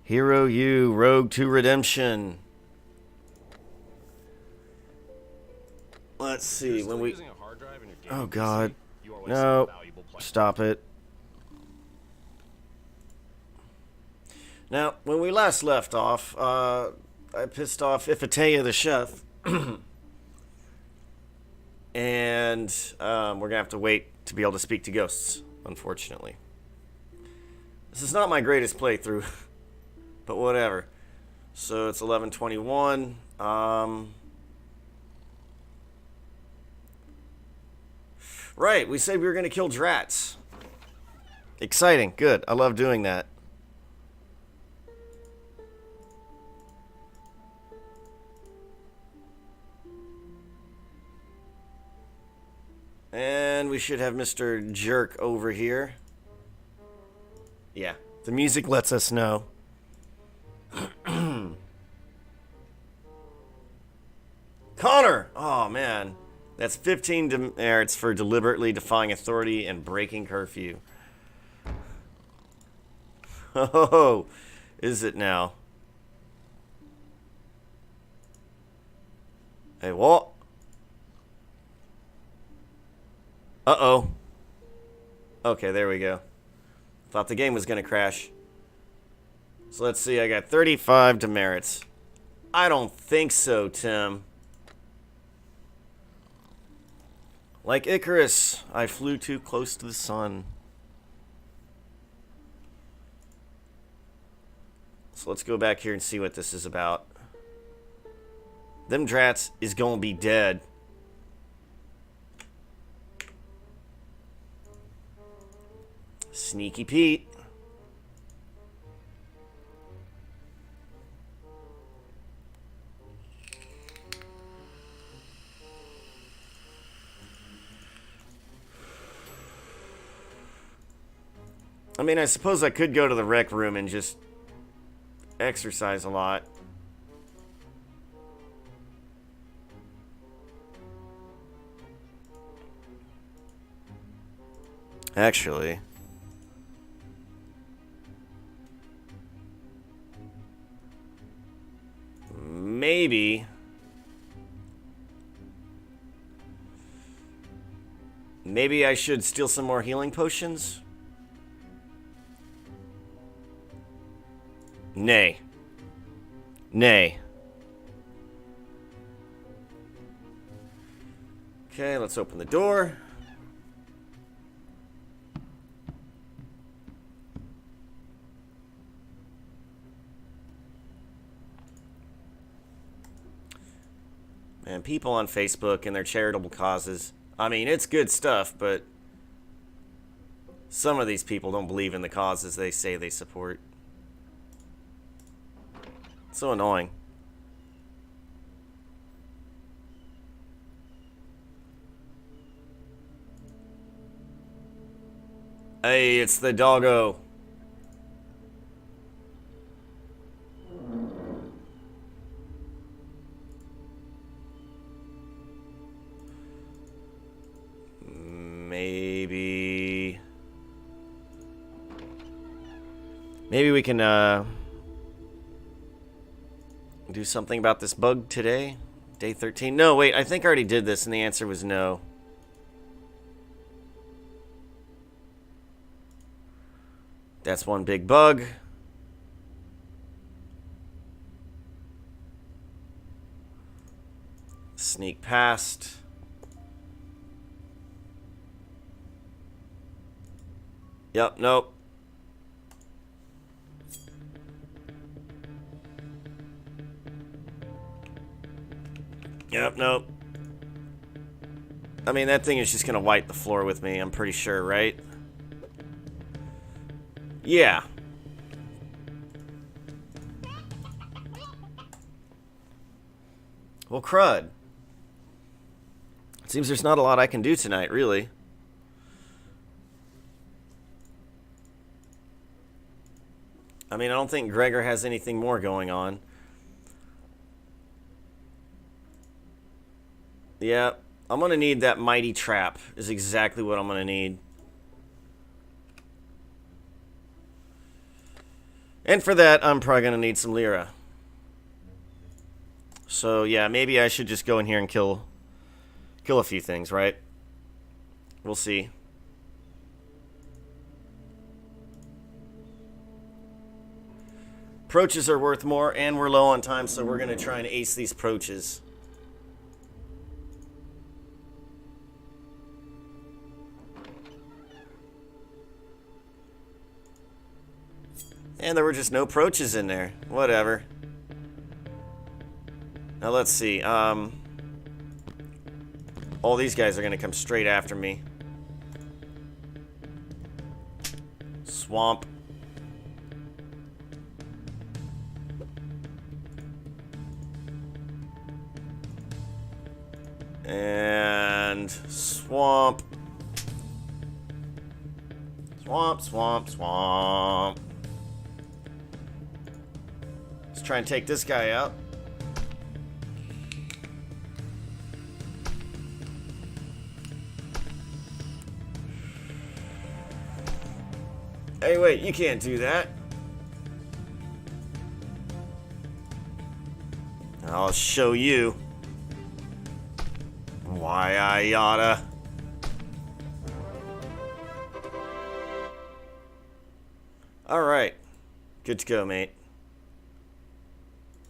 Hero U, Rogue to Redemption. Let's see, when we... Oh, God. No. Stop it. Now, when we last left off, I pissed off Ifeteya the chef. And we're going to have to wait to be able to speak to ghosts, unfortunately. This is not my greatest playthrough, but whatever. So it's 11:21. Right, we said we were going to kill Drats. Exciting, good. I love doing that. And we should have Mr. Jerk over here. Yeah, the music lets us know. Connor! Oh, man. That's 15 demerits for deliberately defying authority and breaking curfew. Oh, is it now? Hey, what? Uh-oh. Okay, there we go. Thought the game was going to crash. So let's see, I got 35 demerits. I don't think so, Tim. Like Icarus, I flew too close to the sun. So let's go back here and see what this is about. Them Drats is gonna be dead. Sneaky Pete. I mean, I suppose I could go to the rec room and just exercise a lot. Actually, maybe I should steal some more healing potions. Nay. Nay. Okay, let's open the door. And people on Facebook and their charitable causes. I mean, it's good stuff, but some of these people don't believe in the causes they say they support. So annoying. Hey, it's the doggo. Maybe we can do something about this bug today. Day 13. No, wait, I think I already did this and the answer was no. That's one big bug. Sneak past. Yep, nope. Yep, nope. I mean, that thing is just gonna wipe the floor with me, I'm pretty sure, right? Yeah. Well, crud. It seems there's not a lot I can do tonight, really. I mean, I don't think Gregor has anything more going on. Yeah, I'm going to need that mighty trap is exactly what I'm going to need. And for that, I'm probably going to need some lira. So, yeah, maybe I should just go in here and kill a few things, right? We'll see. Approaches are worth more, and we're low on time, so we're going to try and ace these approaches. And there were just no approaches in there. Whatever. Now let's see. All these guys are going to come straight after me. Swamp. And swamp. Swamp, swamp, swamp. Let's try and take this guy out. Hey, wait, you can't do that. I'll show you why I oughta. Alright. Good to go, mate.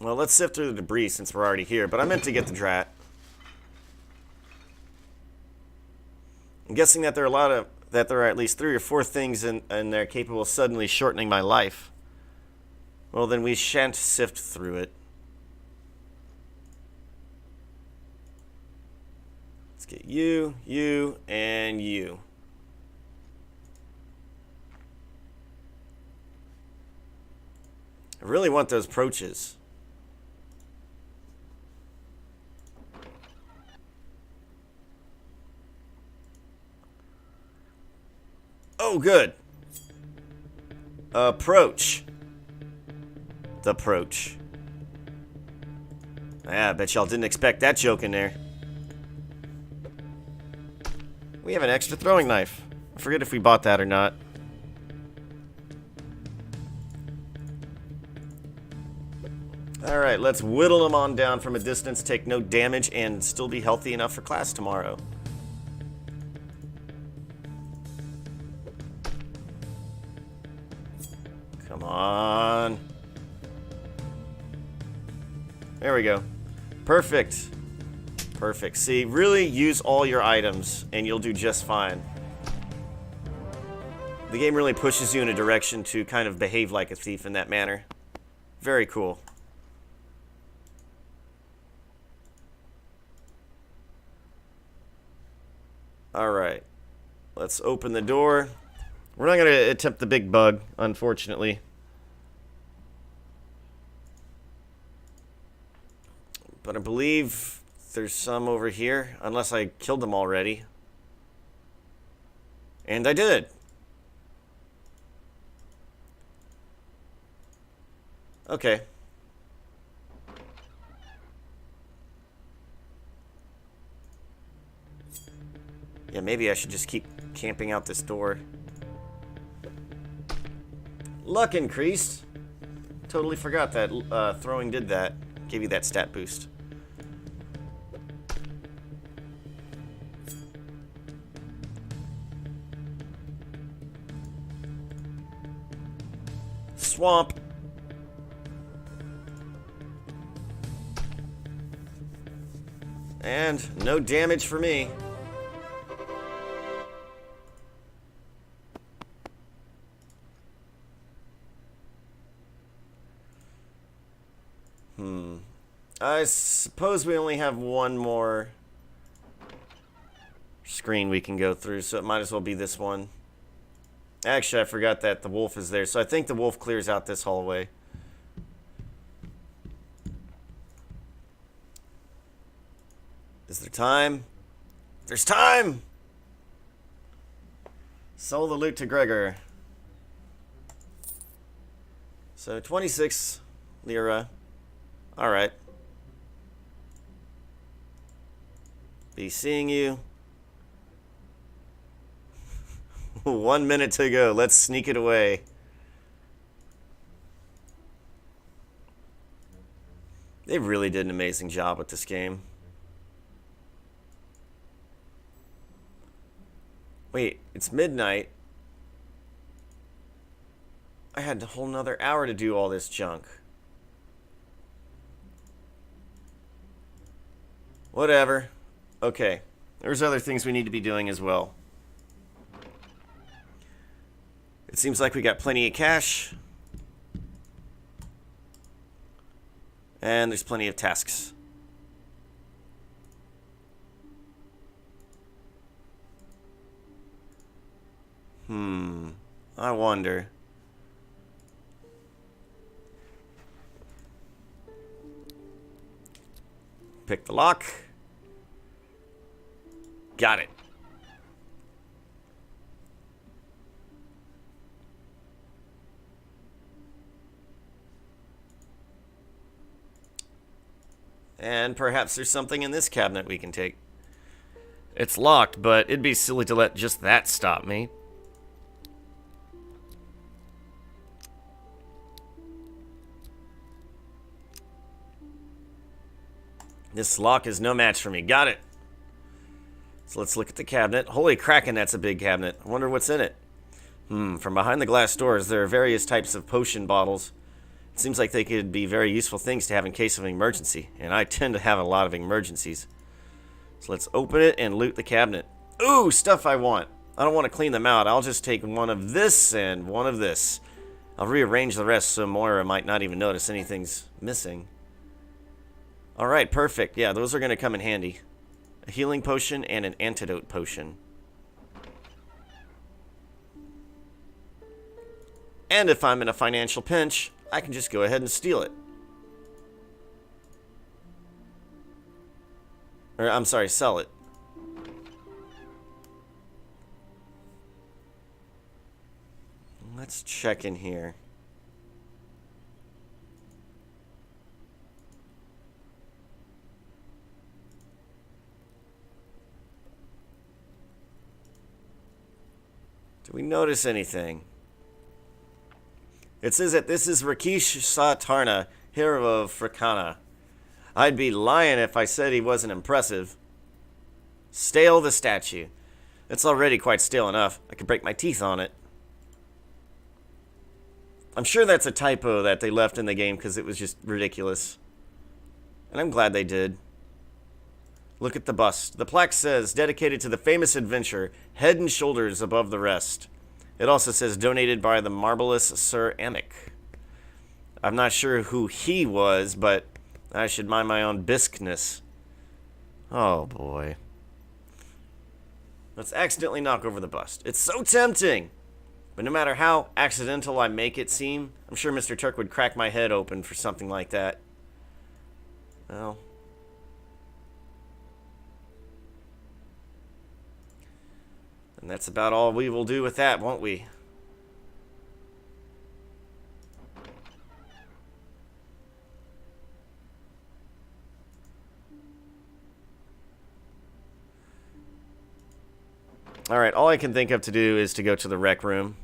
Well, let's sift through the debris since we're already here, but I meant to get the drat. I'm guessing that there are at least 3 or 4 things in there capable of suddenly shortening my life. Well, then we shan't sift through it. Let's get you, you, and you. I really want those approaches. Oh, good. Approach. The approach. Yeah, I bet y'all didn't expect that joke in there. We have an extra throwing knife. I forget if we bought that or not. Alright, let's whittle them on down from a distance, take no damage, and still be healthy enough for class tomorrow. Come on. There we go. Perfect. Perfect. See, really use all your items, and you'll do just fine. The game really pushes you in a direction to kind of behave like a thief in that manner. Very cool. Alright. Let's open the door. We're not going to attempt the big bug, unfortunately. But I believe there's some over here, unless I killed them already. And I did. Okay. Yeah, maybe I should just keep camping out this door. Luck increased. Totally forgot that throwing did that. Gave you that stat boost. Swamp. And no damage for me. I suppose we only have one more screen we can go through, so it might as well be this one. Actually, I forgot that the wolf is there, so I think the wolf clears out this hallway. Is there time? There's time! Sold the loot to Gregor. So, 26 lira. Alright. Be seeing you. 1 minute to go. Let's sneak it away. They really did an amazing job with this game. Wait, it's midnight. I had a whole nother hour to do all this junk. Whatever. Okay. There's other things we need to be doing as well. It seems like we got plenty of cash. And there's plenty of tasks. I wonder. Pick the lock. Got it. And perhaps there's something in this cabinet we can take. It's locked, but it'd be silly to let just that stop me. This lock is no match for me. Got it. So let's look at the cabinet. Holy kraken, that's a big cabinet. I wonder what's in it. From behind the glass doors, there are various types of potion bottles. It seems like they could be very useful things to have in case of an emergency, and I tend to have a lot of emergencies. So let's open it and loot the cabinet. Ooh, stuff I want. I don't want to clean them out. I'll just take one of this and one of this. I'll rearrange the rest so Moira might not even notice anything's missing. Alright, perfect. Yeah, those are going to come in handy. A healing potion and an antidote potion. And if I'm in a financial pinch, I can just go ahead and steal it. Or, I'm sorry, sell it. Let's check in here. Do we notice anything? It says that this is Rakesh Satarna, hero of Fricana. I'd be lying if I said he wasn't impressive. Stale the statue. It's already quite stale enough. I could break my teeth on it. I'm sure that's a typo that they left in the game because it was just ridiculous. And I'm glad they did. Look at the bust. The plaque says, dedicated to the famous adventurer, head and shoulders above the rest. It also says, donated by the marvelous Sir Amic. I'm not sure who he was, but I should mind my own bisqueness. Oh, boy. Let's accidentally knock over the bust. It's so tempting! But no matter how accidental I make it seem, I'm sure Mr. Turk would crack my head open for something like that. Well... and that's about all we will do with that, won't we? Alright, all I can think of to do is to go to the rec room.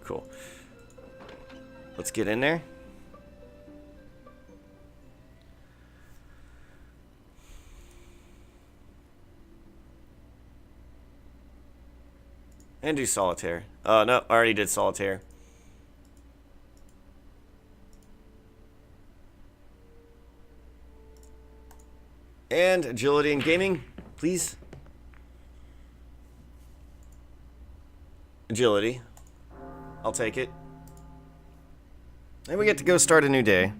Cool. Let's get in there. And do solitaire. Oh, no, I already did solitaire. And agility and gaming, please. Agility. I'll take it. And we get to go start a new day.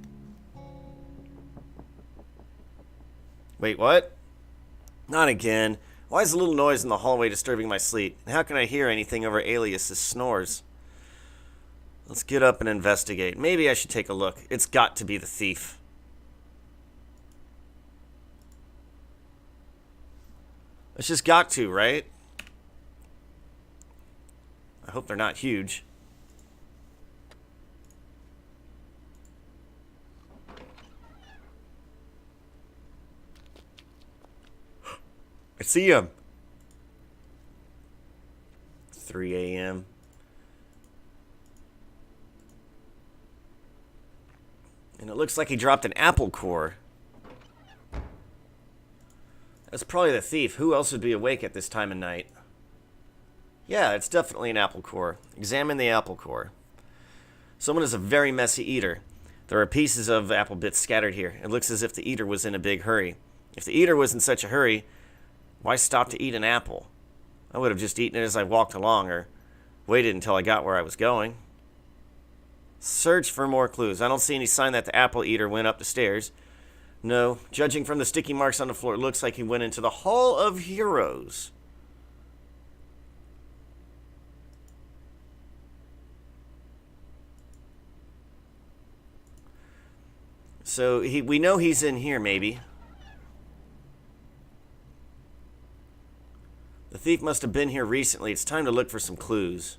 Wait, what? Not again. Why is a little noise in the hallway disturbing my sleep? And how can I hear anything over Alias's snores? Let's get up and investigate. Maybe I should take a look. It's got to be the thief. It's just got to, right? I hope they're not huge. see him. 3 a.m. And it looks like he dropped an apple core. That's probably the thief. Who else would be awake at this time of night? Yeah, it's definitely an apple core. Examine the apple core. Someone is a very messy eater. There are pieces of apple bits scattered here. It looks as if the eater was in a big hurry. If the eater was in such a hurry, why stop to eat an apple? I would have just eaten it as I walked along, or waited until I got where I was going. Search for more clues. I don't see any sign that the apple eater went up the stairs. No, judging from the sticky marks on the floor, it looks like he went into the Hall of Heroes. So we know he's in here, maybe. The thief must have been here recently. It's time to look for some clues.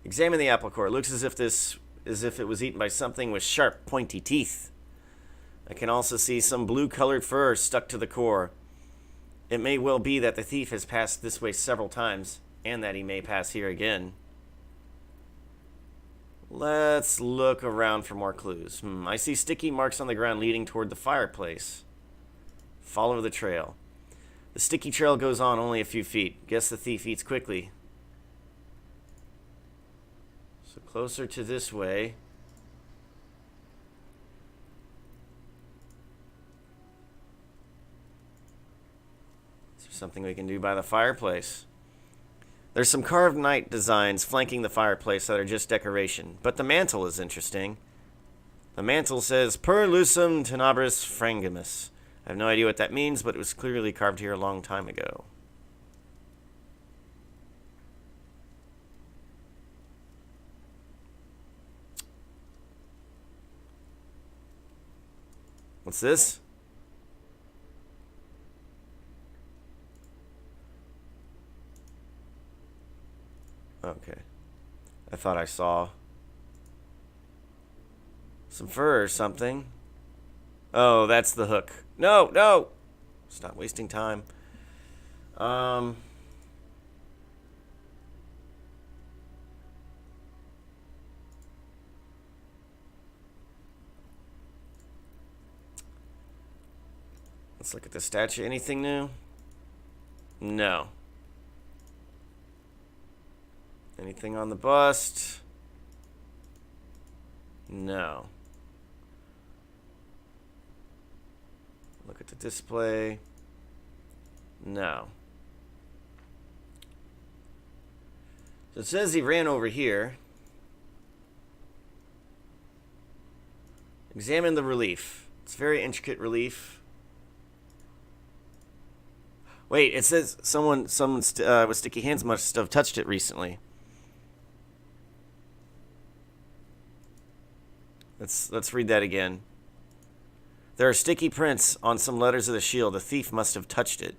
Examine the apple core. It looks as if it was eaten by something with sharp, pointy teeth. I can also see some blue-colored fur stuck to the core. It may well be that the thief has passed this way several times, and that he may pass here again. Let's look around for more clues. I see sticky marks on the ground leading toward the fireplace. Follow the trail. The sticky trail goes on only a few feet. Guess the thief eats quickly. So closer to this way. Is there something we can do by the fireplace? There's some carved knight designs flanking the fireplace that are just decoration, but the mantle is interesting. The mantle says, Per lucem tenebris frangimus. I have no idea what that means, but it was clearly carved here a long time ago. What's this? Okay. I thought I saw some fur or something. Oh, that's the hook. No, no! Stop wasting time. Let's look at the statue. Anything new? No. Anything on the bust? No. Look at the display. No. So it says he ran over here. Examine the relief. It's very intricate relief. Wait, it says someone with sticky hands must have touched it recently. Let's read that again. There are sticky prints on some letters of the shield. The thief must have touched it.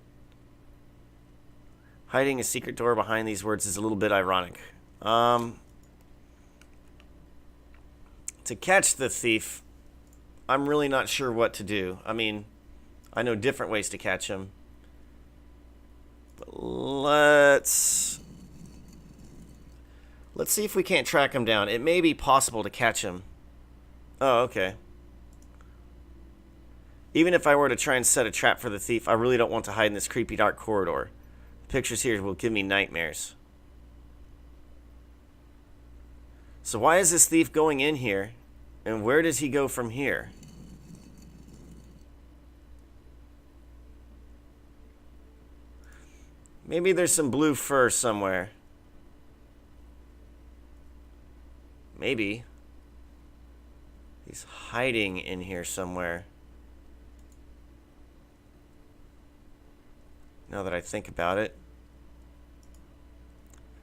Hiding a secret door behind these words is a little bit ironic. To catch the thief, I'm really not sure what to do. I mean, I know different ways to catch him. But let's see if we can't track him down. It may be possible to catch him. Oh, okay. Even if I were to try and set a trap for the thief, I really don't want to hide in this creepy dark corridor. The pictures here will give me nightmares. So why is this thief going in here? And where does he go from here? Maybe there's some blue fur somewhere. Maybe. He's hiding in here somewhere. Now that I think about it.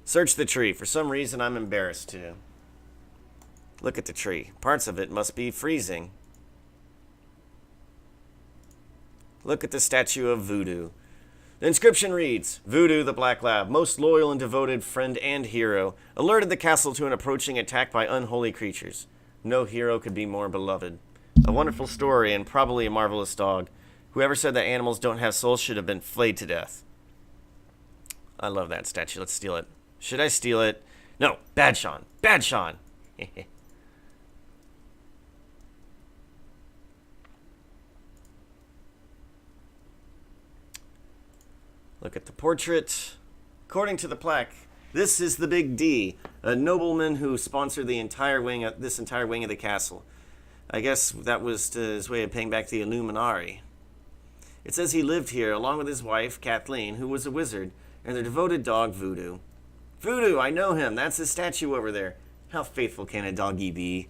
Search the tree. For some reason, I'm embarrassed to. Look at the tree. Parts of it must be freezing. Look at the statue of Voodoo. The inscription reads, Voodoo, the Black Lab, most loyal and devoted friend and hero, alerted the castle to an approaching attack by unholy creatures. No hero could be more beloved. A wonderful story and probably a marvelous dog. Whoever said that animals don't have souls should have been flayed to death. I love that statue. Let's steal it. Should I steal it? No. Bad Sean. Bad Sean. Look at the portrait. According to the plaque, this is the Big D, a nobleman who sponsored the entire wing of the castle. I guess that was his way of paying back the Illuminati. It says he lived here along with his wife, Kathleen, who was a wizard, and their devoted dog, Voodoo. Voodoo, I know him. That's his statue over there. How faithful can a doggy be?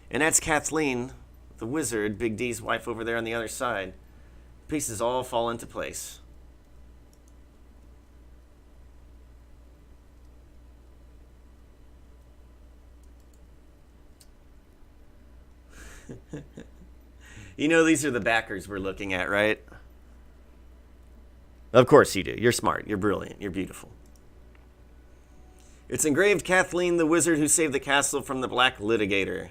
And that's Kathleen, the wizard, Big D's wife over there on the other side. Pieces all fall into place. You know these are the backers we're looking at, right? Of course you do. You're smart. You're brilliant. You're beautiful. It's engraved Kathleen, the wizard who saved the castle from the Black Litigator.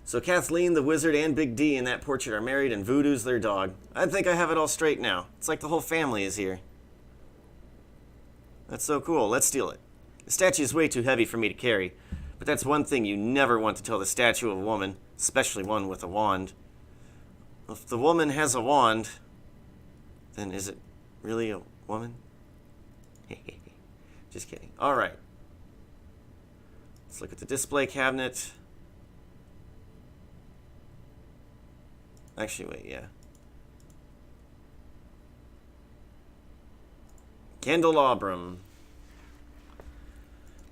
So Kathleen, the wizard, and Big D in that portrait are married, and Voodoo's their dog. I think I have it all straight now. It's like the whole family is here. That's so cool. Let's steal it. The statue is way too heavy for me to carry, but that's one thing you never want to tell the statue of a woman, especially one with a wand. If the woman has a wand, then is it really a woman? Just kidding. All right. Let's look at the display cabinet. Actually, wait, yeah. Candelabrum.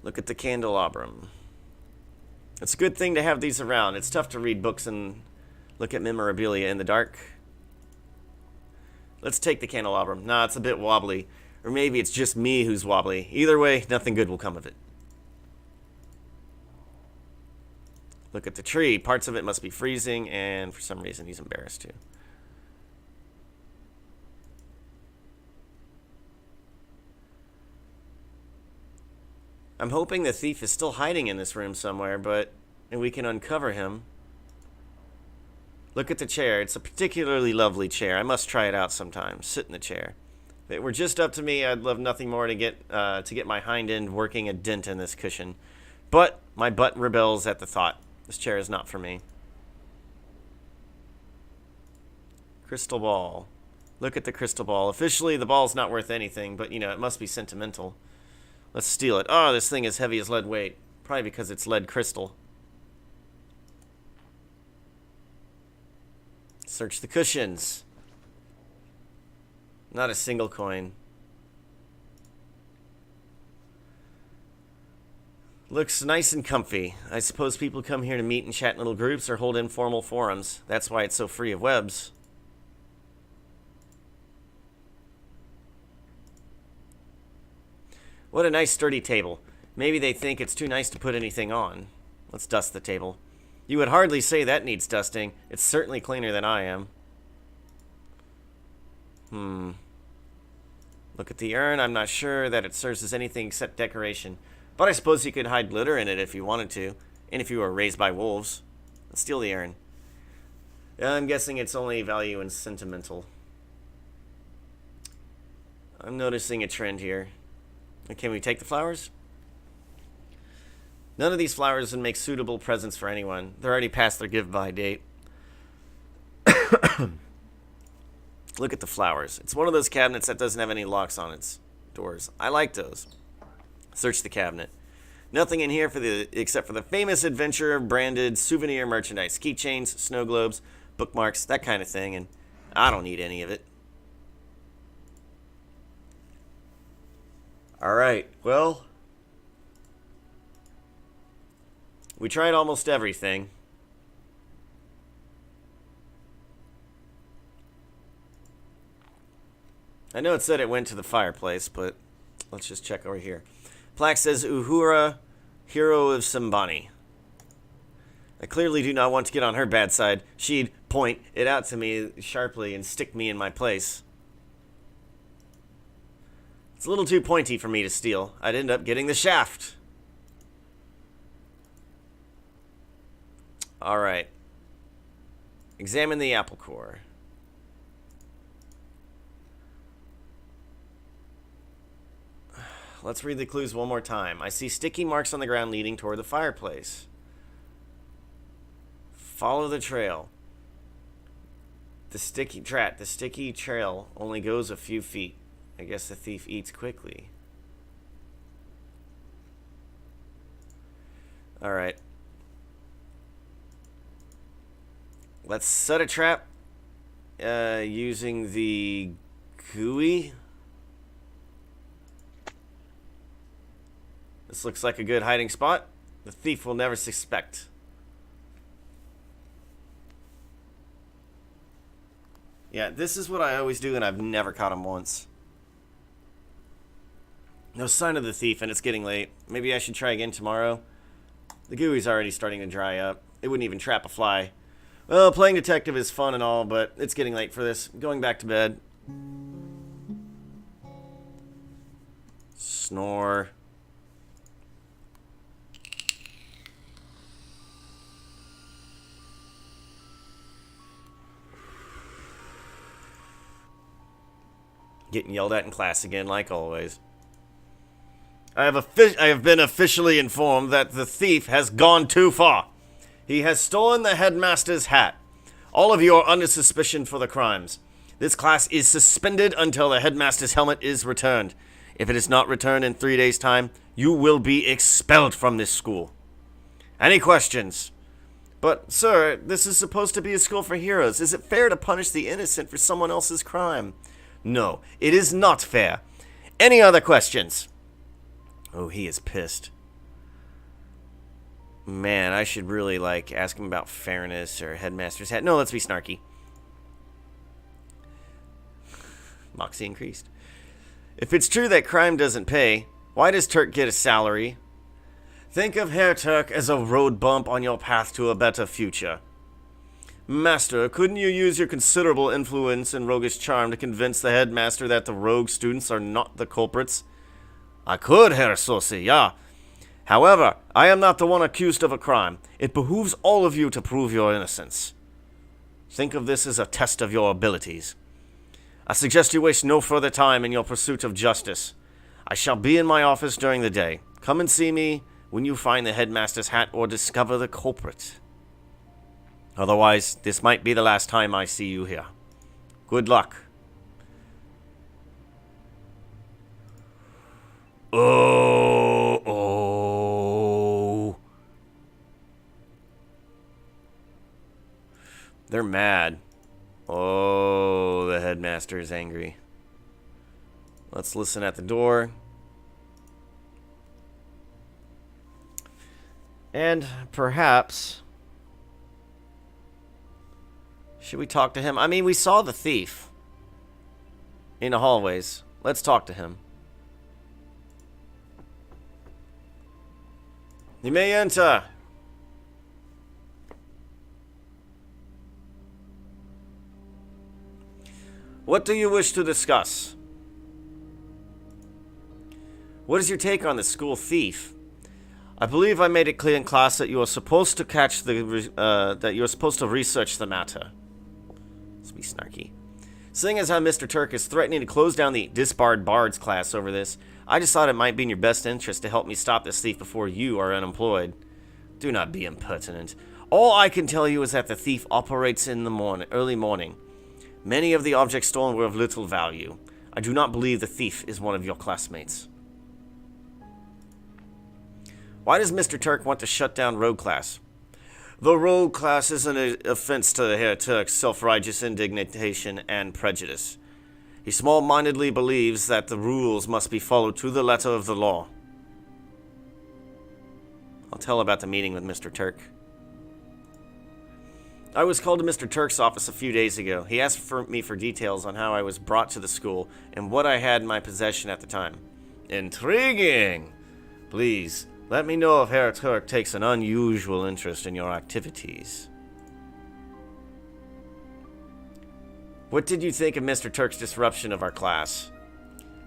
Look at the candelabrum. It's a good thing to have these around. It's tough to read books and look at memorabilia in the dark. Let's take the candelabrum. Nah, it's a bit wobbly. Or maybe it's just me who's wobbly. Either way, nothing good will come of it. Look at the tree. Parts of it must be freezing, and for some reason he's embarrassed too. I'm hoping the thief is still hiding in this room somewhere, and we can uncover him. Look at the chair. It's a particularly lovely chair. I must try it out sometime. Sit in the chair. If it were just up to me, I'd love nothing more to get my hind end working a dent in this cushion. But my butt rebels at the thought. This chair is not for me. Crystal ball. Look at the crystal ball. Officially, the ball's not worth anything, but, you know, it must be sentimental. Let's steal it. Oh, this thing is heavy as lead weight. Probably because it's lead crystal. Search the cushions. Not a single coin. Looks nice and comfy. I suppose people come here to meet and chat in little groups or hold informal forums. That's why it's so free of webs. What a nice sturdy table. Maybe they think it's too nice to put anything on. Let's dust the table. You would hardly say that needs dusting. It's certainly cleaner than I am. Look at the urn. I'm not sure that it serves as anything except decoration. But I suppose you could hide glitter in it if you wanted to. And if you were raised by wolves. Let's steal the urn. I'm guessing its only value is sentimental. I'm noticing a trend here. Can we take the flowers? None of these flowers would make suitable presents for anyone. They're already past their give-by date. Look at the flowers. It's one of those cabinets that doesn't have any locks on its doors. I like those. Search the cabinet. Nothing in here except for the famous adventure branded souvenir merchandise. Keychains, snow globes, bookmarks, that kind of thing. And I don't need any of it. Alright, well, we tried almost everything. I know it said it went to the fireplace, but let's just check over here. Plaque says Uhura, hero of Simbani. I clearly do not want to get on her bad side. She'd point it out to me sharply and stick me in my place. It's a little too pointy for me to steal. I'd end up getting the shaft. Alright. Examine the apple core. Let's read the clues one more time. I see sticky marks on the ground leading toward the fireplace. Follow the trail. The sticky trail only goes a few feet. I guess the thief eats quickly. Alright. Let's set a trap using the GUI. This looks like a good hiding spot. The thief will never suspect. Yeah, this is what I always do, and I've never caught him once. No sign of the thief, and it's getting late. Maybe I should try again tomorrow. The GUI's already starting to dry up. It wouldn't even trap a fly. Well, playing detective is fun and all, but it's getting late for this. I'm going back to bed. Snore. Getting yelled at in class again, like always. I have been officially informed that the thief has gone too far. He has stolen the headmaster's hat. All of you are under suspicion for the crimes. This class is suspended until the headmaster's helmet is returned. If it is not returned in 3 days' time, you will be expelled from this school. Any questions? But, sir, this is supposed to be a school for heroes. Is it fair to punish the innocent for someone else's crime? No, it is not fair. Any other questions? Oh, he is pissed. Man, I should really, ask him about fairness or headmaster's hat. No, let's be snarky. Moxie increased. If it's true that crime doesn't pay, why does Turk get a salary? Think of Herr Turk as a road bump on your path to a better future. Master, couldn't you use your considerable influence and roguish charm to convince the headmaster that the rogue students are not the culprits? I could, Herr Saucy, yeah. However, I am not the one accused of a crime. It behooves all of you to prove your innocence. Think of this as a test of your abilities. I suggest you waste no further time in your pursuit of justice. I shall be in my office during the day. Come and see me when you find the headmaster's hat or discover the culprit. Otherwise, this might be the last time I see you here. Good luck. Oh. They're mad. Oh, the headmaster is angry. Let's listen at the door. And perhaps... should we talk to him? I mean, we saw the thief in the hallways. Let's talk to him. You may enter. What do you wish to discuss? What is your take on the school thief? I believe I made it clear in class that you are supposed to research the matter. Let's be snarky. Seeing as how Mr. Turk is threatening to close down the disbarred bards class over this, I just thought it might be in your best interest to help me stop this thief before you are unemployed. Do not be impertinent. All I can tell you is that the thief operates in the early morning. Many of the objects stolen were of little value. I do not believe the thief is one of your classmates. Why does Mr. Turk want to shut down Rogue Class? The Rogue Class is an offense to Herr Turk's self-righteous indignation and prejudice. He small-mindedly believes that the rules must be followed to the letter of the law. I'll tell about the meeting with Mr. Turk. I was called to Mr. Turk's office a few days ago. He asked me for details on how I was brought to the school and what I had in my possession at the time. Intriguing! Please, let me know if Herr Turk takes an unusual interest in your activities. What did you think of Mr. Turk's disruption of our class?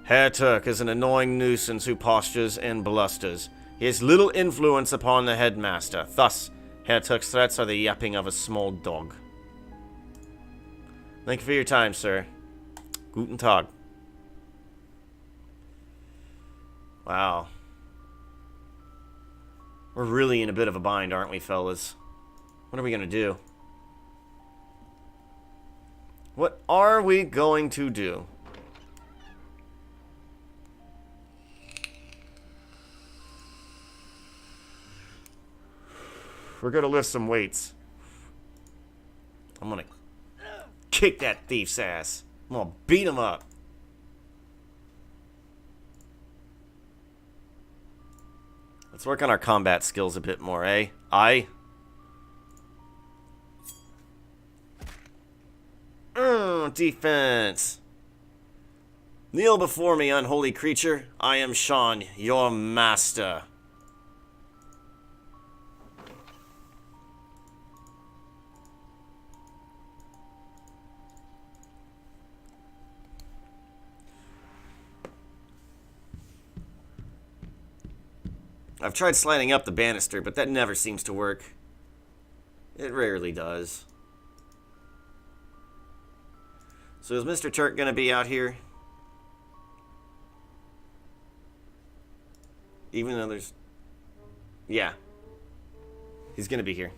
Herr Turk is an annoying nuisance who postures and blusters. He has little influence upon the headmaster. Thus, Herr Turk's threats are the yapping of a small dog. Thank you for your time, sir. Guten Tag. Wow. We're really in a bit of a bind, aren't we, fellas? What are we gonna do? What are we going to do? We're gonna lift some weights. I'm gonna kick that thief's ass. I'm gonna beat him up. Let's work on our combat skills a bit more, eh? Defense. Kneel before me, unholy creature. I am Sean, your master. I've tried sliding up the banister, but that never seems to work. It rarely does. So is Mr. Turk gonna be out here? Even though there's... Yeah. He's gonna be here.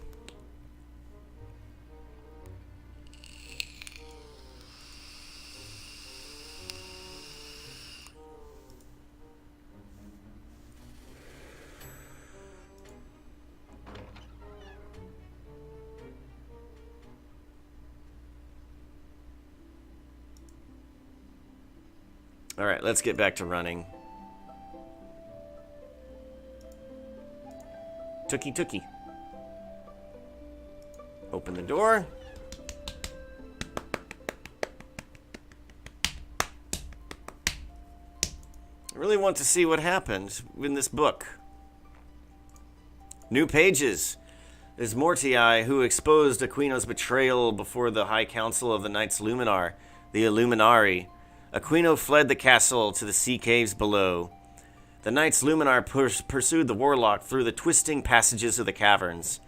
Alright, let's get back to running. Tookie. Open the door. I really want to see what happened in this book. New pages. There's Mortii, who exposed Aquino's betrayal before the High Council of the Knights Luminar, the Illuminari. Aquino fled the castle to the sea caves below. The Knights Luminar pursued the warlock through the twisting passages of the caverns.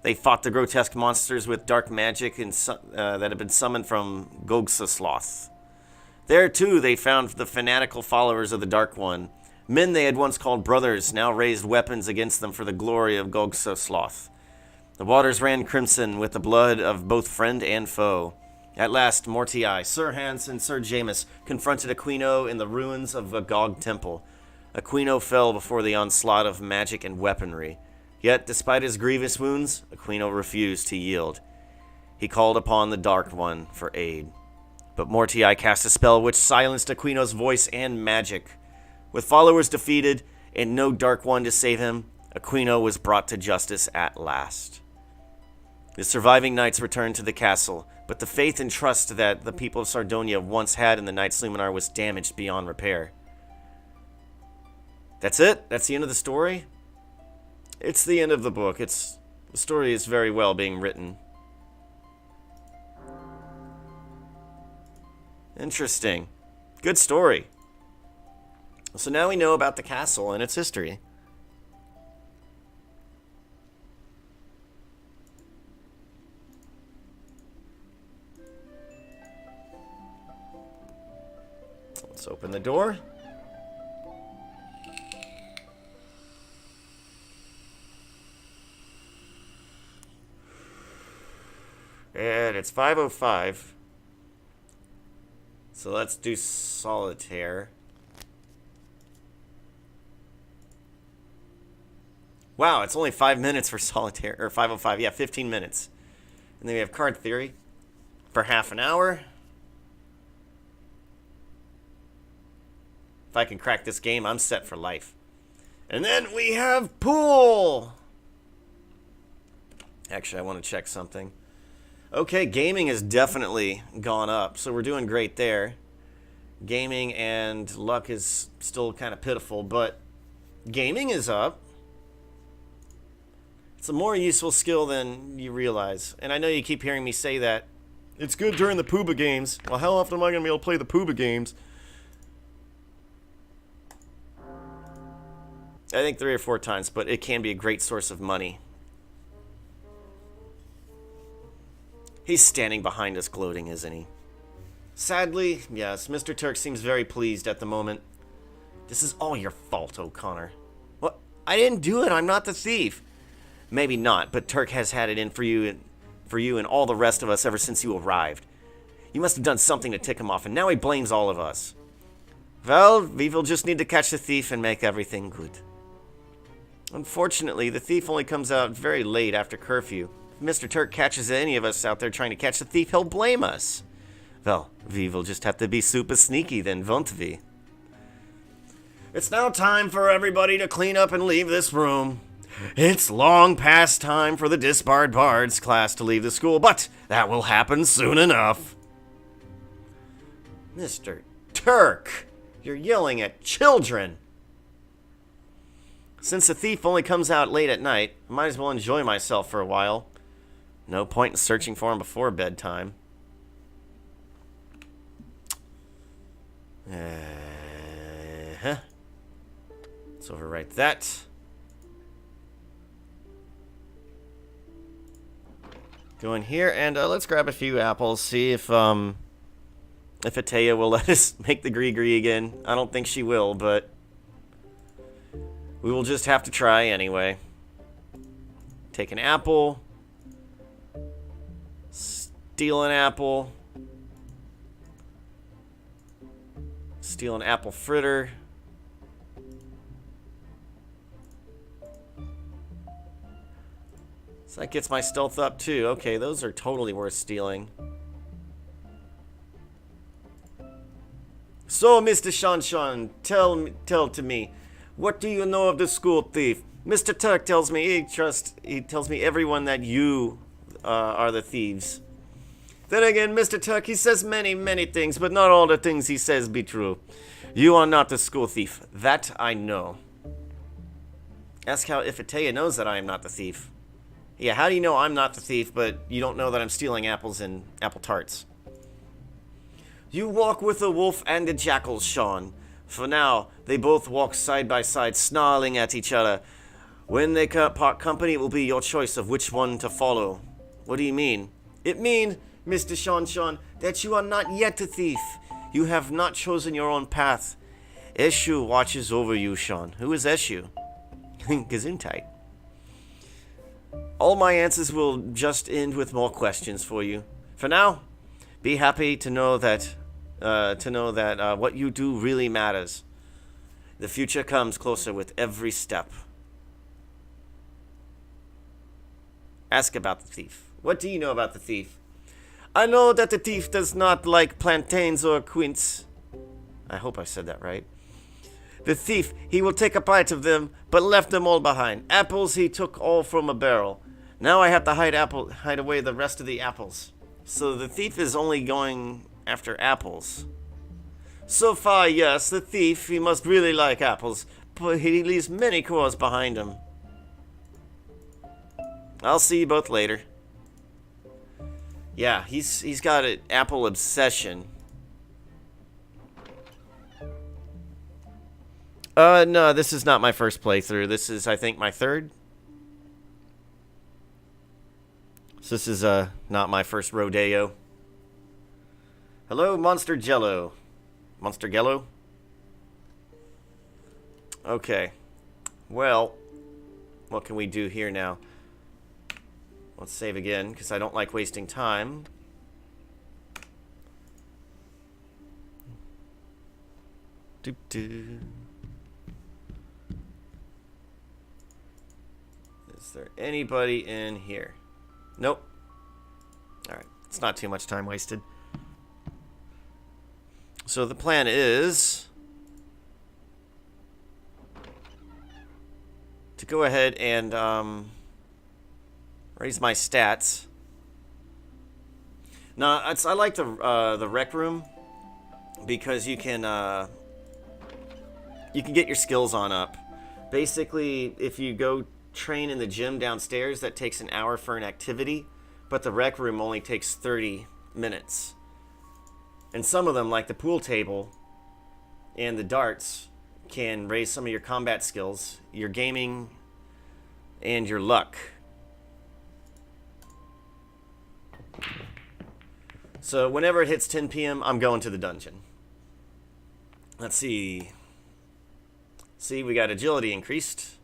They fought the grotesque monsters with dark magic that had been summoned from Gogsasloth. There, too, they found the fanatical followers of the Dark One. Men they had once called brothers now raised weapons against them for the glory of Gogsasloth. The waters ran crimson with the blood of both friend and foe. At last, Mortii, Sir Hans, and Sir Jameis confronted Aquino in the ruins of a Gog temple. Aquino fell before the onslaught of magic and weaponry. Yet, despite his grievous wounds, Aquino refused to yield. He called upon the Dark One for aid. But Mortii cast a spell which silenced Aquino's voice and magic. With followers defeated and no Dark One to save him, Aquino was brought to justice at last. The surviving knights returned to the castle, but the faith and trust that the people of Sardonia once had in the Knights Luminar was damaged beyond repair. That's it? That's the end of the story? It's the end of the book. The story is very well being written. Interesting. Good story. So now we know about the castle and its history. Let's open the door. And it's 5:05. So let's do solitaire. Wow, it's only 5 minutes for solitaire, or 5:05, yeah, 15 minutes. And then we have card theory for half an hour. If I can crack this game, I'm set for life. And then we have pool. Actually, I want to check something. Okay, gaming has definitely gone up, so we're doing great there. Gaming and luck is still kind of pitiful, but gaming is up. It's a more useful skill than you realize. And I know you keep hearing me say that. It's good during the Pooba games. Well, how often am I going to be able to play the Pooba games? I think 3 or 4 times, but it can be a great source of money. He's standing behind us gloating, isn't he? Sadly, yes, Mr. Turk seems very pleased at the moment. This is all your fault, O'Connor. What? I didn't do it. I'm not the thief. Maybe not, but Turk has had it in for you and all the rest of us ever since you arrived. You must have done something to tick him off, and now he blames all of us. Well, we will just need to catch the thief and make everything good. Unfortunately, the thief only comes out very late after curfew. If Mr. Turk catches any of us out there trying to catch the thief, he'll blame us. Well, we will just have to be super sneaky then, won't we? It's now time for everybody to clean up and leave this room. It's long past time for the Disbarred Bards class to leave the school, but that will happen soon enough. Mr. Turk, you're yelling at children. Since the thief only comes out late at night, I might as well enjoy myself for a while. No point in searching for him before bedtime. Let's overwrite that. Go in here and let's grab a few apples. See if Ataya will let us make the gree again. I don't think she will, but we will just have to try anyway. Take an apple. Steal an apple. Steal an apple fritter. So that gets my stealth up too. Okay, those are totally worth stealing. So, Mr. Shanshan, tell to me, what do you know of the school thief? Mr. Turk tells me he tells me everyone that you are the thieves. Then again, Mr. Turk, he says many things, but not all the things he says be true. You are not the school thief. That I know. Ask how Ifeteya knows that I am not the thief. Yeah, how do you know I'm not the thief, but you don't know that I'm stealing apples and apple tarts? You walk with a wolf and a jackal, Sean. For now, they both walk side by side, snarling at each other. When they part company, it will be your choice of which one to follow. What do you mean? It means, Mr. Sean, that you are not yet a thief. You have not chosen your own path. Eshu watches over you, Sean. Who is Eshu? Gesundheit. All my answers will just end with more questions for you. For now, be happy to know that what you do really matters. The future comes closer with every step. Ask about the thief. What do you know about the thief? I know that the thief does not like plantains or quince. I hope I said that right. The thief, he will take a bite of them, but left them all behind. Apples he took all from a barrel. Now I have to hide away the rest of the apples. So the thief is only going after apples. So far, yes, the thief, he must really like apples, but he leaves many cores behind him. I'll see you both later. Yeah, he's got an apple obsession. No, this is not my first playthrough. This is, I think, my third. So this is, not my first rodeo. Hello, Monster Jello. Monster Gello? Okay. Well, what can we do here now? Let's save again, because I don't like wasting time. Doop-doo. Is there anybody in here? Nope. Alright, it's not too much time wasted. So the plan is to go ahead and raise my stats. Now, I like the rec room because you can get your skills on up. Basically, if you go train in the gym downstairs, that takes an hour for an activity, but the rec room only takes 30 minutes. And some of them, like the pool table and the darts, can raise some of your combat skills, your gaming, and your luck. So whenever it hits 10 p.m., I'm going to the dungeon. Let's see. See, we got agility increased.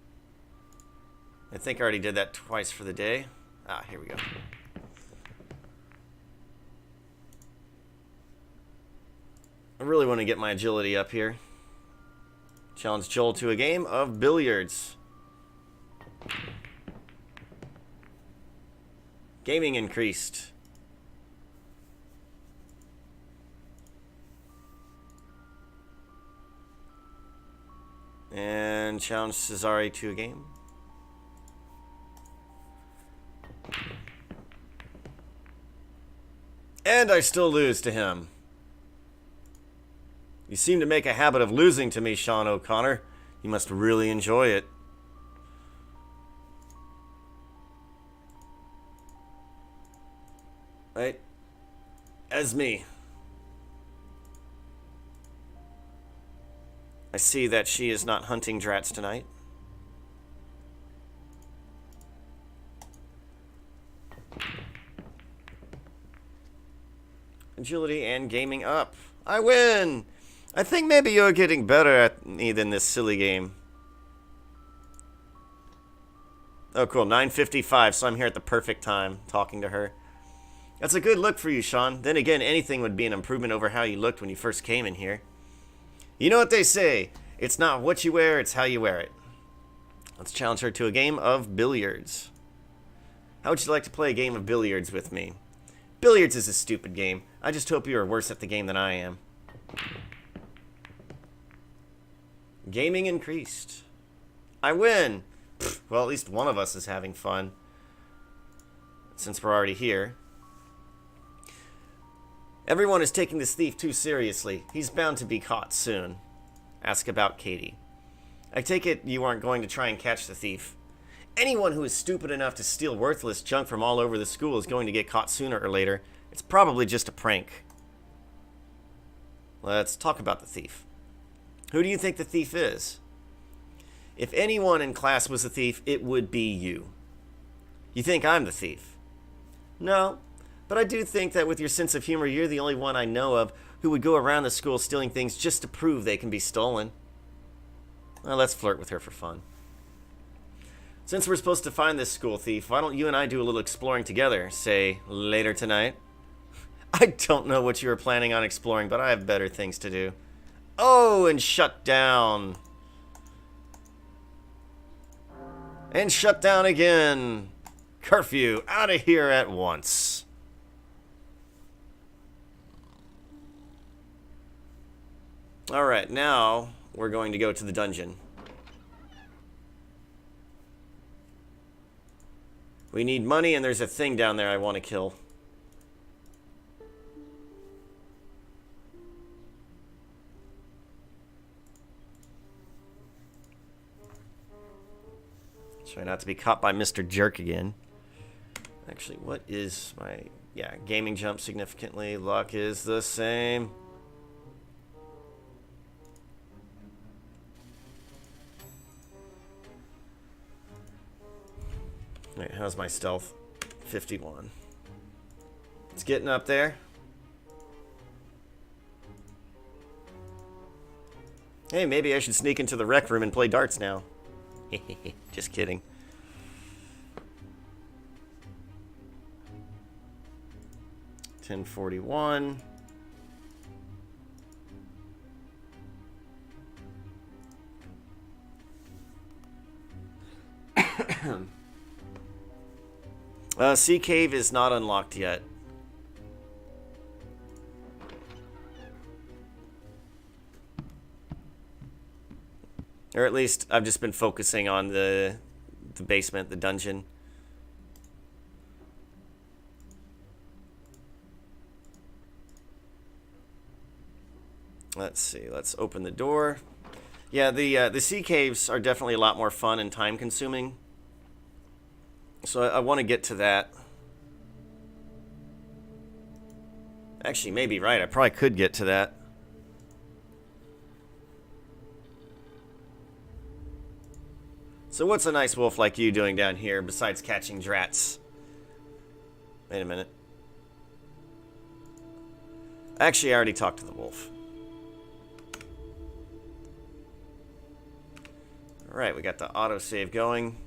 I think I already did that twice for the day. Ah, here we go. I really want to get my agility up here. Challenge Joel to a game of billiards. Gaming increased. And challenge Cesare to a game. And I still lose to him. You seem to make a habit of losing to me, Sean O'Connor. You must really enjoy it. Right? Esme. I see that she is not hunting drats tonight. Agility and gaming up. I win! I think maybe you're getting better at me than this silly game. Oh, cool. 9:55, so I'm here at the perfect time talking to her. That's a good look for you, Sean. Then again, anything would be an improvement over how you looked when you first came in here. You know what they say. It's not what you wear, it's how you wear it. Let's challenge her to a game of billiards. How would you like to play a game of billiards with me? Billiards is a stupid game. I just hope you are worse at the game than I am. Gaming increased. I win. Pfft, well, at least one of us is having fun. Since we're already here. Everyone is taking this thief too seriously. He's bound to be caught soon. Ask about Katie. I take it you aren't going to try and catch the thief. Anyone who is stupid enough to steal worthless junk from all over the school is going to get caught sooner or later. It's probably just a prank. Let's talk about the thief. Who do you think the thief is? If anyone in class was a thief, it would be you. You think I'm the thief? No, but I do think that with your sense of humor, you're the only one I know of who would go around the school stealing things just to prove they can be stolen. Well, let's flirt with her for fun. Since we're supposed to find this school thief, why don't you and I do a little exploring together, say, later tonight? I don't know what you were planning on exploring, but I have better things to do. Oh, and shut down. And shut down again. Curfew, out of here at once. Alright, now we're going to go to the dungeon. We need money, and there's a thing down there I want to kill. Try not to be caught by Mr. Jerk again. Actually, what is my... Yeah, gaming jump significantly. Luck is the same. Wait, how's my stealth? 51. It's getting up there. Hey, maybe I should sneak into the rec room and play darts now. Just kidding. $10.41. Sea Cave is not unlocked yet. Or at least I've just been focusing on the basement, the dungeon. Let's see. Let's open the door. Yeah, the sea caves are definitely a lot more fun and time consuming. So I want to get to that. Actually, maybe right. I probably could get to that. So what's a nice wolf like you doing down here besides catching drats? Wait a minute. Actually, I already talked to the wolf. Alright, we got the autosave going.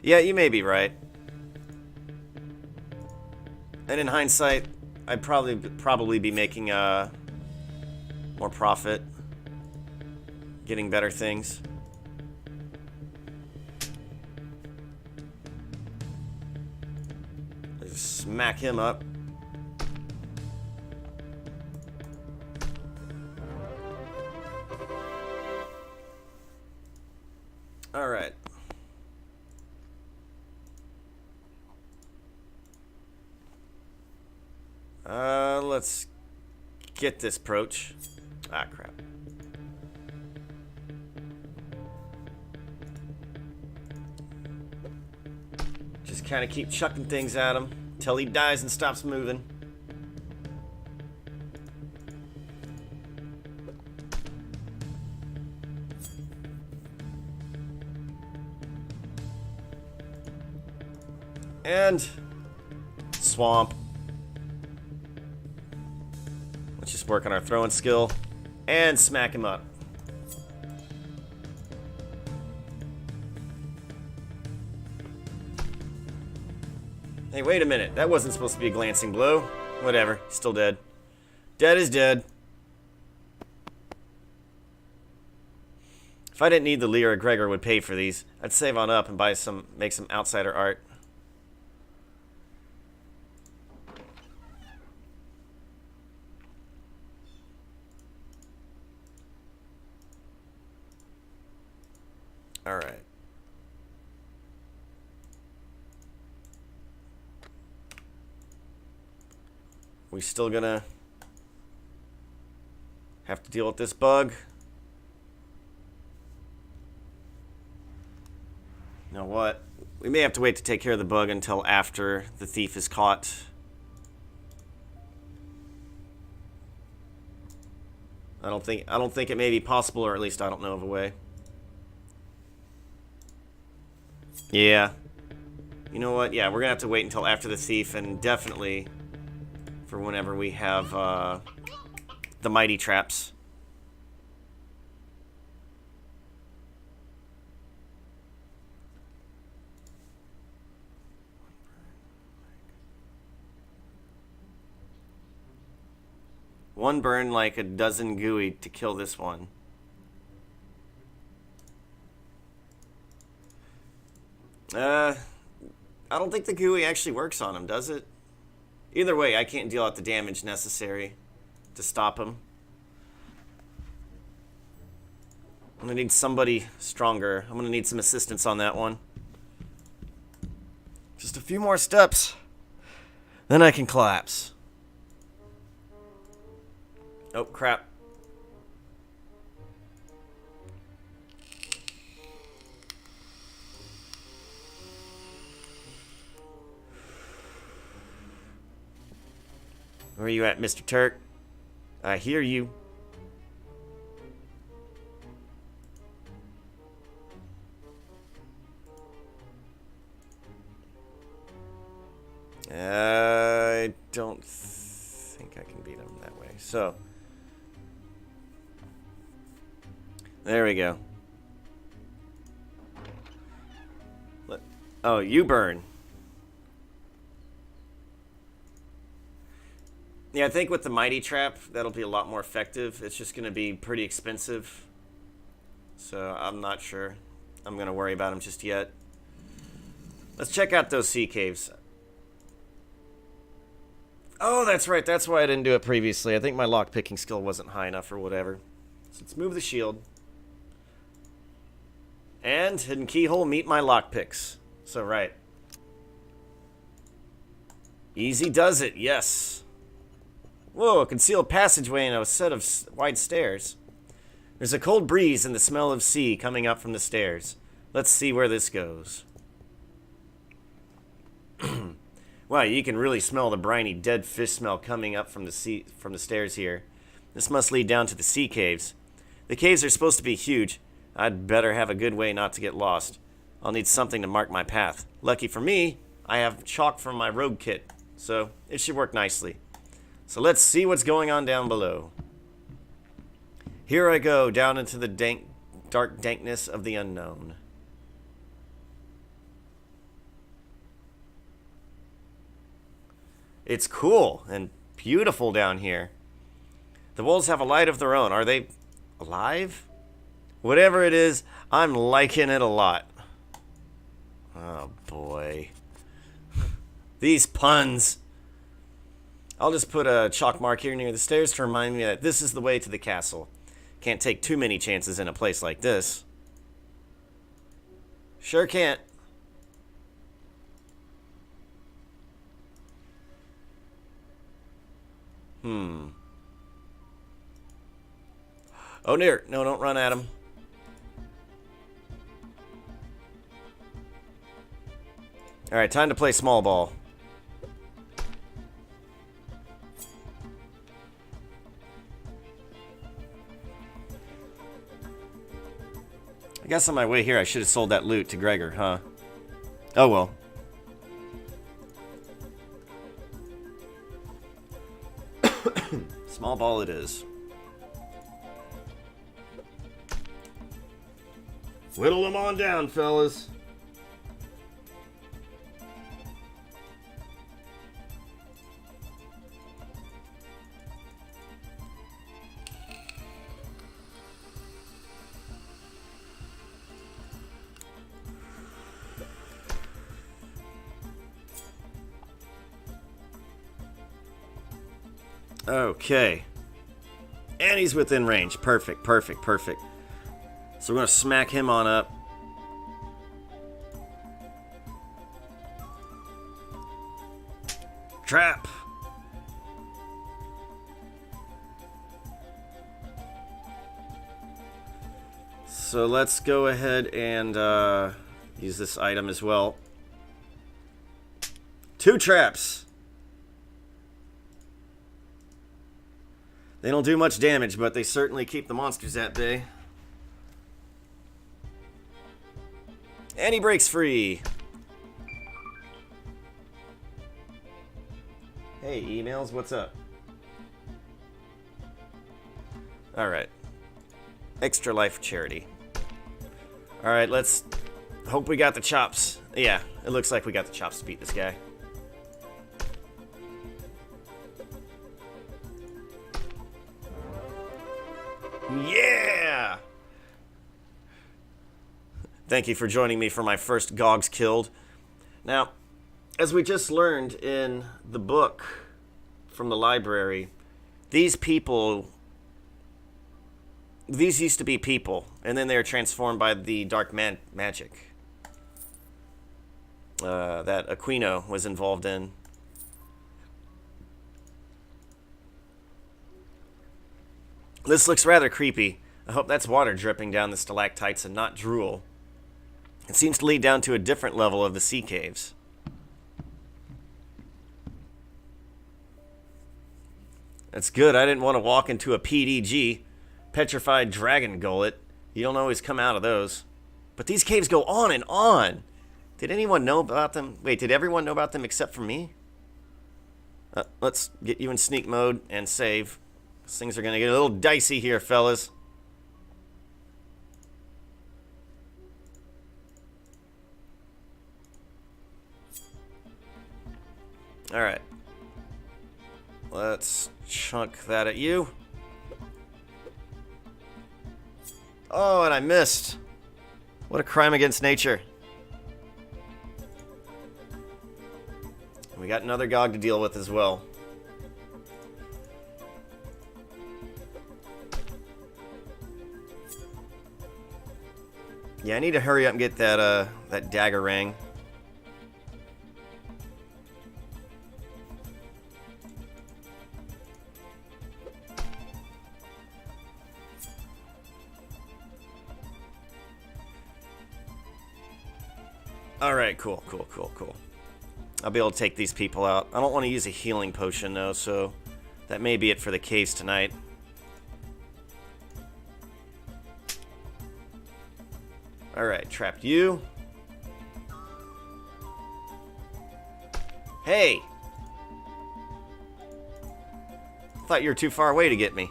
Yeah, you may be right. And in hindsight, I'd probably be making more profit, getting better things. Let's smack him up. All right. Let's get this brooch. Ah, crap. Just kind of keep chucking things at him until he dies and stops moving. And swamp. Let's just work on our throwing skill and smack him up. Hey, wait a minute. That wasn't supposed to be a glancing blow. Whatever. He's still dead. Dead is dead. If I didn't need the Lear, Gregor would pay for these. I'd save on up and make some outsider art. All right. We still gonna have to deal with this bug. You know what? We may have to wait to take care of the bug until after the thief is caught. I don't think it may be possible, or at least I don't know of a way. Yeah. You know what? Yeah, we're gonna have to wait until after the thief, and definitely for whenever we have the mighty traps. One burn like a dozen gooey to kill this one. I don't think the gooey actually works on him, does it? Either way, I can't deal out the damage necessary to stop him. I'm gonna need somebody stronger. I'm gonna need some assistance on that one. Just a few more steps, then I can collapse. Oh, crap. Where are you at, Mr. Turk? I hear you. I don't think I can beat him that way. So, there we go. Oh, you burn. Yeah, I think with the Mighty Trap, that'll be a lot more effective. It's just going to be pretty expensive. So I'm not sure I'm going to worry about them just yet. Let's check out those sea caves. Oh, that's right. That's why I didn't do it previously. I think my lockpicking skill wasn't high enough or whatever. So let's move the shield. And hidden keyhole, meet my lockpicks. So, right. Easy does it, yes. Whoa, a concealed passageway and a set of wide stairs. There's a cold breeze and the smell of sea coming up from the stairs. Let's see where this goes. Wow, you can really smell the briny dead fish smell coming up from the stairs here. This must lead down to the sea caves. The caves are supposed to be huge. I'd better have a good way not to get lost. I'll need something to mark my path. Lucky for me, I have chalk from my rogue kit, so it should work nicely. So let's see what's going on down below. Here I go, down into the dark dankness of the unknown. It's cool and beautiful down here. The wolves have a light of their own. Are they alive? Whatever it is, I'm liking it a lot. Oh boy. These puns. I'll just put a chalk mark here near the stairs to remind me that this is the way to the castle. Can't take too many chances in a place like this. Sure can't. Oh dear. No, don't run at him. Alright, time to play small ball. I guess on my way here I should have sold that loot to Gregor, huh? Oh well. Small ball it is. Whittle them on down, fellas. Okay. And he's within range. Perfect, perfect, perfect. So we're going to smack him on up. Trap. So let's go ahead and use this item as well. 2 traps. They don't do much damage, but they certainly keep the monsters at bay. And he breaks free. Hey, emails, what's up? Alright. Extra life charity. Alright, let's hope we got the chops. Yeah, it looks like we got the chops to beat this guy. Yeah! Thank you for joining me for my first Gogs killed. Now, as we just learned in the book from the library, these used to be people, and then they were transformed by the dark magic that Aquino was involved in. This looks rather creepy. I hope that's water dripping down the stalactites and not drool. It seems to lead down to a different level of the sea caves. That's good. I didn't want to walk into a PDG, petrified dragon gullet. You don't always come out of those. But these caves go on and on. Did anyone know about them? Wait, did everyone know about them except for me? Let's get you in sneak mode and save. Things are going to get a little dicey here, fellas. Alright. Let's chunk that at you. Oh, and I missed. What a crime against nature. We got another Gog to deal with as well. Yeah, I need to hurry up and get that dagger ring. Alright, cool. I'll be able to take these people out. I don't want to use a healing potion, though, so that may be it for the caves tonight. Alright, trapped you. Hey! Thought you were too far away to get me.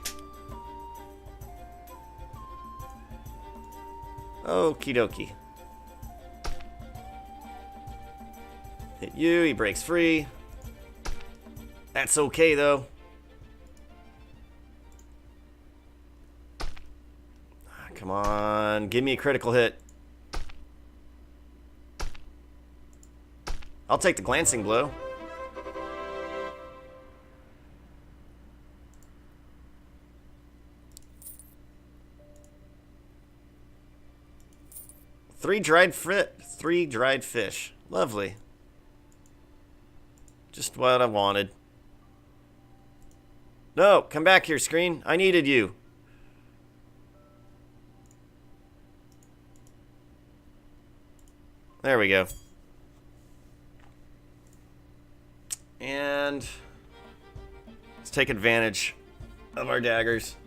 Okie dokie. Hit you, he breaks free. That's okay, though. Come on, give me a critical hit. I'll take the glancing blow. Three dried fish. Lovely. Just what I wanted. No, come back here, screen. I needed you. There we go. And let's take advantage of our daggers.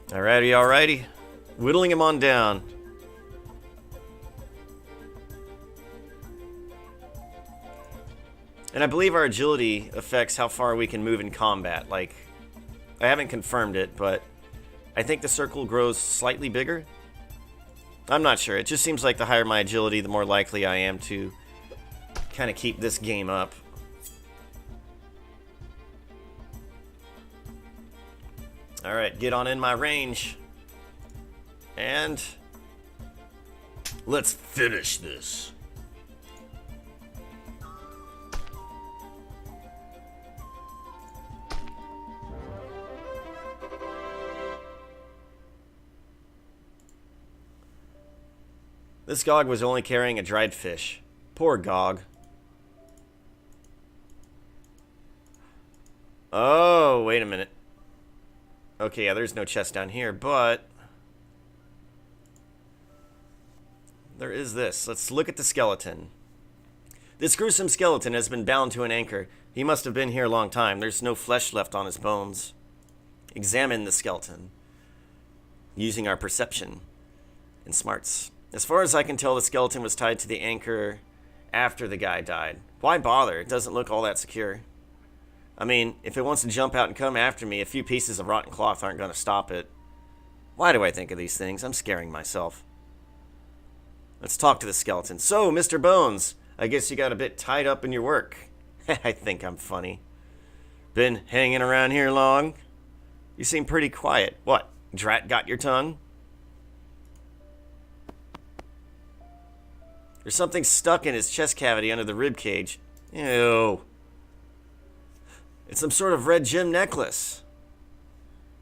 Alrighty, alrighty. Whittling him on down. And I believe our agility affects how far we can move in combat. Like, I haven't confirmed it, but I think the circle grows slightly bigger. I'm not sure. It just seems like the higher my agility, the more likely I am to kind of keep this game up. Alright, get on in my range. And let's finish this. This Gog was only carrying a dried fish. Poor Gog. Oh, wait a minute. Okay, yeah, there's no chest down here, but there is this. Let's look at the skeleton. This gruesome skeleton has been bound to an anchor. He must have been here a long time. There's no flesh left on his bones. Examine the skeleton using our perception and smarts. As far as I can tell, the skeleton was tied to the anchor after the guy died. Why bother? It doesn't look all that secure. I mean, if it wants to jump out and come after me, a few pieces of rotten cloth aren't going to stop it. Why do I think of these things? I'm scaring myself. Let's talk to the skeleton. So, Mr. Bones, I guess you got a bit tied up in your work. I think I'm funny. Been hanging around here long? You seem pretty quiet. What, Drat got your tongue? There's something stuck in his chest cavity under the rib cage. Ew. It's some sort of red gem necklace.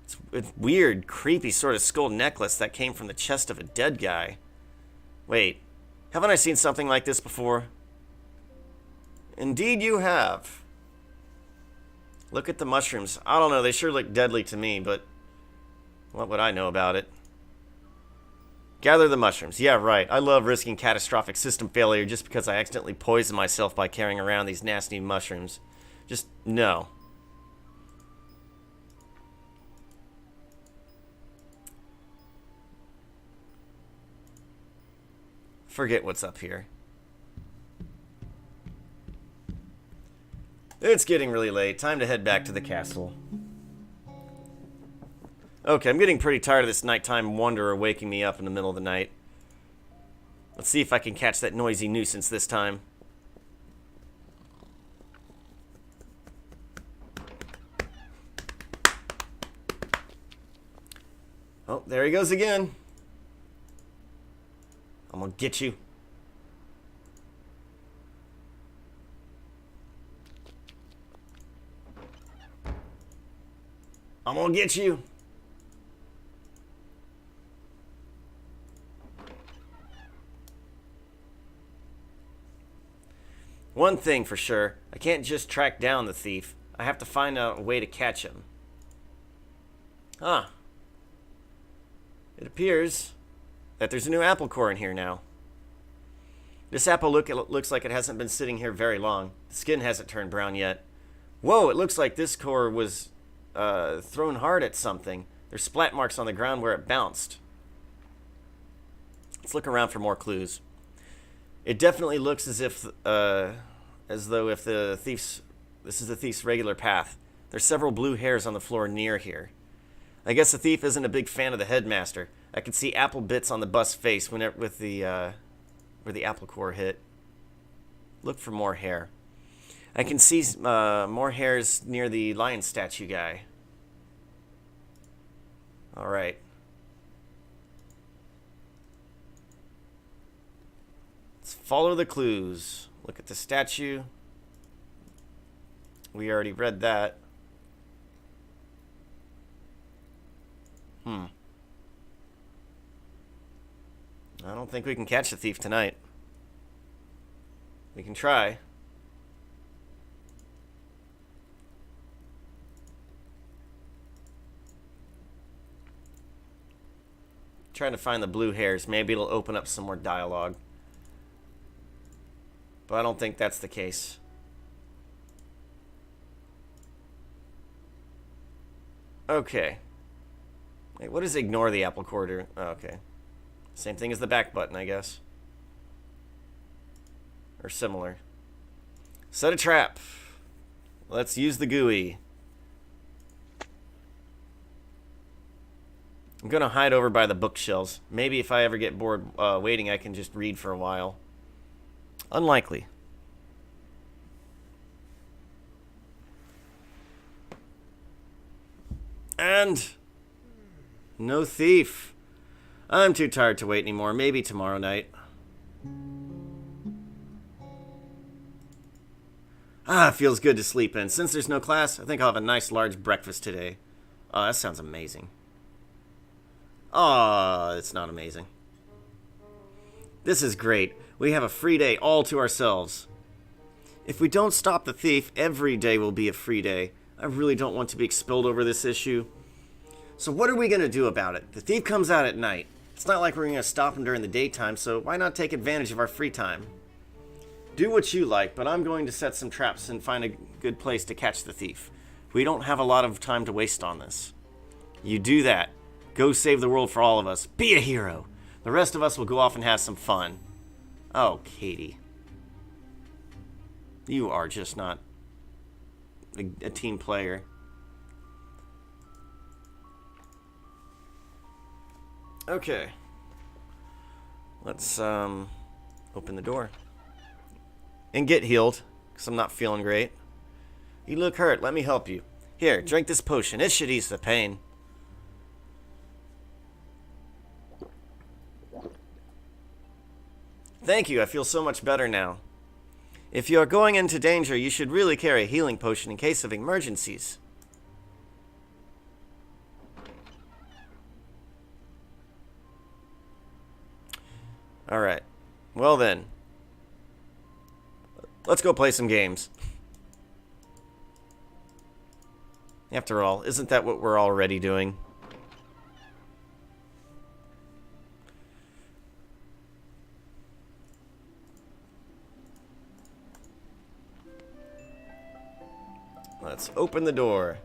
It's a weird, creepy sort of skull necklace that came from the chest of a dead guy. Wait, haven't I seen something like this before? Indeed you have. Look at the mushrooms. I don't know, they sure look deadly to me, but what would I know about it? Gather the mushrooms. Yeah, right. I love risking catastrophic system failure just because I accidentally poisoned myself by carrying around these nasty mushrooms. Just, no. Forget what's up here. It's getting really late. Time to head back to the castle. Okay, I'm getting pretty tired of this nighttime wanderer waking me up in the middle of the night. Let's see if I can catch that noisy nuisance this time. Oh, there he goes again. I'm gonna get you. I'm gonna get you. One thing for sure, I can't just track down the thief. I have to find out a way to catch him. Huh. It appears that there's a new apple core in here now. This apple looks like it hasn't been sitting here very long. The skin hasn't turned brown yet. Whoa, it looks like this core was thrown hard at something. There's splat marks on the ground where it bounced. Let's look around for more clues. It definitely looks as though if this is the thief's regular path. There's several blue hairs on the floor near here. I guess the thief isn't a big fan of the headmaster. I can see apple bits on the bust's face where the apple core hit. Look for more hair. I can see more hairs near the lion statue guy. All right. Let's follow the clues. Look at the statue. We already read that. I don't think we can catch the thief tonight. We can try. Trying to find the blue hairs. Maybe it'll open up some more dialogue. But I don't think that's the case. Okay. Wait, what does ignore the apple core do? Oh, okay. Same thing as the back button, I guess. Or similar. Set a trap. Let's use the GUI. I'm going to hide over by the bookshelves. Maybe if I ever get bored waiting, I can just read for a while. Unlikely. And no thief. I'm too tired to wait anymore. Maybe tomorrow night. It feels good to sleep in. Since there's no class, I think I'll have a nice large breakfast today. Oh, that sounds amazing. Oh, it's not amazing. This is great. We have a free day all to ourselves. If we don't stop the thief, every day will be a free day. I really don't want to be expelled over this issue. So what are we going to do about it? The thief comes out at night. It's not like we're going to stop him during the daytime, so why not take advantage of our free time? Do what you like, but I'm going to set some traps and find a good place to catch the thief. We don't have a lot of time to waste on this. You do that. Go save the world for all of us. Be a hero. The rest of us will go off and have some fun. Oh, Katie. You are just not a team player. Okay. Let's open the door. And get healed, because I'm not feeling great. You look hurt. Let me help you. Here, drink this potion. It should ease the pain. Thank you. I feel so much better now. If you are going into danger, you should really carry a healing potion in case of emergencies. Alright. Well then. Let's go play some games. After all, isn't that what we're already doing? Let's open the door.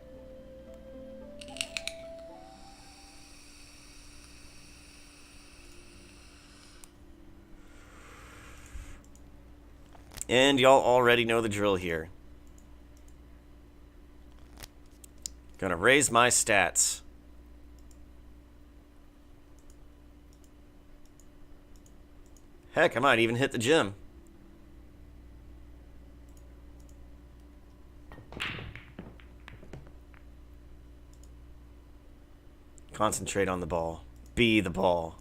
And y'all already know the drill here. Gonna raise my stats. Heck, I might even hit the gym. Concentrate on the ball. Be the ball.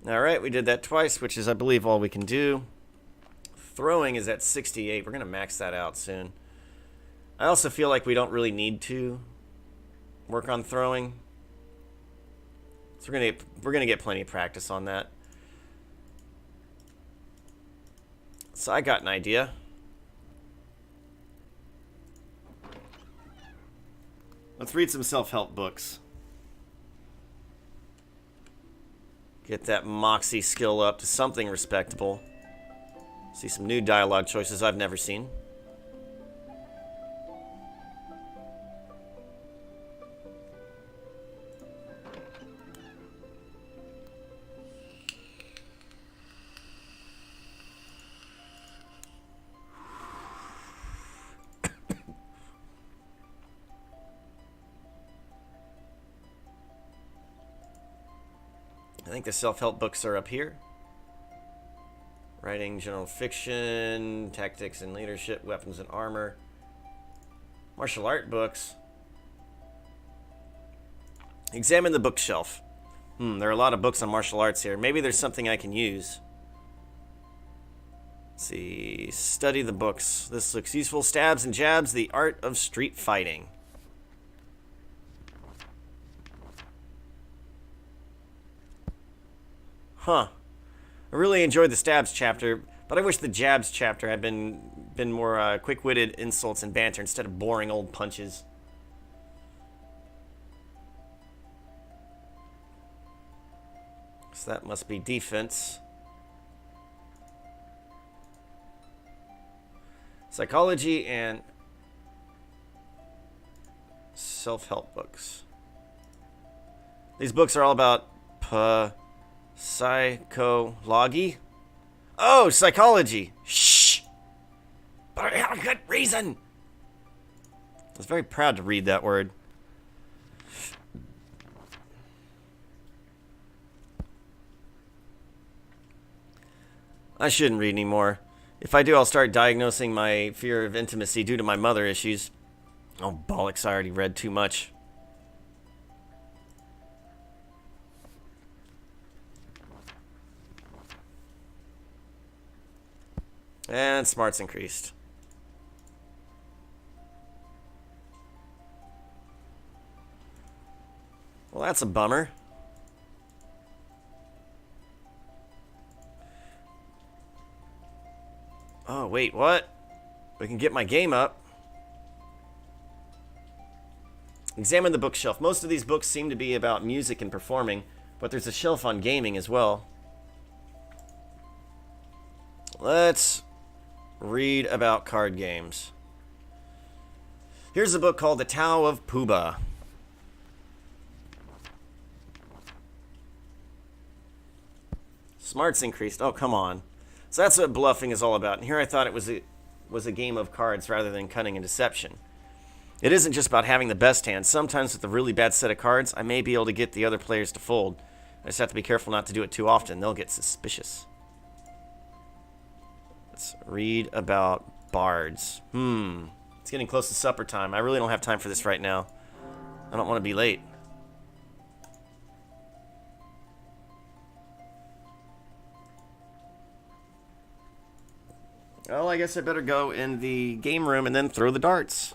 Alright, we did that twice, which is, I believe, all we can do. Throwing is at 68. We're going to max that out soon. I also feel like we don't really need to work on throwing. So we're going to get plenty of practice on that. So I got an idea. Let's read some self-help books. Get that moxie skill up to something respectable. See some new dialogue choices I've never seen. I think the self-help books are up here. Writing, general fiction, tactics and leadership, weapons and armor. Martial art books. Examine the bookshelf. There are a lot of books on martial arts here. Maybe there's something I can use. Let's see. Study the books. This looks useful. Stabs and jabs, the art of street fighting. Huh. I really enjoyed the stabs chapter, but I wish the jabs chapter had been more quick-witted insults and banter instead of boring old punches. So that must be defense. Psychology and self-help books. These books are all about psychology? Oh, psychology. Shh! But I have a good reason. I was very proud to read that word. I shouldn't read anymore. If I do, I'll start diagnosing my fear of intimacy due to my mother issues. Oh, bollocks, I already read too much. And smarts increased. Well, that's a bummer. Oh, wait, what? We can get my game up. Examine the bookshelf. Most of these books seem to be about music and performing, but there's a shelf on gaming as well. Let's read about card games. Here's a book called The Tao of Puba. Smarts increased. Oh, come on. So that's what bluffing is all about. And here I thought it was a game of cards rather than cunning and deception. It isn't just about having the best hand. Sometimes with a really bad set of cards, I may be able to get the other players to fold. I just have to be careful not to do it too often. They'll get suspicious. Let's read about bards. It's getting close to supper time. I really don't have time for this right now. I don't want to be late. Well, I guess I better go in the game room and then throw the darts.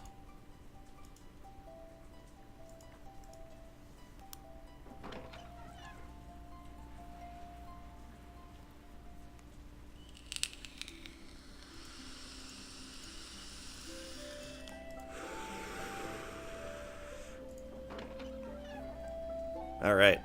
All right.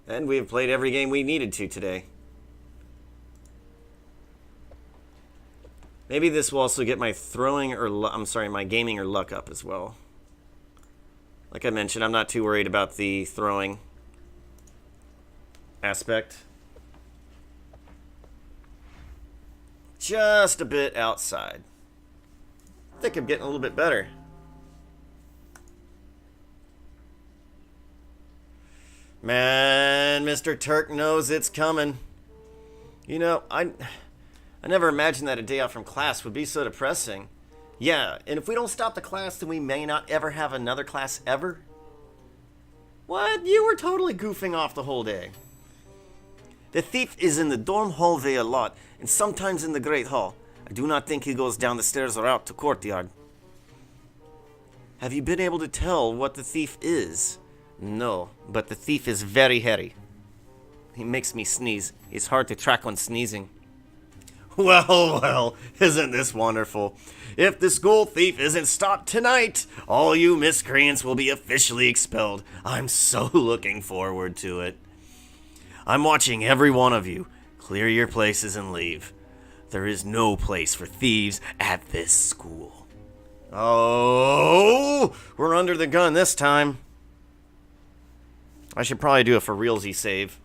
And we have played every game we needed to today. Maybe this will also get my throwing or my gaming or luck up as well. Like I mentioned, I'm not too worried about the throwing aspect. Just a bit outside. I think I'm getting a little bit better. Man, Mr. Turk knows it's coming. You know, I never imagined that a day out from class would be so depressing. Yeah, and if we don't stop the class, then we may not ever have another class ever. What? You were totally goofing off the whole day. The thief is in the dorm hallway a lot, and sometimes in the Great Hall. I do not think he goes down the stairs or out to courtyard. Have you been able to tell what the thief is? No, but the thief is very hairy. He makes me sneeze. It's hard to track when sneezing. Well, well, isn't this wonderful? If the school thief isn't stopped tonight, all you miscreants will be officially expelled. I'm so looking forward to it. I'm watching every one of you. Clear your places and leave. There is no place for thieves at this school. Oh, we're under the gun this time. I should probably do a for realsy save.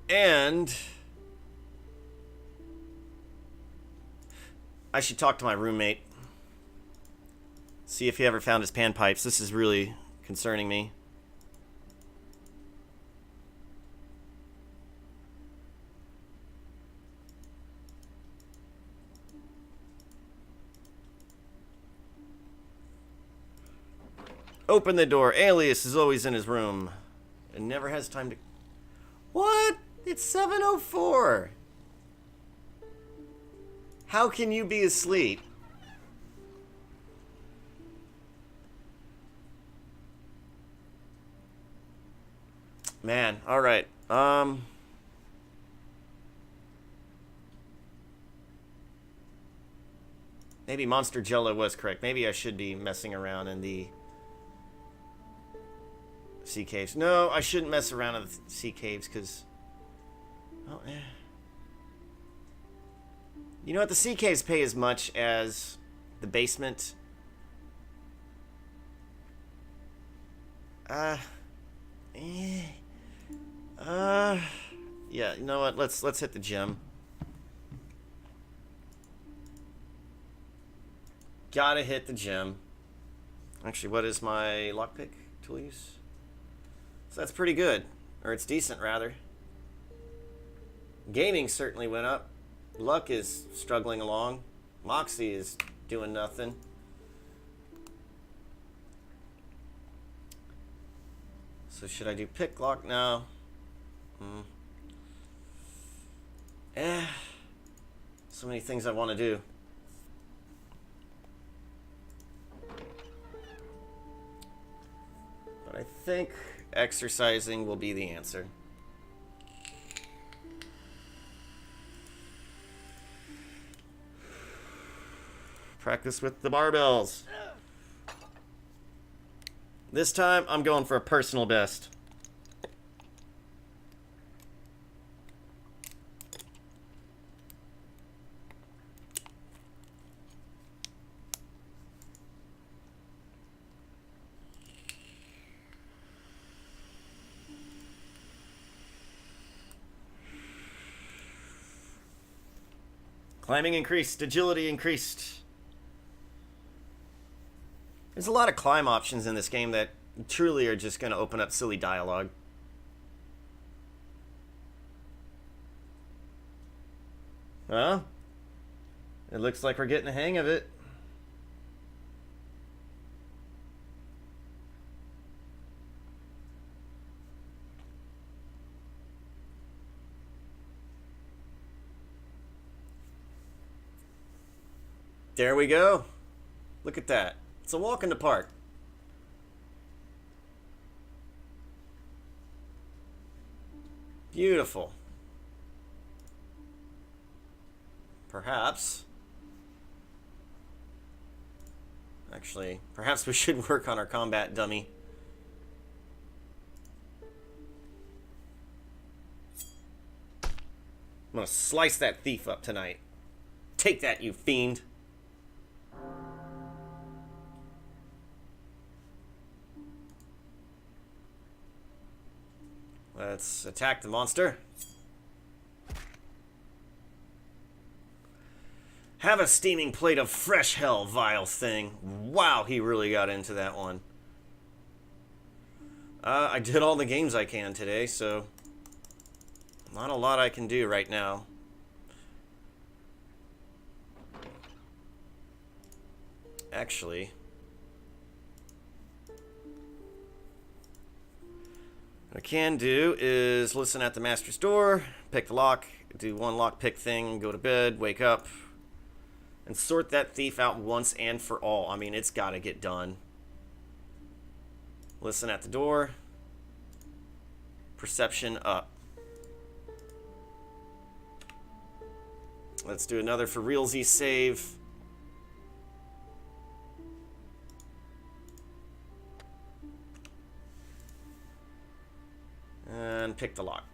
And I should talk to my roommate. See if he ever found his panpipes. This is really concerning me. Open the door. Alias is always in his room and never has time to... What? It's 7:04. How can you be asleep? Man, all right. Maybe Monster Jello was correct. Maybe I should be messing around in the sea caves. No, I shouldn't mess around in the sea caves because... Oh, eh. You know what? The sea caves pay as much as the basement. Yeah, you know what? Let's hit the gym. Gotta hit the gym. Actually, what is my lockpick tool use? So that's pretty good. Or it's decent, rather. Gaming certainly went up. Luck is struggling along. Moxie is doing nothing. So should I do pick lock now? So many things I want to do. But I think exercising will be the answer. Practice with the barbells. This time, I'm going for a personal best. Climbing increased, agility increased. There's a lot of climb options in this game that truly are just going to open up silly dialogue. Well, it looks like we're getting the hang of it. There we go. Look at that. It's a walk in the park. Beautiful. Perhaps. Actually, perhaps we should work on our combat dummy. I'm gonna slice that thief up tonight. Take that, you fiend. Let's attack the monster. Have a steaming plate of fresh hell, vile thing. Wow, he really got into that one. I did all the games I can today, so not a lot I can do right now. Actually, What I can do is listen at the master's door, pick the lock, do one lock pick thing, go to bed, wake up, and sort that thief out once and for all. I mean, it's got to get done. Listen at the door. Perception up. Let's do another for realsies save. And pick the lock.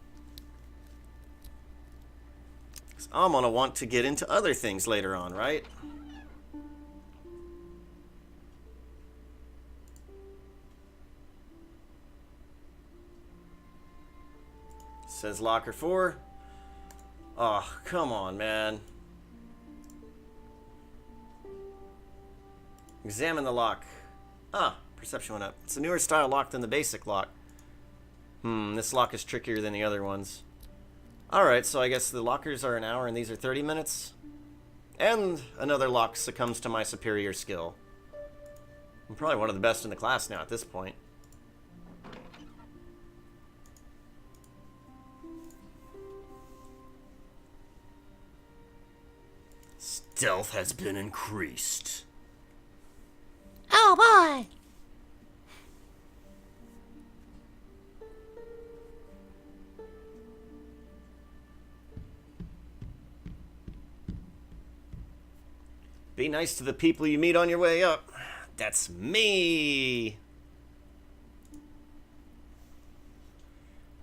I'm going to want to get into other things later on, right? Says locker 4. Oh, come on, man. Examine the lock. Ah, perception went up. It's a newer style lock than the basic lock. This lock is trickier than the other ones. Alright, so I guess the lockers are an hour and these are 30 minutes. And another lock succumbs to my superior skill. I'm probably one of the best in the class now at this point. Stealth has been increased. Oh boy! Be nice to the people you meet on your way up. That's me.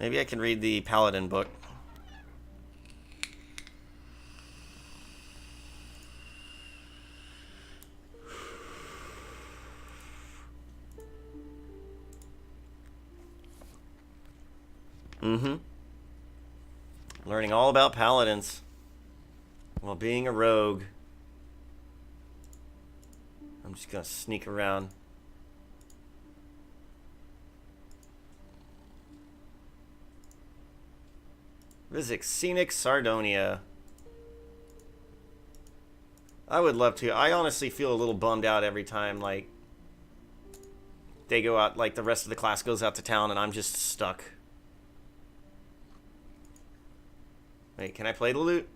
Maybe I can read the Paladin book. Learning all about paladins while being a rogue. I'm just gonna sneak around. Visit Scenic Sardonia. I would love to. I honestly feel a little bummed out every time, like, they go out, like, the rest of the class goes out to town and I'm just stuck. Wait, can I play the loot?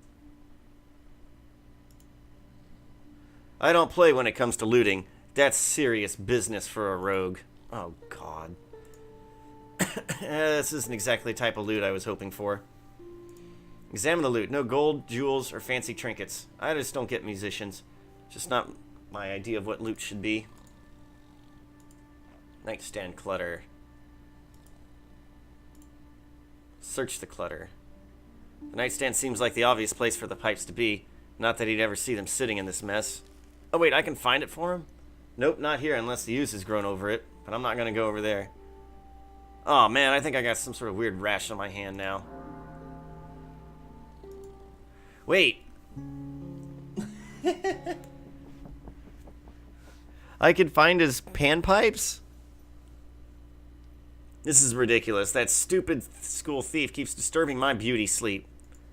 I don't play when it comes to looting. That's serious business for a rogue. Oh, God. This isn't exactly the type of loot I was hoping for. Examine the loot. No gold, jewels, or fancy trinkets. I just don't get musicians. Just not my idea of what loot should be. Nightstand clutter. Search the clutter. The nightstand seems like the obvious place for the pipes to be. Not that he'd ever see them sitting in this mess. Oh wait, I can find it for him? Nope, not here unless the ooze has grown over it. But I'm not going to go over there. Oh man, I think I got some sort of weird rash on my hand now. Wait. I can find his panpipes? This is ridiculous. That stupid school thief keeps disturbing my beauty sleep.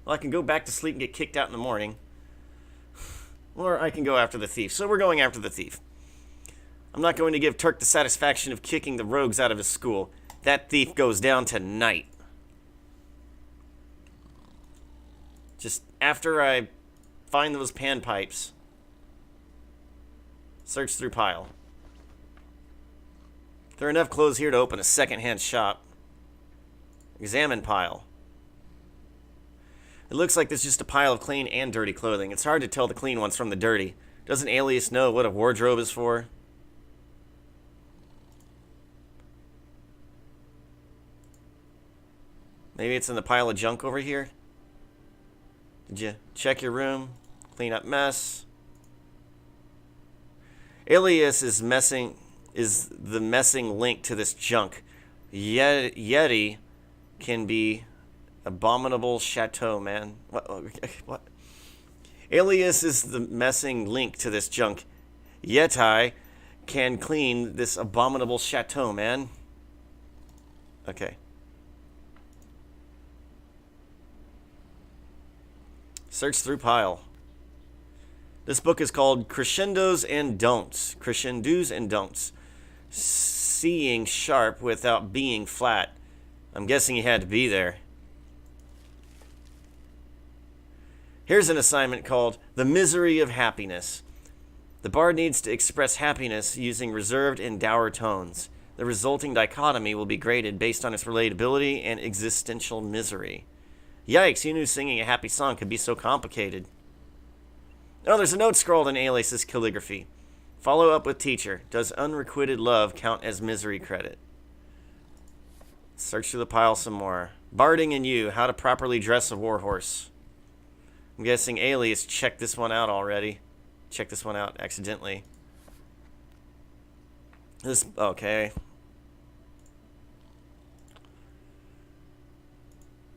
Well, I can go back to sleep and get kicked out in the morning. Or I can go after the thief. So we're going after the thief. I'm not going to give Turk the satisfaction of kicking the rogues out of his school. That thief goes down tonight. Just after I find those panpipes. Search through pile. There are enough clothes here to open a second-hand shop. Examine pile. It looks like there's just a pile of clean and dirty clothing. It's hard to tell the clean ones from the dirty. Doesn't Alias know what a wardrobe is for? Maybe it's in the pile of junk over here? Did you check your room? Clean up mess? Alias is the messing link to this junk. Yeti can be abominable chateau, man. What? Alias is the messing link to this junk. Yeti can clean this abominable chateau, man. Okay. Search through pile. This book is called Crescendos and Don'ts. Crescendos and Don'ts. Seeing sharp without being flat. I'm guessing he had to be there. Here's an assignment called The Misery of Happiness. The bard needs to express happiness using reserved and dour tones. The resulting dichotomy will be graded based on its relatability and existential misery. Yikes, who knew singing a happy song could be so complicated? Oh, there's a note scrawled in Alias's calligraphy. Follow up with teacher. Does unrequited love count as misery credit? Search through the pile some more. Barding and you, how to properly dress a warhorse. I'm guessing Alias checked this one out already. Checked this one out accidentally. Okay.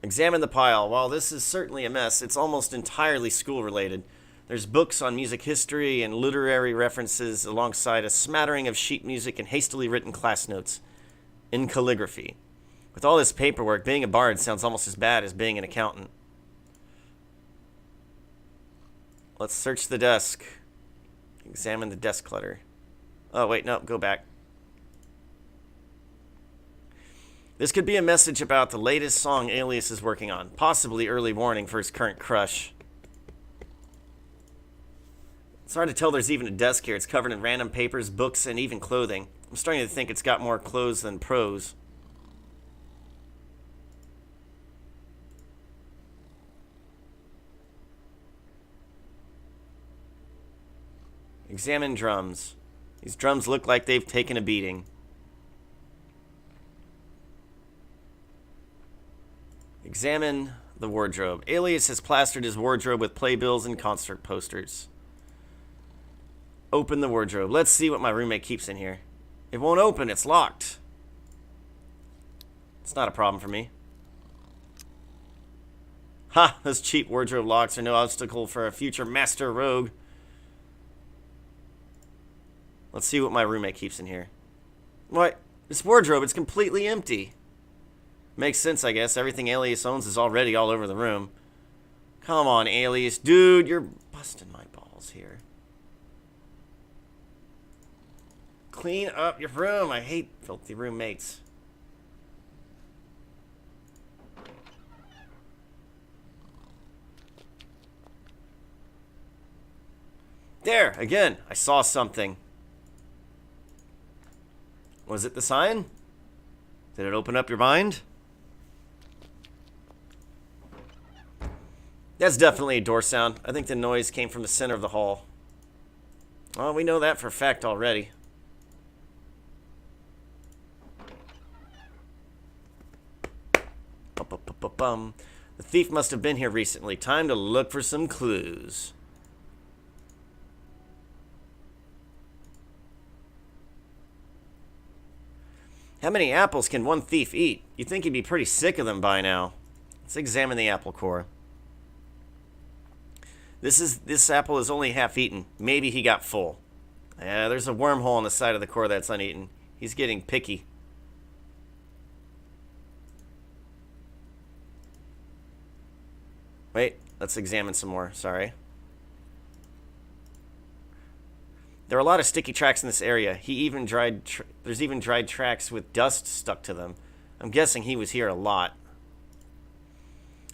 Examine the pile. While this is certainly a mess, it's almost entirely school-related. There's books on music history and literary references alongside a smattering of sheet music and hastily written class notes in calligraphy. With all this paperwork, being a bard sounds almost as bad as being an accountant. Let's search the desk. Examine the desk clutter. Oh, wait, no, go back. This could be a message about the latest song Alias is working on. Possibly early warning for his current crush. It's hard to tell there's even a desk here. It's covered in random papers, books, and even clothing. I'm starting to think it's got more clothes than prose. Examine drums. These drums look like they've taken a beating. Examine the wardrobe. Alias has plastered his wardrobe with playbills and concert posters. Open the wardrobe. Let's see what my roommate keeps in here. It won't open. It's locked. It's not a problem for me. Ha! Those cheap wardrobe locks are no obstacle for a future master rogue. Let's see what my roommate keeps in here. What? This wardrobe, it's completely empty. Makes sense, I guess. Everything Alias owns is already all over the room. Come on, Alias. Dude, you're busting my balls here. Clean up your room. I hate filthy roommates. There, again, I saw something. Was it the sign? Did it open up your mind? That's definitely a door sound. I think the noise came from the center of the hall. Well, we know that for a fact already. Bum. The thief must have been here recently. Time to look for some clues. How many apples can one thief eat? You'd think he'd be pretty sick of them by now. Let's examine the apple core. This apple is only half eaten. Maybe he got full. Yeah, there's a wormhole on the side of the core that's uneaten. He's getting picky. Wait, let's examine some more. Sorry. There are a lot of sticky tracks in this area. There's even dried tracks with dust stuck to them. I'm guessing he was here a lot.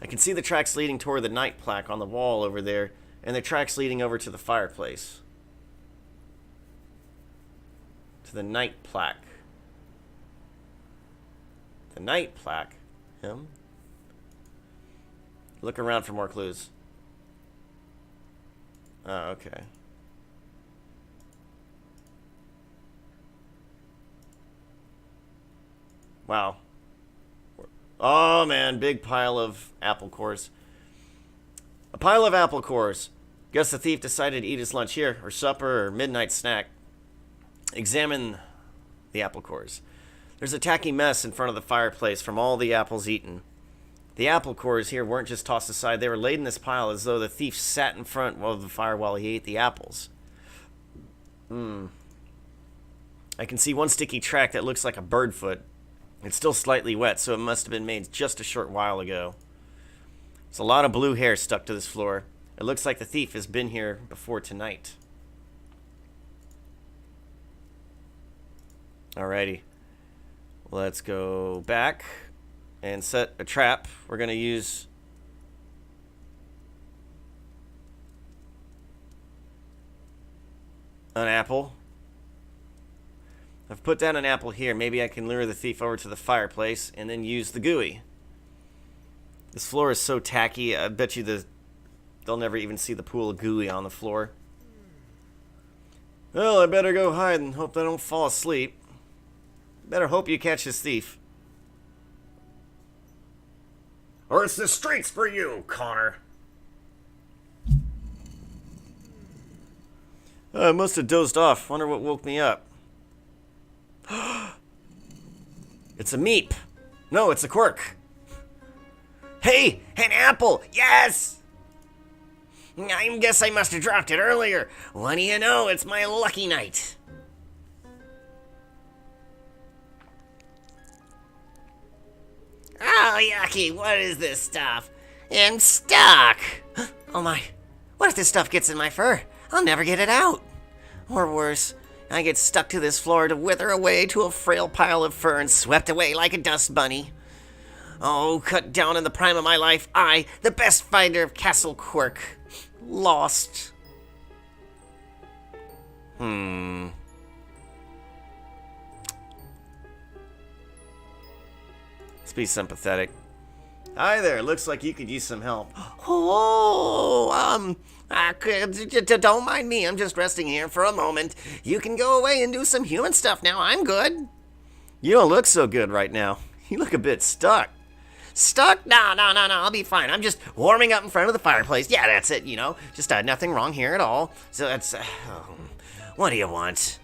I can see the tracks leading toward the night plaque on the wall over there, and the tracks leading over to the fireplace. To the night plaque. The night plaque? Him? Look around for more clues. Oh, okay. Wow. Oh, man. Big pile of apple cores. A pile of apple cores. Guess the thief decided to eat his lunch here, or supper, or midnight snack. Examine the apple cores. There's a tacky mess in front of the fireplace from all the apples eaten. The apple cores here weren't just tossed aside. They were laid in this pile as though the thief sat in front of the fire while he ate the apples. I can see one sticky track that looks like a bird foot. It's still slightly wet, so it must have been made just a short while ago. There's a lot of blue hair stuck to this floor. It looks like the thief has been here before tonight. Alrighty. Let's go back. and set a trap. We're going to use an apple. I've put down an apple here. Maybe I can lure the thief over to the fireplace and then use the gooey. This floor is so tacky, I bet you they'll never even see the pool of gooey on the floor. Well, I better go hide and hope they don't fall asleep. Better hope you catch this thief. Or it's the streets for you, Connor. I must have dozed off. Wonder what woke me up. It's a meep. No, it's a quirk. Hey, an apple! Yes! I guess I must have dropped it earlier. What do you know? It's my lucky night. Oh, yucky. What is this stuff? I'm stuck. Oh my. What if this stuff gets in my fur? I'll never get it out. Or worse, I get stuck to this floor to wither away to a frail pile of fur and swept away like a dust bunny. Oh, cut down in the prime of my life, I, the best finder of Castle Quirk, lost. Let's be sympathetic. Hi there, looks like you could use some help. Don't mind me, I'm just resting here for a moment. You can go away and do some human stuff now, I'm good. You don't look so good right now. You look a bit stuck. Stuck? No, I'll be fine. I'm just warming up in front of the fireplace. Yeah, that's it, Just nothing wrong here at all. So that's, what do you want?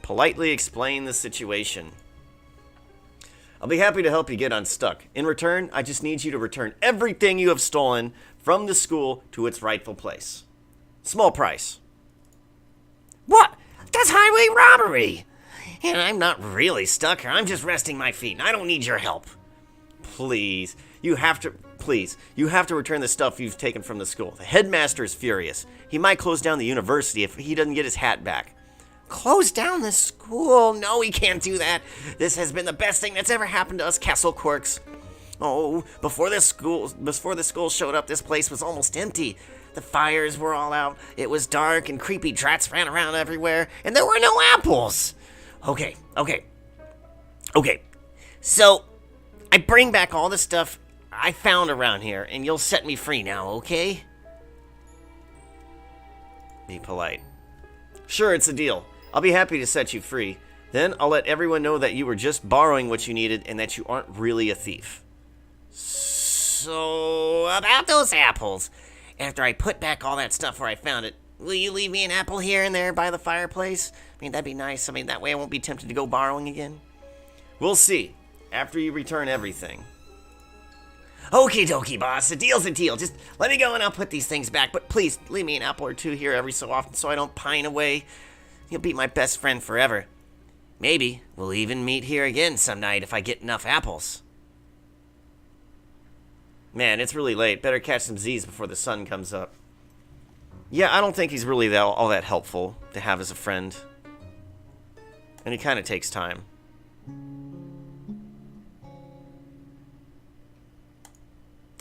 Politely explain the situation. I'll be happy to help you get unstuck. In return, I just need you to return everything you have stolen from the school to its rightful place. Small price. What? That's highway robbery! And I'm not really stuck here. I'm just resting my feet, and I don't need your help. Please, you have to return the stuff you've taken from the school. The headmaster is furious. He might close down the university if he doesn't get his hat back. Close down the school? No, he can't do that. This has been the best thing that's ever happened to us Castle Quirks. Oh, before the school showed up, this place was almost empty. The fires were all out. It was dark and creepy drats ran around everywhere, and there were no apples. Okay. So, I bring back all the stuff I found around here, and you'll set me free now, okay? Be polite. Sure, it's a deal. I'll be happy to set you free. Then I'll let everyone know that you were just borrowing what you needed and that you aren't really a thief. So, about those apples. After I put back all that stuff where I found it, will you leave me an apple here and there by the fireplace? That'd be nice. That way I won't be tempted to go borrowing again. We'll see. After you return everything. Okie dokie, boss. A deal's a deal. Just let me go and I'll put these things back. But please, leave me an apple or two here every so often so I don't pine away. You'll be my best friend forever. Maybe we'll even meet here again some night if I get enough apples. Man, it's really late. Better catch some Z's before the sun comes up. Yeah, I don't think he's really all that helpful to have as a friend. And he kind of takes time.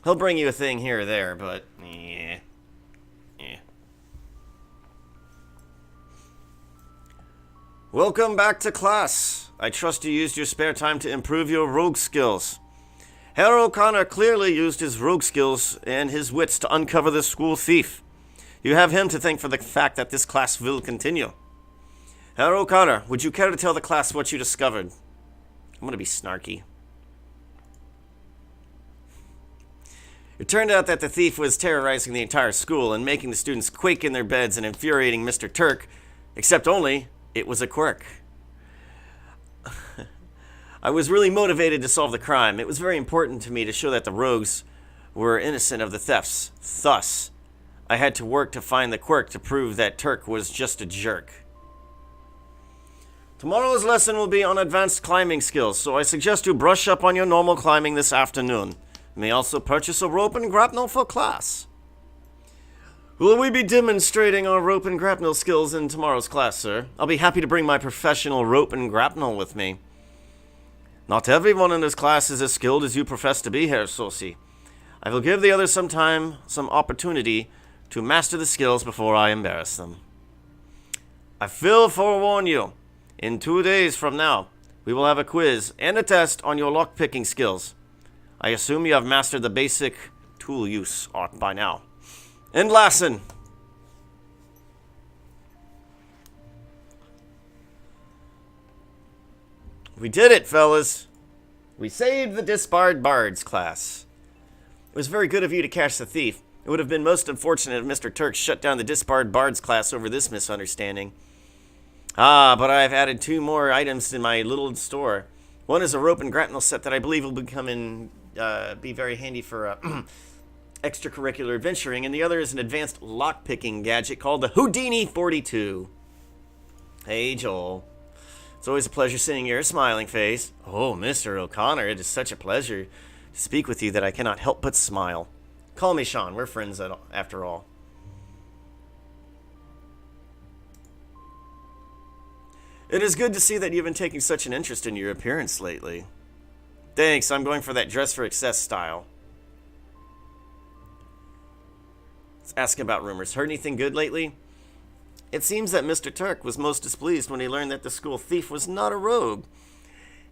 He'll bring you a thing here or there, but yeah. Welcome back to class. I trust you used your spare time to improve your rogue skills. Herr O'Connor clearly used his rogue skills and his wits to uncover the school thief. You have him to thank for the fact that this class will continue. Herr O'Connor, would you care to tell the class what you discovered? I'm going to be snarky. It turned out that the thief was terrorizing the entire school and making the students quake in their beds and infuriating Mr. Turk, except only it was a quirk. I was really motivated to solve the crime. It was very important to me to show that the rogues were innocent of the thefts. Thus, I had to work to find the quirk to prove that Turk was just a jerk. Tomorrow's lesson will be on advanced climbing skills, so I suggest you brush up on your normal climbing this afternoon. You may also purchase a rope and grapnel for class. Will we be demonstrating our rope and grapnel skills in tomorrow's class, sir? I'll be happy to bring my professional rope and grapnel with me. Not everyone in this class is as skilled as you profess to be, Herr Sosi. I will give the others some time, some opportunity to master the skills before I embarrass them. I will forewarn you, in 2 days from now, we will have a quiz and a test on your lockpicking skills. I assume you have mastered the basic tool use art by now. And Lassen. We did it, fellas. We saved the disbarred bards class. It was very good of you to catch the thief. It would have been most unfortunate if Mr. Turk shut down the disbarred bards class over this misunderstanding. Ah, but I've added 2 more items in my little store. One is a rope and grapnel set that I believe will be very handy for extracurricular adventuring, and the other is an advanced lockpicking gadget called the Houdini 42. Hey, Joel. It's always a pleasure seeing your smiling face. Oh, Mr. O'Connor, it is such a pleasure to speak with you that I cannot help but smile. Call me Sean. We're friends after all. It is good to see that you've been taking such an interest in your appearance lately. Thanks, I'm going for that dress for excess style. Let's ask about rumors. Heard anything good lately? It seems that Mr. Turk was most displeased when he learned that the school thief was not a rogue.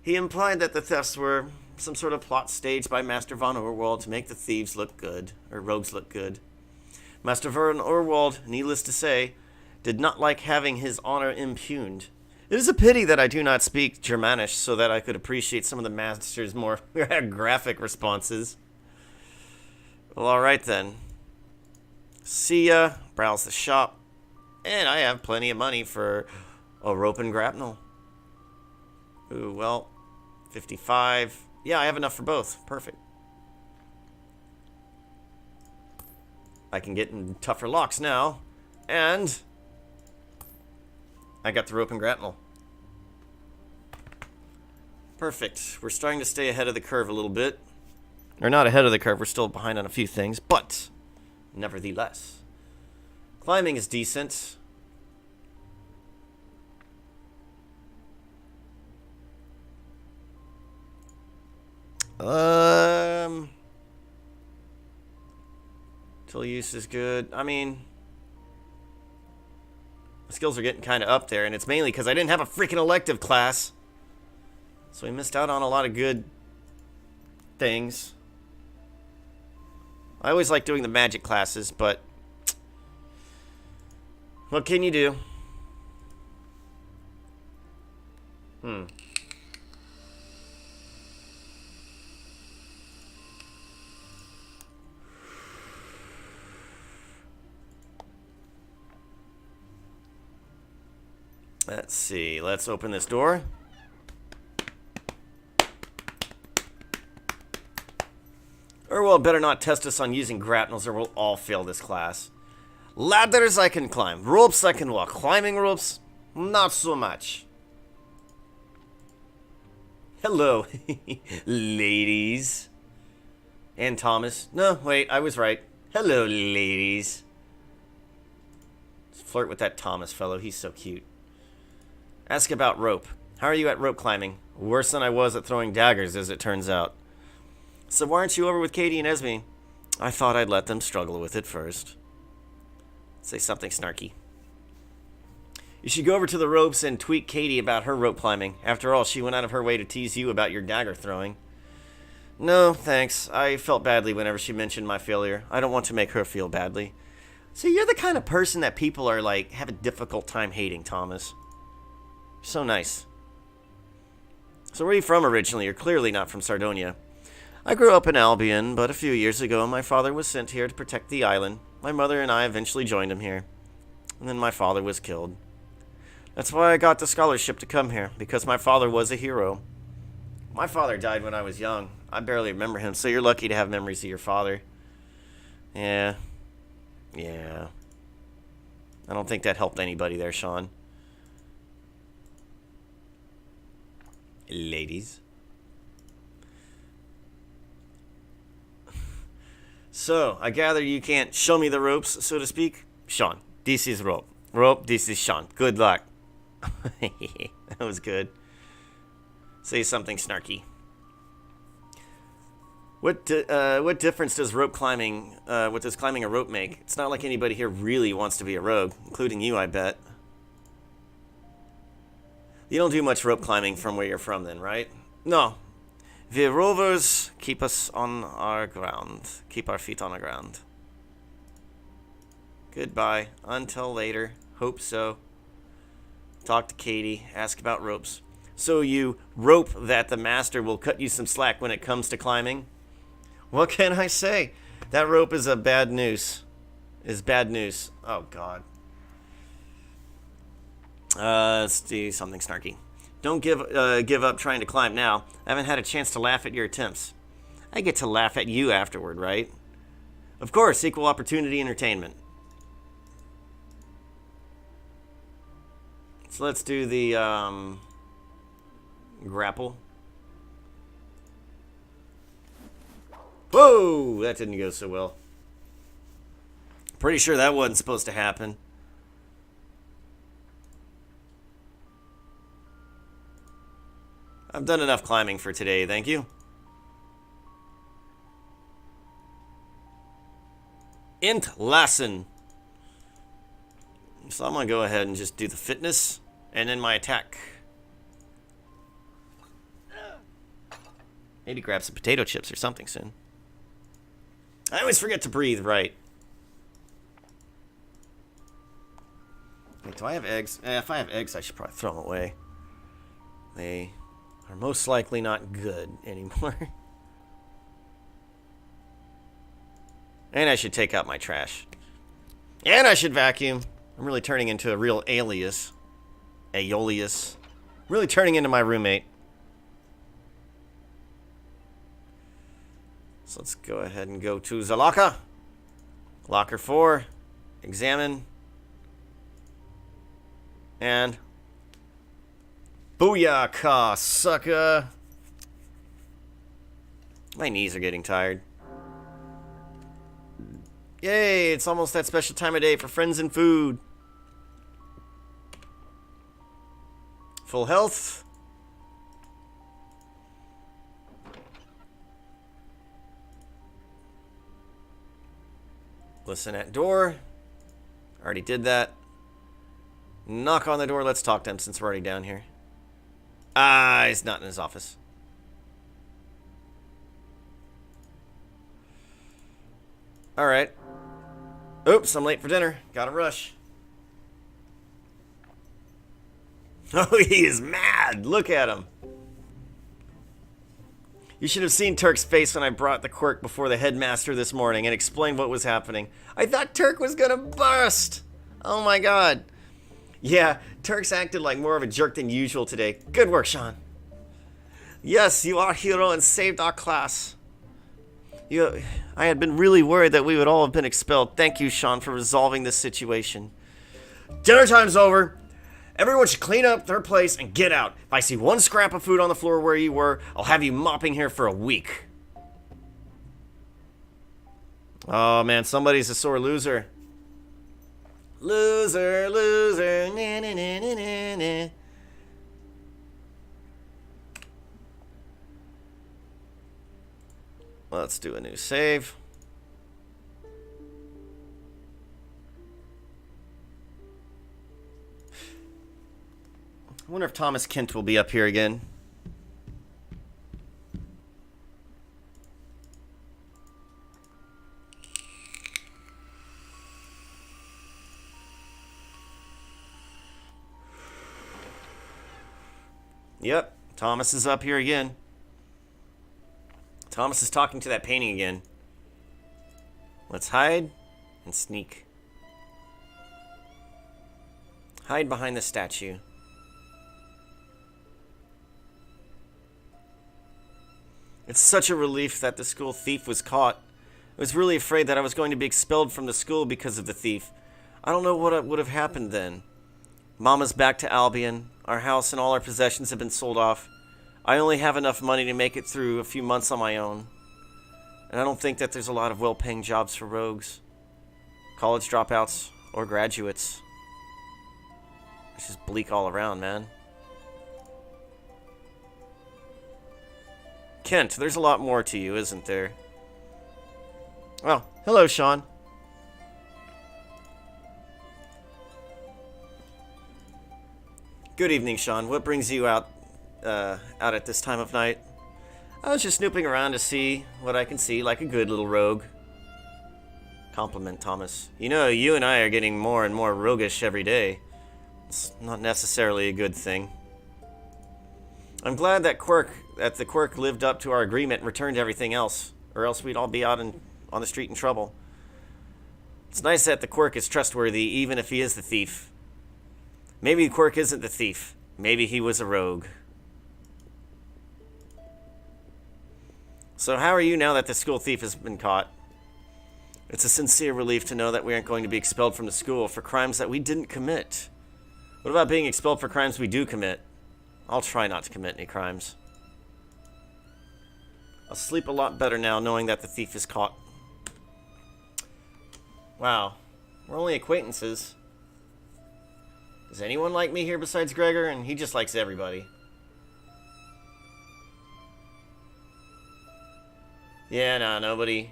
He implied that the thefts were some sort of plot staged by Master von Orwald to make the thieves look good, or rogues look good. Master von Orwald, needless to say, did not like having his honor impugned. It is a pity that I do not speak Germanish so that I could appreciate some of the master's more graphic responses. Well, alright then. See ya. Browse the shop. And I have plenty of money for a rope and grapnel. Ooh, well, 55. Yeah, I have enough for both. Perfect. I can get in tougher locks now. And I got the rope and grapnel. Perfect. We're starting to stay ahead of the curve a little bit. Or not ahead of the curve, we're still behind on a few things, but nevertheless. Climbing is decent. Tool use is good. I mean, the skills are getting kind of up there, and it's mainly because I didn't have a freaking elective class. So we missed out on a lot of good things. I always like doing the magic classes, but what can you do? Let's see. Let's open this door. Orwell better not test us on using grapnels or we'll all fail this class. Ladders I can climb. Ropes I can walk. Climbing ropes, not so much. Hello, ladies. And Thomas. No, wait, I was right. Hello, ladies. Let's flirt with that Thomas fellow. He's so cute. Ask about rope. How are you at rope climbing? Worse than I was at throwing daggers, as it turns out. So why aren't you over with Katie and Esme? I thought I'd let them struggle with it first. Say something snarky. You should go over to the ropes and tweak Katie about her rope climbing. After all, she went out of her way to tease you about your dagger throwing. No, thanks. I felt badly whenever she mentioned my failure. I don't want to make her feel badly. See, you're the kind of person that people are like, have a difficult time hating, Thomas. So nice. So where are you from originally? You're clearly not from Sardonia. I grew up in Albion, but a few years ago my father was sent here to protect the island. My mother and I eventually joined him here. And then my father was killed. That's why I got the scholarship to come here, because my father was a hero. My father died when I was young. I barely remember him, so you're lucky to have memories of your father. Yeah. I don't think that helped anybody there, Sean. Ladies. So, I gather you can't show me the ropes, so to speak? Sean, this is rope. Rope, this is Sean. Good luck. That was good. Say something snarky. What difference does rope climbing, what does climbing a rope make? It's not like anybody here really wants to be a rogue, including you, I bet. You don't do much rope climbing from where you're from then, right? No. We rovers keep us on our ground. Keep our feet on the ground. Goodbye. Until later. Hope so. Talk to Katie. Ask about ropes. So you rope that the master will cut you some slack when it comes to climbing? What can I say? That rope is a bad noose. Is bad news. Oh, God. Let's do something snarky. Don't give up trying to climb now. I haven't had a chance to laugh at your attempts. I get to laugh at you afterward, right? Of course, equal opportunity entertainment. So let's do the grapple. Whoa! That didn't go so well. Pretty sure that wasn't supposed to happen. I've done enough climbing for today, thank you. Int Lassen. So I'm going to go ahead and just do the fitness and then my attack. Maybe grab some potato chips or something soon. I always forget to breathe right. Wait, do I have eggs? If I have eggs, I should probably throw them away. They are most likely not good anymore. And I should take out my trash. And I should vacuum. I'm really turning into a real alias. Aeolius. Really turning into my roommate. So let's go ahead and go to the locker. Locker 4. Examine. And booyaka, sucker. My knees are getting tired. Yay, it's almost that special time of day for friends and food. Full health. Listen at door. Already did that. Knock on the door. Let's talk to him since we're already down here. Ah, he's not in his office. Alright. Oops, I'm late for dinner. Gotta rush. Oh, he is mad. Look at him. You should have seen Turk's face when I brought the quirk before the headmaster this morning and explained what was happening. I thought Turk was gonna burst. Oh my god. Yeah, Turk's acted like more of a jerk than usual today. Good work, Sean. Yes, you are a hero and saved our class. I had been really worried that we would all have been expelled. Thank you, Sean, for resolving this situation. Dinner time's over. Everyone should clean up their place and get out. If I see one scrap of food on the floor where you were, I'll have you mopping here for a week. Oh, man, somebody's a sore loser. Loser, loser, na na na na na na. Let's do a new save. I wonder if Thomas Kent will be up here again. Yep, Thomas is up here again. Thomas is talking to that painting again. Let's hide and sneak. Hide behind the statue. It's such a relief that the school thief was caught. I was really afraid that I was going to be expelled from the school because of the thief. I don't know what would have happened then. Mama's back to Albion. Our house and all our possessions have been sold off. I only have enough money to make it through a few months on my own. And I don't think that there's a lot of well-paying jobs for rogues, college dropouts, or graduates. It's just bleak all around, man. Kent, there's a lot more to you, isn't there? Well, hello, Sean. Good evening, Sean. What brings you out at this time of night? I was just snooping around to see what I can see, like a good little rogue. Compliment, Thomas. You know, you and I are getting more and more roguish every day. It's not necessarily a good thing. I'm glad that the quirk lived up to our agreement and returned everything else, or else we'd all be out on the street in trouble. It's nice that the quirk is trustworthy, even if he is the thief. Maybe the quirk isn't the thief. Maybe he was a rogue. So how are you now that the school thief has been caught? It's a sincere relief to know that we aren't going to be expelled from the school for crimes that we didn't commit. What about being expelled for crimes we do commit? I'll try not to commit any crimes. I'll sleep a lot better now knowing that the thief is caught. Wow. We're only acquaintances. Does anyone like me here besides Gregor? And he just likes everybody. Yeah, nah, nobody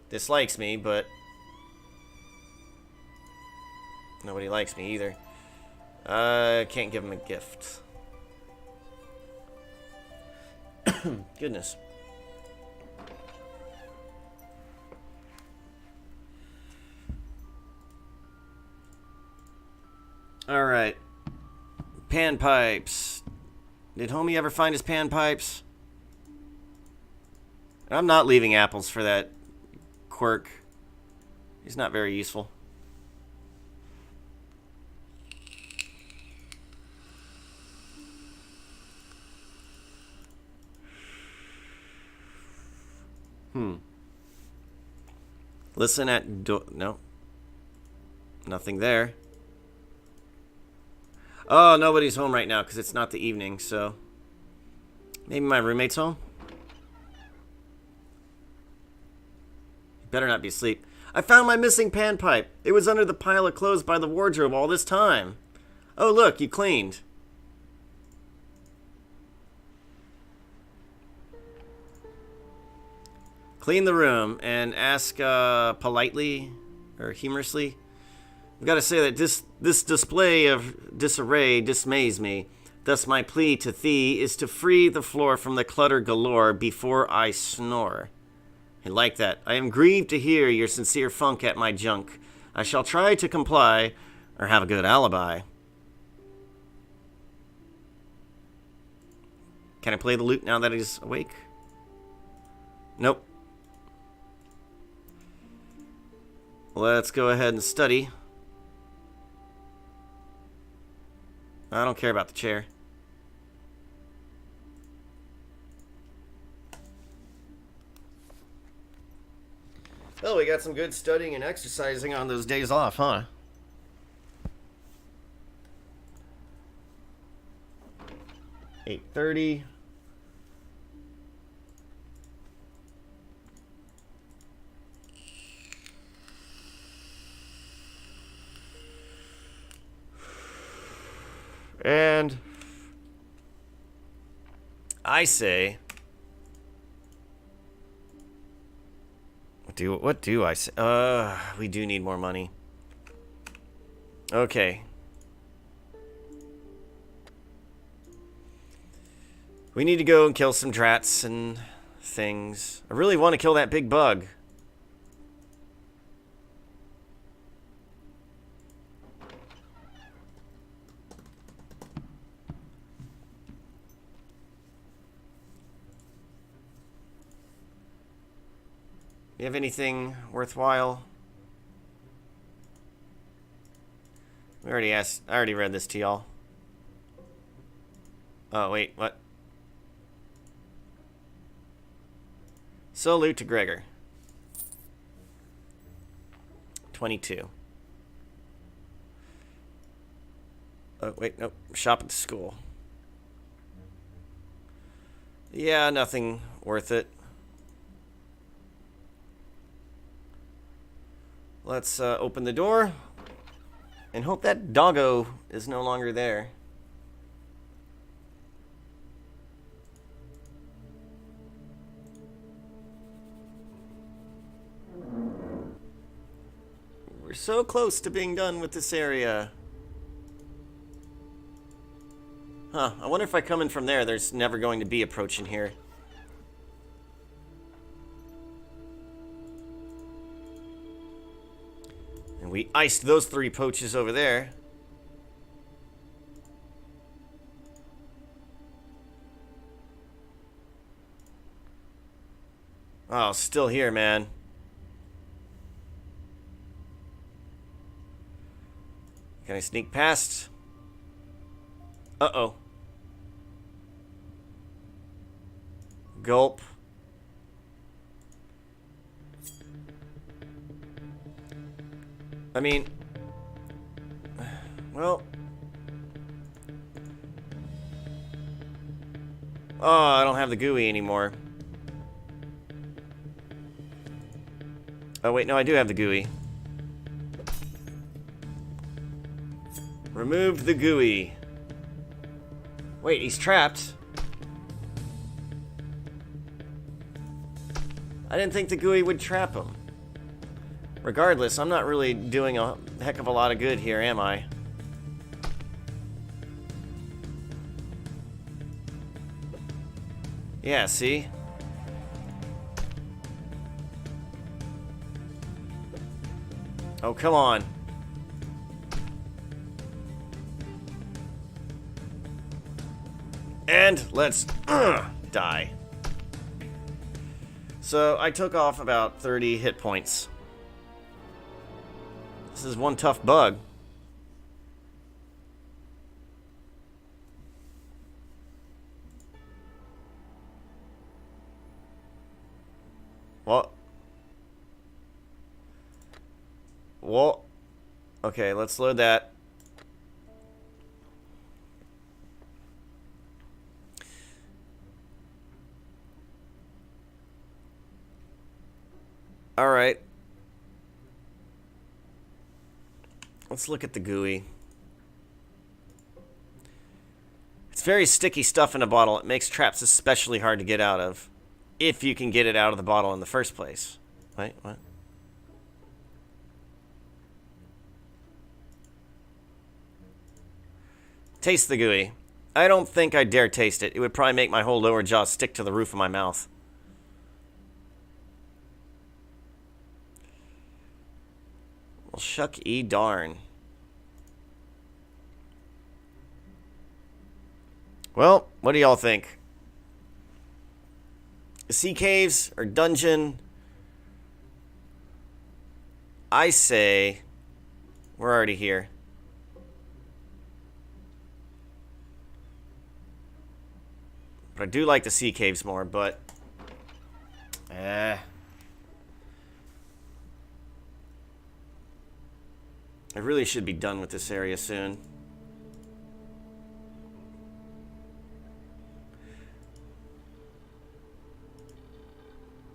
dislikes me, but nobody likes me either. Can't give him a gift. Goodness. Alright. Panpipes. Did homie ever find his panpipes? I'm not leaving apples for that quirk. He's not very useful. Listen at no. Nothing there. Oh, nobody's home right now because it's not the evening, so maybe my roommate's home? Better not be asleep. I found my missing panpipe. It was under the pile of clothes by the wardrobe all this time. Oh, look, you cleaned. Clean the room and ask politely or humorously. I've got to say that this display of disarray dismays me. Thus my plea to thee is to free the floor from the clutter galore before I snore. I like that. I am grieved to hear your sincere funk at my junk. I shall try to comply or have a good alibi. Can I play the lute now that he's awake? Nope. Let's go ahead and study. I don't care about the chair. Well, we got some good studying and exercising on those days off, huh? $8:30. And I say, what do I say? We do need more money. Okay. We need to go and kill some drats and things. I really want to kill that big bug. You have anything worthwhile? We already asked. I already read this to y'all. Oh, wait, what? Salute to Gregor. 22. Oh, wait, nope. Shop at the school. Yeah, nothing worth it. Let's open the door and hope that doggo is no longer there. We're so close to being done with this area. Huh, I wonder if I come in from there, there's never going to be approach in here. And we iced those 3 poaches over there. Oh, still here, man. Can I sneak past? Uh-oh. Gulp. I mean... Well... Oh, I don't have the GUI anymore. Oh, wait, no, I do have the GUI. Removed the GUI. Wait, he's trapped. I didn't think the GUI would trap him. Regardless, I'm not really doing a heck of a lot of good here, am I? Yeah, see? Oh, come on. And let's die. So I took off about 30 hit points. This is one tough bug. What? Well, okay, let's load that. All right. Let's look at the GUI. It's very sticky stuff in a bottle. It makes traps especially hard to get out of, if you can get it out of the bottle in the first place. Wait, what? Taste the GUI. I don't think I'd dare taste it. It would probably make my whole lower jaw stick to the roof of my mouth. Well, shuck-e-darn. Well, what do y'all think? Sea caves or dungeon? I say we're already here. But I do like the sea caves more, but... I really should be done with this area soon.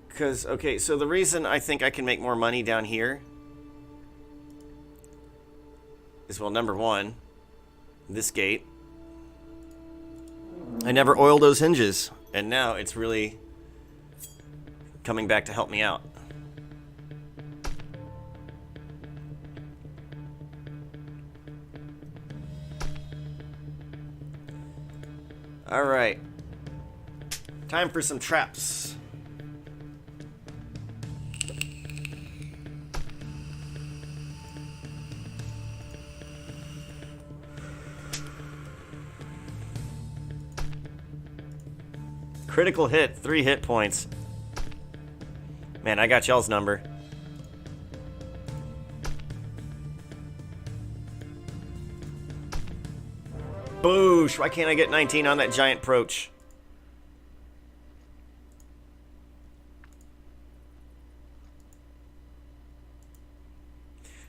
Because, okay, so the reason I think I can make more money down here is, well, number one, this gate. I never oiled those hinges, and now it's really coming back to help me out. All right. Time for some traps. Critical hit, 3 hit points. Man, I got y'all's number. Boosh! Why can't I get 19 on that giant proach?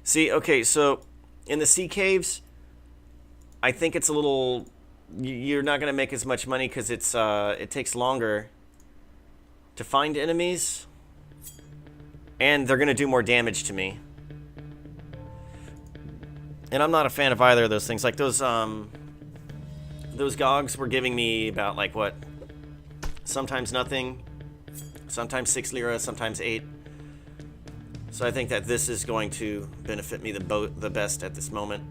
See, okay, so in the sea caves, I think it's a little... You're not going to make as much money because it's it takes longer to find enemies. And they're going to do more damage to me. And I'm not a fan of either of those things. Like those gogs were giving me about, like, what? Sometimes nothing. Sometimes 6 lira, sometimes 8. So I think that this is going to benefit me the best at this moment.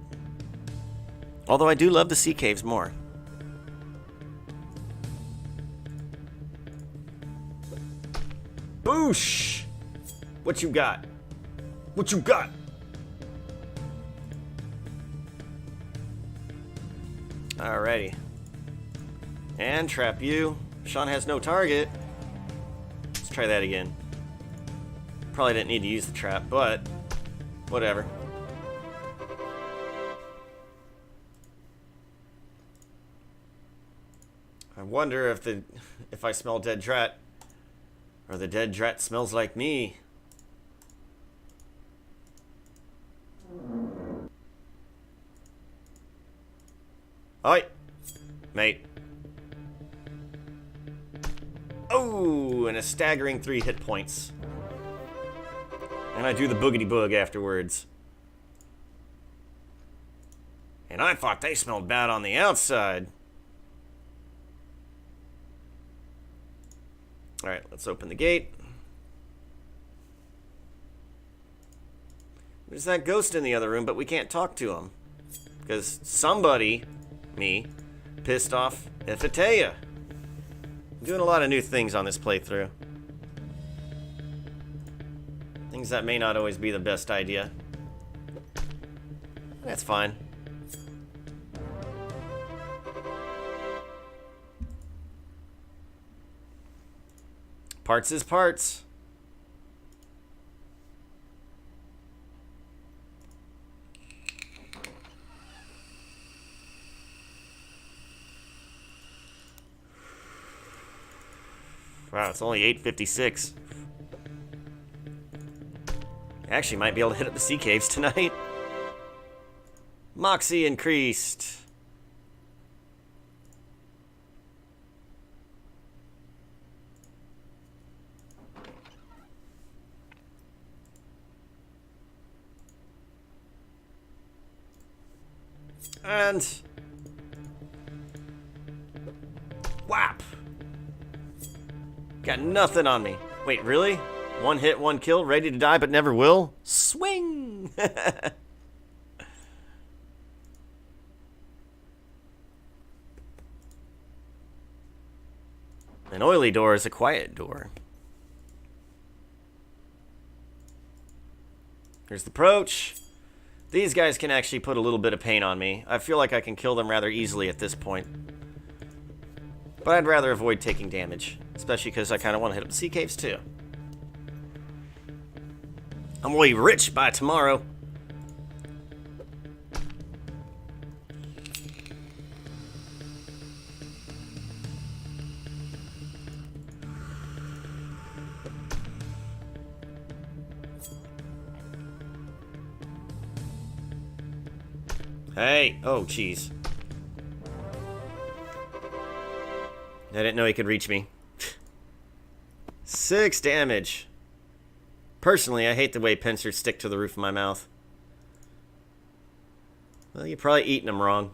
Although I do love the sea caves more. Boosh! What you got? What you got? Alrighty. And trap you. Sean has no target. Let's try that again. Probably didn't need to use the trap, but whatever. I wonder if I smell dead drat, or the dead drat smells like me. Oi, mate. Oh, and a staggering 3 hit points. And I do the boogity boog afterwards. And I thought they smelled bad on the outside. Alright, let's open the gate. There's that ghost in the other room, but we can't talk to him. Because somebody, me, pissed off Ifeteya. I'm doing a lot of new things on this playthrough. Things that may not always be the best idea. That's fine. Parts is parts. Wow, it's only 8:56. Actually, might be able to hit up the sea caves tonight. Moxie increased. And whap. Got nothing on me. Wait, really? One hit, one kill, ready to die but never will? Swing! An oily door is a quiet door. Here's the approach. These guys can actually put a little bit of pain on me. I feel like I can kill them rather easily at this point. But I'd rather avoid taking damage. Especially because I kind of want to hit up the sea caves too. I'm gonna be rich by tomorrow. Hey! Oh, jeez. I didn't know he could reach me. 6 damage. Personally, I hate the way pincers stick to the roof of my mouth. Well, you're probably eating them wrong.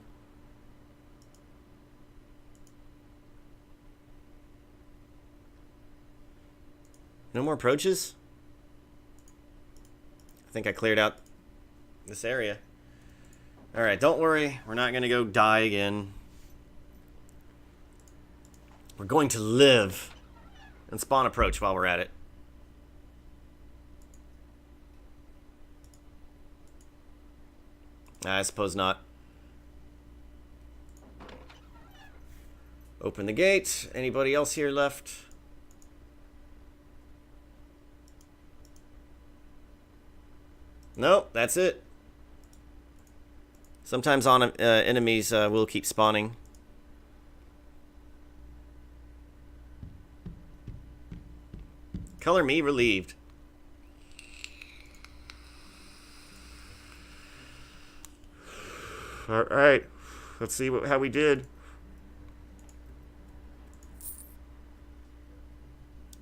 No more approaches? I think I cleared out this area. Alright, don't worry. We're not going to go die again. We're going to live and spawn approach while we're at it. I suppose not. Open the gate. Anybody else here left? Nope, that's it. Sometimes enemies will keep spawning. Color me relieved. All right, let's see how we did.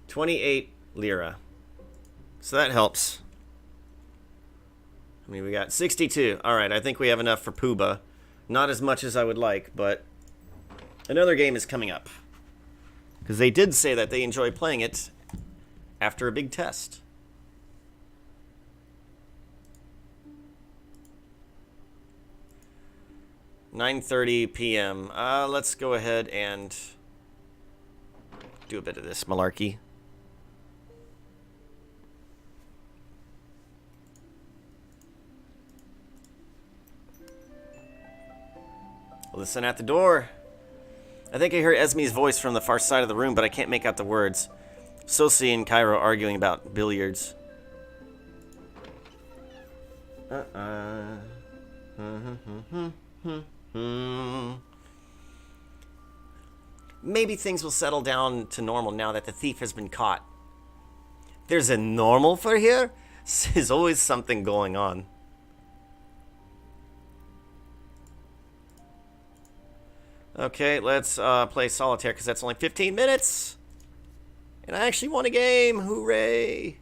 28 lira. So that helps. I mean, we got 62. All right, I think we have enough for Pooba. Not as much as I would like, but another game is coming up. Because they did say that they enjoy playing it after a big test. 9:30 p.m. Let's go ahead and do a bit of this malarkey. Listen at the door. I think I hear Esme's voice from the far side of the room, but I can't make out the words. Sosi and Cairo arguing about billiards. Maybe things will settle down to normal now that the thief has been caught. There's a normal for here? There's always something going on. Okay, let's play solitaire because that's only 15 minutes. And I actually won a game. Hooray.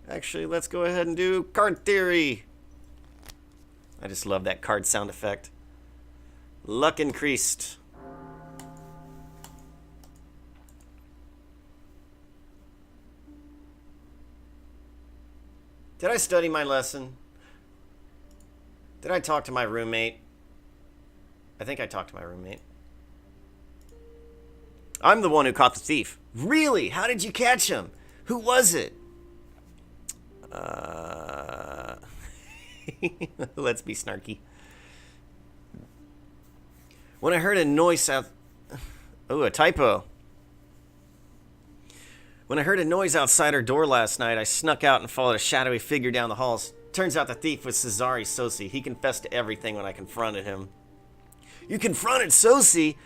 Actually, let's go ahead and do card theory. I just love that card sound effect. Luck increased. Did I study my lesson? Did I talk to my roommate? I think I talked to my roommate. I'm the one who caught the thief. Really? How did you catch him? Who was it? Let's be snarky. When I heard a noise out... Oh, a typo. When I heard a noise outside our door last night, I snuck out and followed a shadowy figure down the halls. Turns out the thief was Cesare Sosi. He confessed to everything when I confronted him. You confronted Sosi?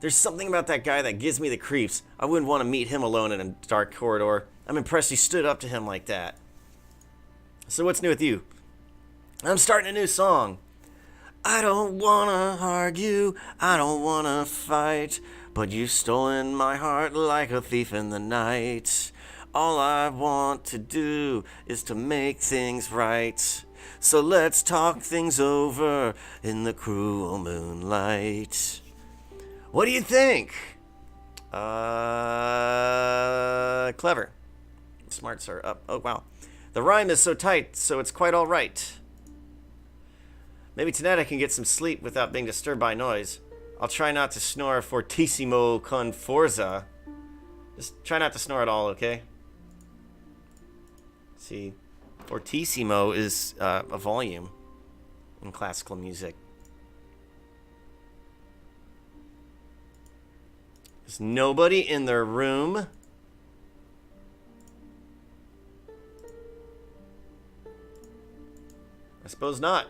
There's something about that guy that gives me the creeps. I wouldn't want to meet him alone in a dark corridor. I'm impressed you stood up to him like that. So what's new with you? I'm starting a new song. I don't wanna argue, I don't wanna fight, but you've stolen my heart like a thief in the night. All I want to do is to make things right. So let's talk things over in the cruel moonlight. What do you think? Clever. Smarts are up. Oh, wow. The rhyme is so tight, so it's quite all right. Maybe tonight I can get some sleep without being disturbed by noise. I'll try not to snore fortissimo con forza. Just try not to snore at all, okay? See, fortissimo is a volume in classical music. There's nobody in their room. I suppose not.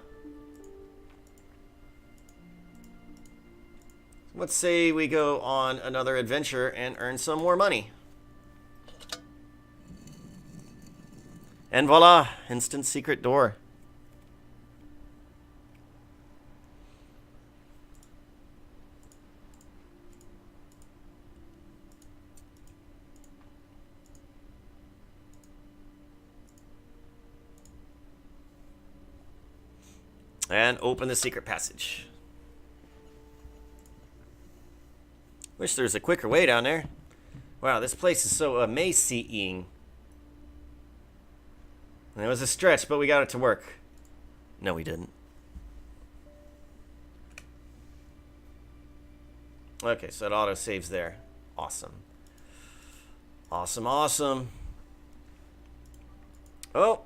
Let's say we go on another adventure and earn some more money. And voila, instant secret door. And open the secret passage. Wish there was a quicker way down there. Wow, this place is so amazing. And it was a stretch, but we got it to work. No, we didn't. Okay, so it auto-saves there. Awesome. Awesome, awesome. Oh!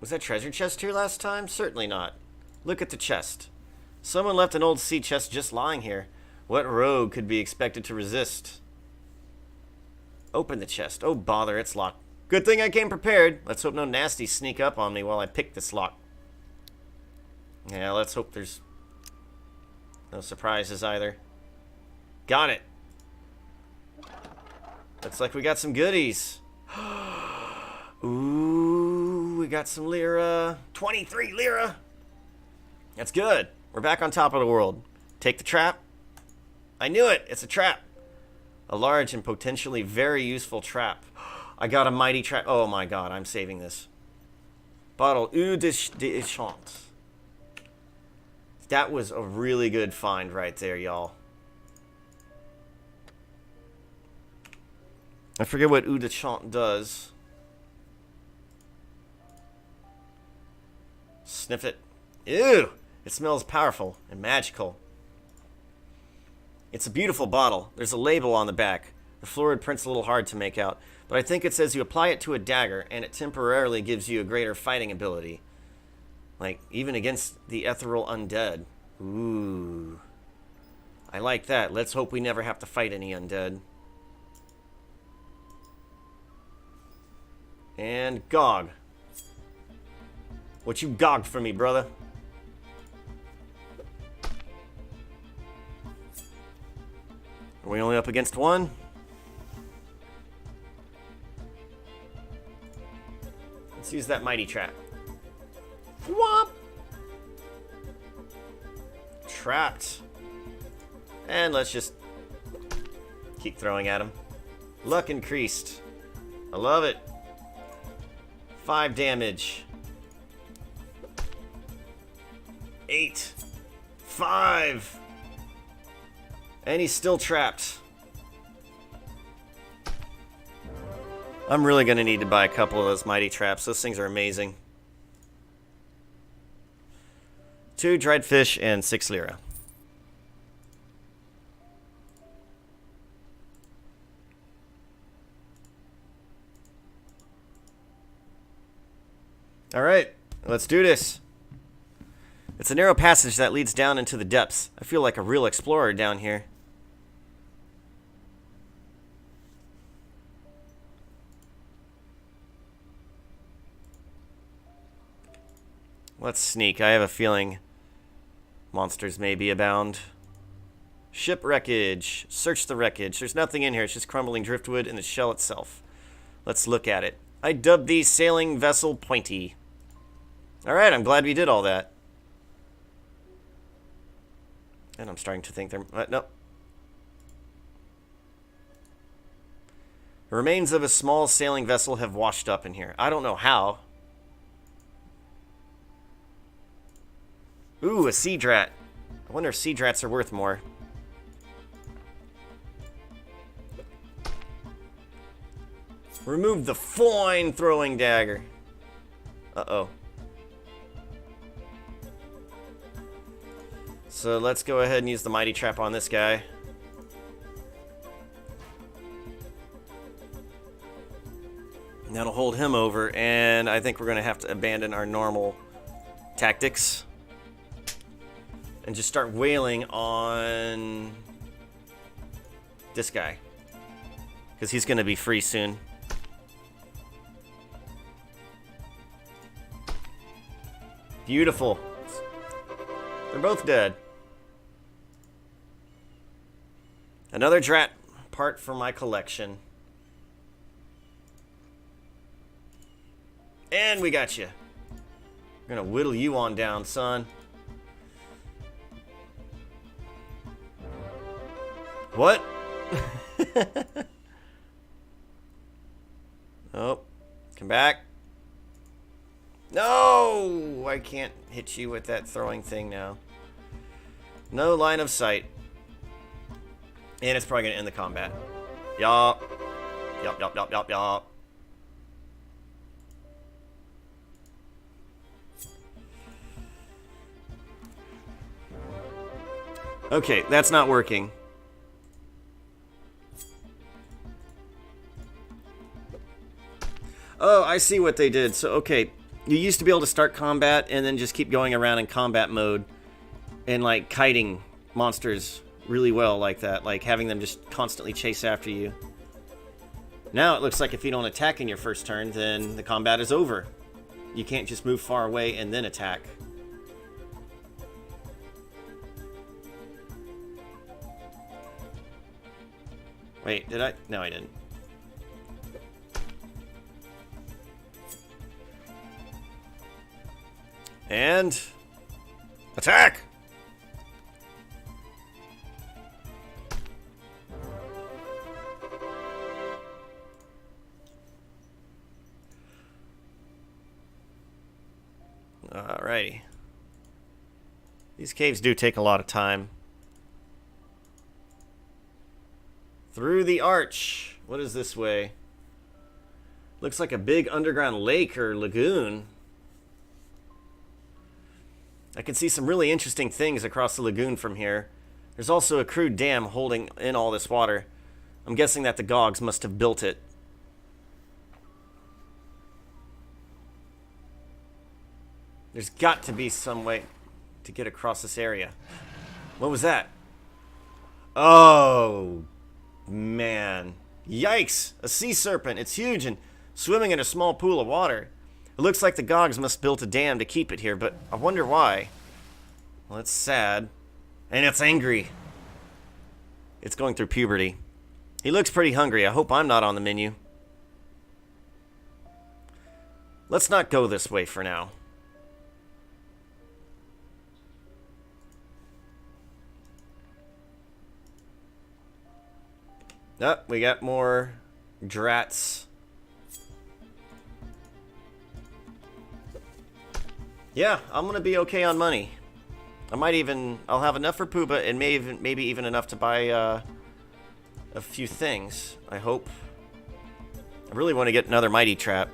Was that treasure chest here last time? Certainly not. Look at the chest. Someone left an old sea chest just lying here. What rogue could be expected to resist? Open the chest. Oh, bother, it's locked. Good thing I came prepared. Let's hope no nasties sneak up on me while I pick this lock. Yeah, let's hope there's no surprises either. Got it. Looks like we got some goodies. Ooh, we got some lira. 23 lira. That's good. We're back on top of the world. Take the trap. I knew it. It's a trap. A large and potentially very useful trap. I got a mighty trap. Oh my god, I'm saving this. Bottle Eau de Chant. That was a really good find right there, y'all. I forget what Eau de Chant does. Sniff it. Ew! It smells powerful and magical. It's a beautiful bottle. There's a label on the back. The florid print's a little hard to make out, but I think it says you apply it to a dagger, and it temporarily gives you a greater fighting ability. Like, even against the ethereal undead. Ooh. I like that. Let's hope we never have to fight any undead. And Gog. What you gogged for me, brother? Are we only up against one? Let's use that mighty trap. Whop! Trapped. And let's just keep throwing at him. Luck increased. I love it. 5 damage. 8. 5. And he's still trapped. I'm really going to need to buy a couple of those mighty traps. Those things are amazing. 2 dried fish and 6 lira. Alright, let's do this. It's a narrow passage that leads down into the depths. I feel like a real explorer down here. Let's sneak. I have a feeling monsters may be abound. Ship wreckage. Search the wreckage. There's nothing in here. It's just crumbling driftwood and the shell itself. Let's look at it. I dubbed the sailing vessel Pointy. Alright, I'm glad we did all that. And I'm starting to think they're... nope. The remains of a small sailing vessel have washed up in here. I don't know how. Ooh, a sea drat. I wonder if sea drats are worth more. Remove the fine throwing dagger. Uh-oh. So let's go ahead and use the mighty trap on this guy. And that'll hold him over, and I think we're going to have to abandon our normal tactics and just start wailing on this guy, because he's going to be free soon. Beautiful. They're both dead. Another drat part for my collection. And we got you. We're gonna whittle you on down, son. What? Oh, come back. No! I can't hit you with that throwing thing now. No line of sight. And it's probably going to end the combat. Yup. Yup, yup, yup, yup, yup. Okay, that's not working. Oh, I see what they did. So, okay, you used to be able to start combat and then just keep going around in combat mode and, like, kiting monsters really well like that. Like, having them just constantly chase after you. Now it looks like if you don't attack in your first turn, then the combat is over. You can't just move far away and then attack. Wait, did I? No, I didn't. And attack! Alrighty. These caves do take a lot of time. Through the arch. What is this way? Looks like a big underground lake or lagoon. I can see some really interesting things across the lagoon from here. There's also a crude dam holding in all this water. I'm guessing that the Gogs must have built it. There's got to be some way to get across this area. What was that? Oh, man. Yikes! A sea serpent. It's huge and swimming in a small pool of water. It looks like the Gogs must have built a dam to keep it here, but I wonder why. Well, it's sad. And it's angry. It's going through puberty. He looks pretty hungry. I hope I'm not on the menu. Let's not go this way for now. Oh, we got more drats. Yeah, I'm gonna be okay on money. I'll have enough for Pooba and maybe even enough to buy a few things, I hope. I really want to get another mighty trap.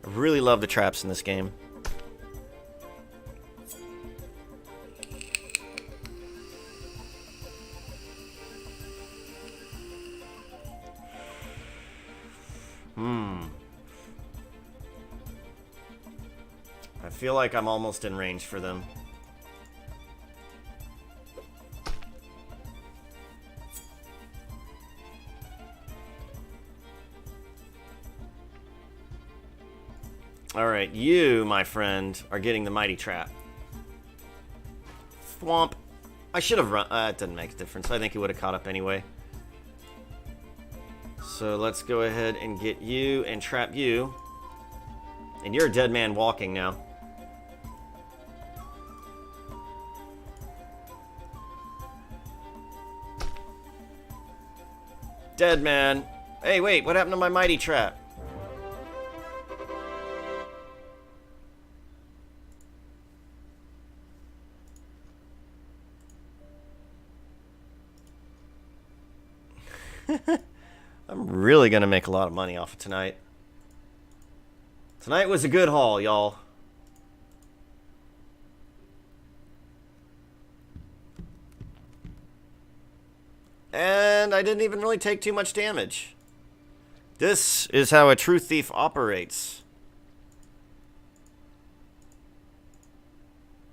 I really love the traps in this game. I feel like I'm almost in range for them. Alright, you, my friend, are getting the mighty trap. Thwomp. I should have run. It didn't make a difference. I think he would have caught up anyway. So let's go ahead and get you and trap you. And you're a dead man walking now. Dead man. Hey, wait, what happened to my mighty trap? I'm really gonna make a lot of money off of tonight. Tonight was a good haul, y'all. And I didn't even really take too much damage. This is how a true thief operates.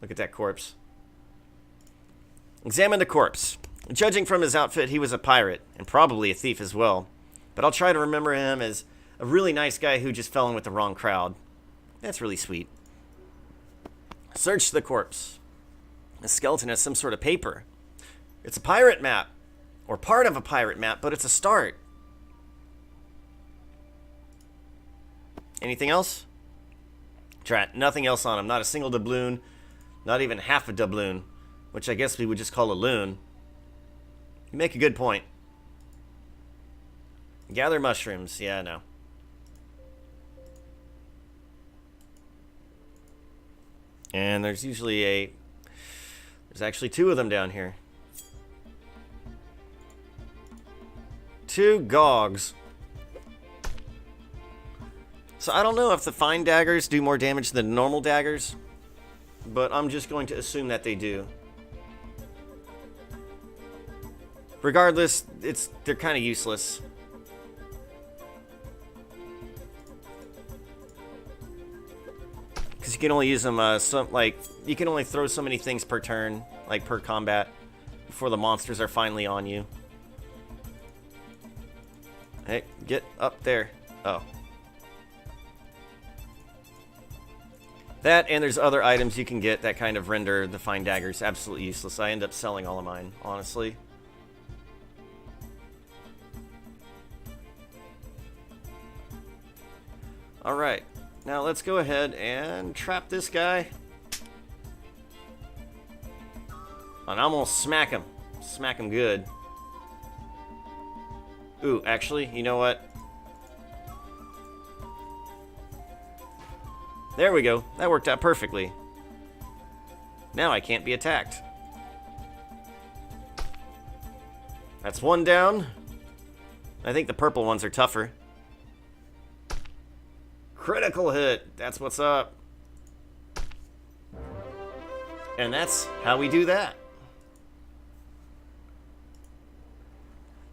Look at that corpse. Examine the corpse. Judging from his outfit, he was a pirate, and probably a thief as well. But I'll try to remember him as a really nice guy who just fell in with the wrong crowd. That's really sweet. Search the corpse. The skeleton has some sort of paper. It's a pirate map. Or part of a pirate map, but it's a start. Anything else? Drat, nothing else on him. Not a single doubloon. Not even half a doubloon. Which I guess we would just call a loon. You make a good point. Gather mushrooms. Yeah, I know. And there's usually there's actually two of them down here. Two Gogs. So I don't know if the fine daggers do more damage than normal daggers, but I'm just going to assume that they do. Regardless, they're kind of useless. Because you can only use them, you can only throw so many things per turn, like per combat, before the monsters are finally on you. Hey, get up there. Oh. That, and there's other items you can get that kind of render the fine daggers absolutely useless. I end up selling all of mine, honestly. Alright, now let's go ahead and trap this guy. And I'm gonna smack him. Smack him good. Ooh, actually, you know what? There we go. That worked out perfectly. Now I can't be attacked. That's one down. I think the purple ones are tougher. Critical hit. That's what's up. And that's how we do that.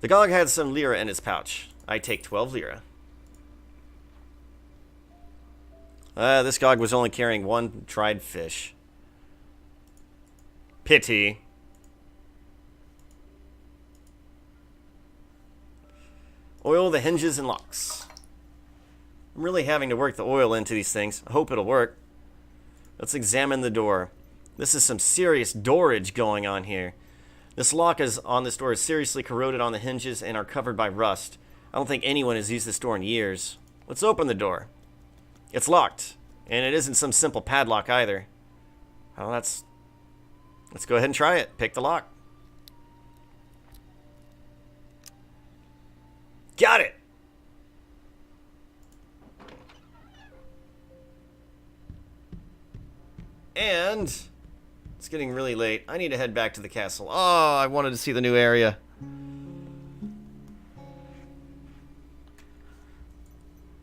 The Gog had some lira in his pouch. I take 12 lira. This Gog was only carrying one dried fish. Pity. Oil the hinges and locks. I'm really having to work the oil into these things. I hope it'll work. Let's examine the door. This is some serious doorage going on here. This lock on this door is seriously corroded on the hinges and are covered by rust. I don't think anyone has used this door in years. Let's open the door. It's locked, and it isn't some simple padlock either. Well, let's go ahead and try it. Pick the lock. Got it! And it's getting really late. I need to head back to the castle. Oh, I wanted to see the new area.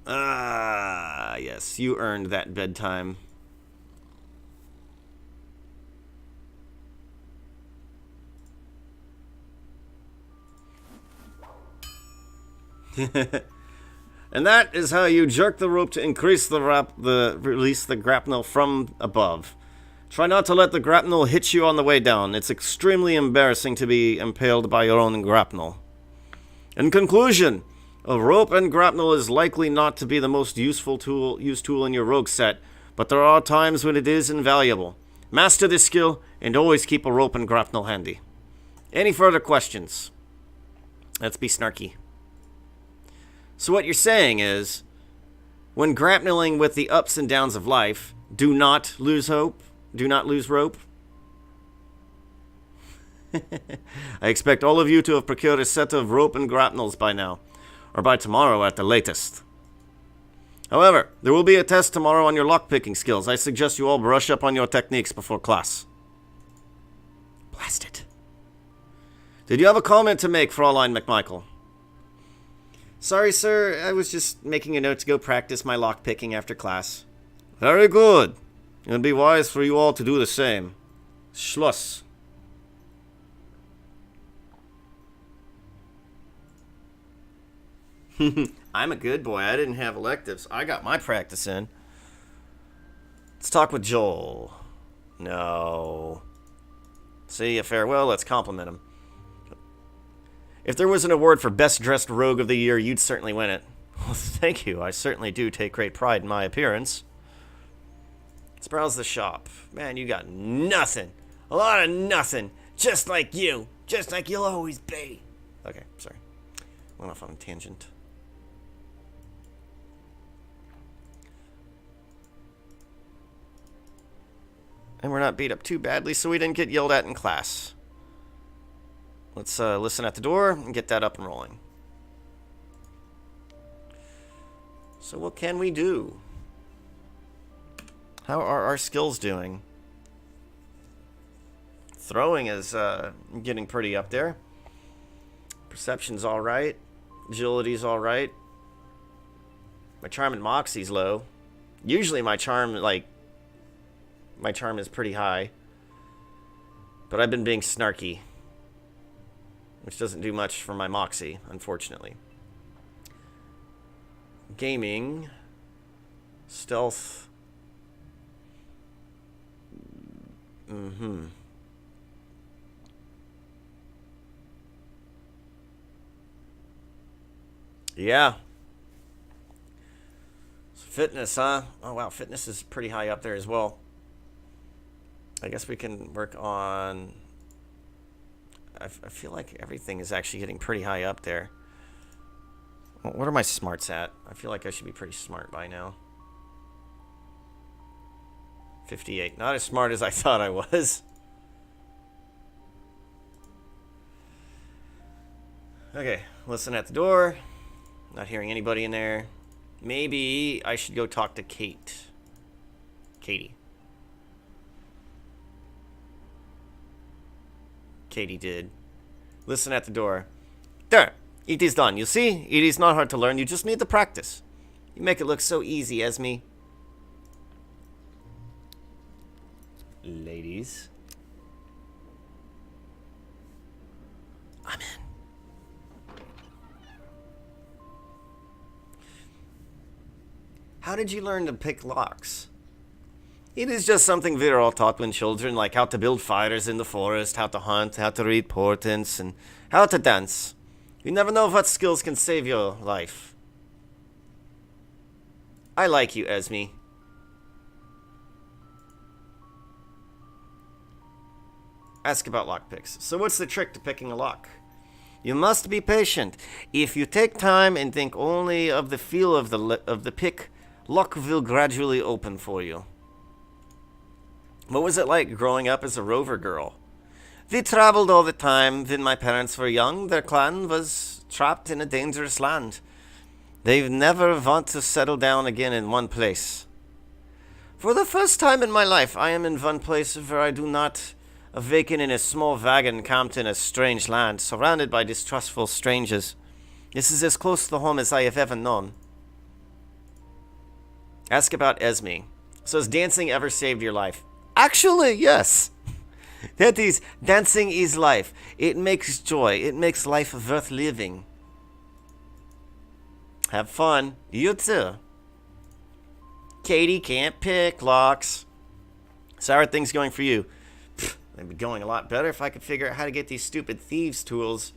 Ah, yes, you earned that bedtime. And that is how you jerk the rope to increase release the grapnel from above. Try not to let the grapnel hit you on the way down. It's extremely embarrassing to be impaled by your own grapnel. In conclusion, a rope and grapnel is likely not to be the most used tool in your rogue set, but there are times when it is invaluable. Master this skill and always keep a rope and grapnel handy. Any further questions? Let's be snarky. So what you're saying is, when grappling with the ups and downs of life, do not lose hope, do not lose rope. I expect all of you to have procured a set of rope and grapnels by now, or by tomorrow at the latest. However, there will be a test tomorrow on your lockpicking skills. I suggest you all brush up on your techniques before class. Blast it. Did you have a comment to make, Fraulein McMichael? Sorry, sir. I was just making a note to go practice my lockpicking after class. Very good. It would be wise for you all to do the same. Schluss. I'm a good boy. I didn't have electives. I got my practice in. Let's talk with Joel. No. See, a farewell. Let's compliment him. If there was an award for Best Dressed Rogue of the Year, you'd certainly win it. Well, thank you. I certainly do take great pride in my appearance. Let's browse the shop. Man, you got nothing. A lot of nothing. Just like you. Just like you'll always be. Okay, sorry. Went off on a tangent. And we're not beat up too badly, so we didn't get yelled at in class. Let's listen at the door and get that up and rolling. So what can we do? How are our skills doing? Throwing is getting pretty up there. Perception's alright. Agility's alright. My charm and moxie's low. Usually my charm is pretty high. But I've been being snarky, which doesn't do much for my moxie, unfortunately. Gaming. Stealth. Yeah. So fitness, huh? Oh, wow. Fitness is pretty high up there as well. I guess we can work on... I feel like everything is actually getting pretty high up there. What are my smarts at? I feel like I should be pretty smart by now. 58. Not as smart as I thought I was. Okay, listen at the door. Not hearing anybody in there. Maybe I should go talk to Kate. Katie. Katie did. Listen at the door. There. It is done. You see? It is not hard to learn. You just need to practice. You make it look so easy, Esme. ladies. I'm in. How did you learn to pick locks? It is just something we're all taught when children, like how to build fires in the forest, how to hunt, how to read portents, and how to dance. You never know what skills can save your life. I like you, Esme. Ask about lockpicks. So what's the trick to picking a lock? You must be patient. If you take time and think only of the feel of the pick, luck will gradually open for you. What was it like growing up as a rover girl? We traveled all the time. When my parents were young, their clan was trapped in a dangerous land. They never want to settle down again in one place. For the first time in my life, I am in one place where I do not awaken in a small wagon camped in a strange land, surrounded by distrustful strangers. This is as close to home as I have ever known. Ask about Esme. So has dancing ever saved your life? Actually, yes. That is, dancing is life. It makes joy. It makes life worth living. Have fun. You too. Katie can't pick locks. So how are things going for you? They'd be going a lot better if I could figure out how to get these stupid thieves tools.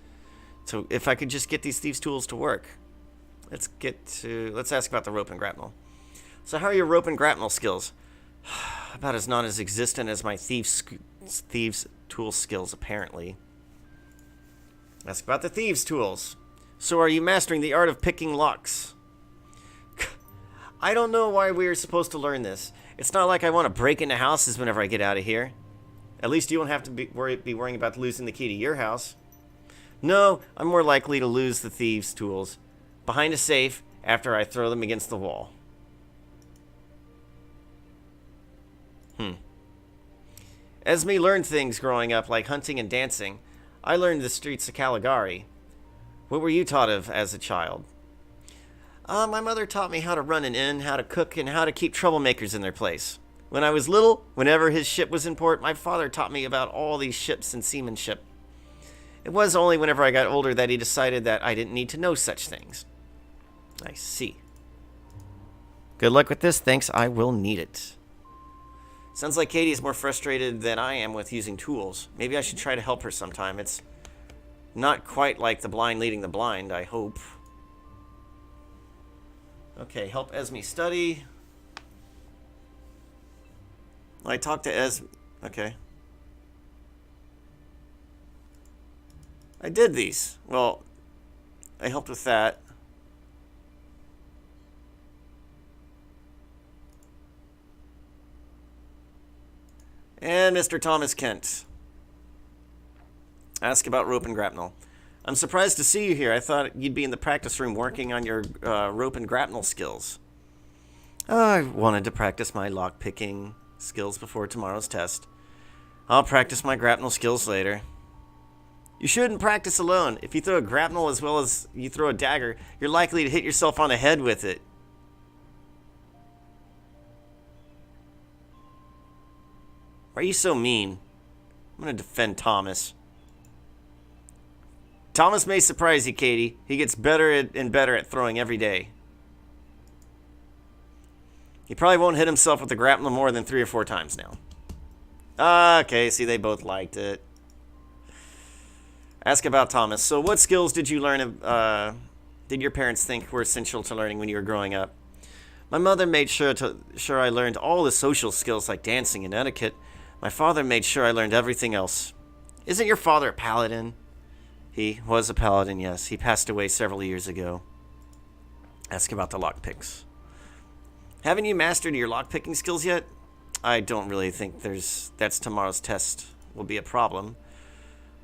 So if I could just get these thieves tools to work. Let's ask about the rope and grapnel. So how are your rope and grapnel skills? About as non-existent as my thieves tool skills, apparently. Ask about the thieves tools. So are you mastering the art of picking locks? I don't know why we are supposed to learn this. It's not like I want to break into houses whenever I get out of here. At least you won't have to be worrying about losing the key to your house. No, I'm more likely to lose the thieves' tools behind a safe after I throw them against the wall. Esme learned things growing up, like hunting and dancing. I learned the streets of Caligari. What were you taught of as a child? My mother taught me how to run an inn, how to cook, and how to keep troublemakers in their place. When I was little, whenever his ship was in port, my father taught me about all these ships and seamanship. It was only whenever I got older that he decided that I didn't need to know such things. I see. Good luck with this. Thanks, I will need it. Sounds like Katie is more frustrated than I am with using tools. Maybe I should try to help her sometime. It's not quite like the blind leading the blind, I hope. Okay, help Esme study. I talked to Esme. Okay. I did these. Well, I helped with that. And Mr. Thomas Kent. Ask about rope and grapnel. I'm surprised to see you here. I thought you'd be in the practice room working on your rope and grapnel skills. I wanted to practice my lock-picking skills before tomorrow's test. I'll practice my grapnel skills later. You shouldn't practice alone. If you throw a grapnel as well as you throw a dagger, you're likely to hit yourself on the head with it. Why are you so mean? I'm going to defend Thomas. Thomas may surprise you, Katie. He gets better and better at throwing every day. He probably won't hit himself with the grapnel more than 3 or 4 times now. Okay, see, they both liked it. Ask about Thomas. So what skills did you learn, did your parents think were essential to learning when you were growing up? My mother made sure I learned all the social skills like dancing and etiquette. My father made sure I learned everything else. Isn't your father a paladin? He was a paladin, yes. He passed away several years ago. Ask about the lockpicks. Haven't you mastered your lockpicking skills yet? I don't really think that's tomorrow's test will be a problem.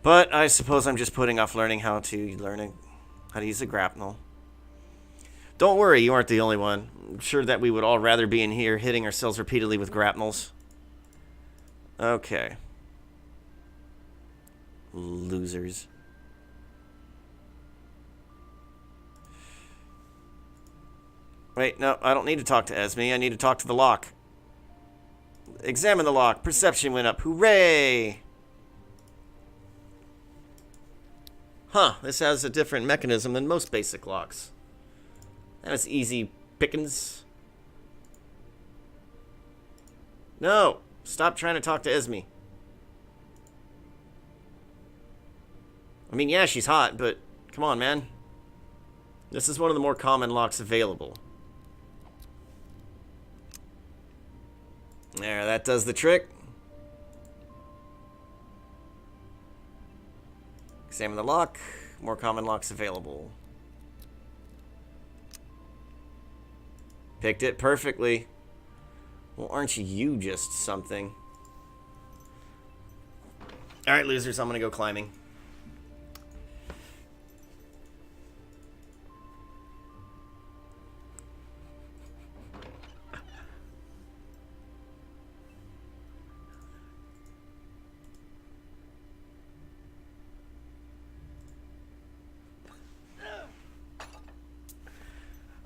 But I suppose I'm just putting off learning how to use a grapnel. Don't worry, you aren't the only one. I'm sure that we would all rather be in here hitting ourselves repeatedly with grapnels. Okay. Losers. Wait, no, I don't need to talk to Esme. I need to talk to the lock. Examine the lock. Perception went up. Hooray! Huh, this has a different mechanism than most basic locks. That is easy pickings. No! Stop trying to talk to Esme. I mean, yeah, she's hot, but come on, man. This is one of the more common locks available. There, that does the trick. Examine the lock. More common locks available. Picked it perfectly. Well, aren't you just something? Alright, losers, I'm gonna go climbing.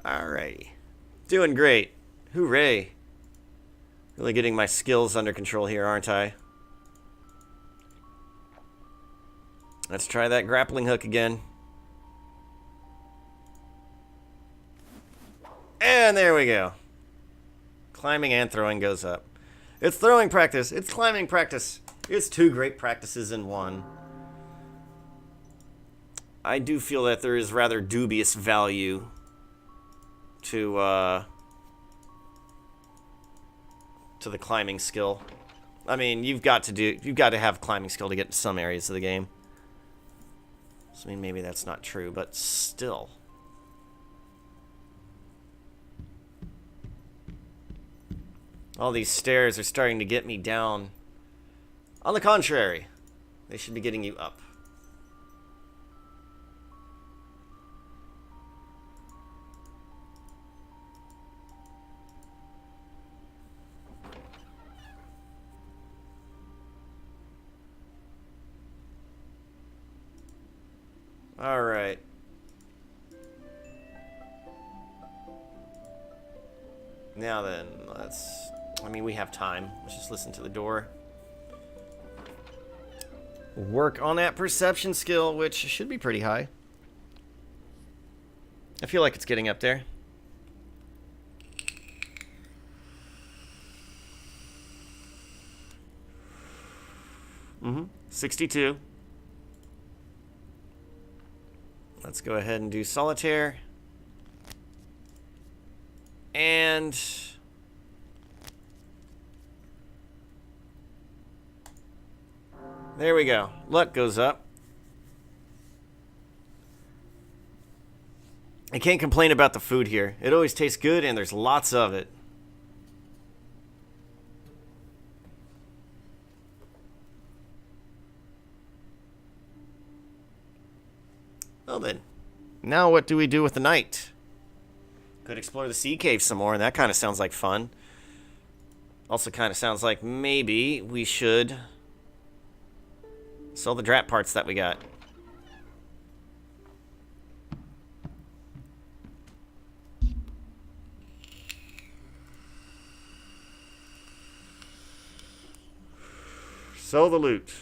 Alrighty. Doing great. Hooray. Really getting my skills under control here, aren't I? Let's try that grappling hook again. And there we go. Climbing and throwing goes up. It's throwing practice. It's climbing practice. It's two great practices in one. I do feel that there is rather dubious value to the climbing skill. I mean, you've got to have climbing skill to get in some areas of the game. So, I mean, maybe that's not true, but still. All these stairs are starting to get me down. On the contrary, they should be getting you up. All right. Now then, I mean, we have time. Let's just listen to the door. Work on that perception skill, which should be pretty high. I feel like it's getting up there. Mm-hmm. 62. Let's go ahead and do solitaire. And there we go. Luck goes up. I can't complain about the food here. It always tastes good and there's lots of it. Well then, now what do we do with the night? Could explore the sea cave some more, and that kind of sounds like fun. Also kind of sounds like maybe we should sell the drat parts that we got. Sell the loot.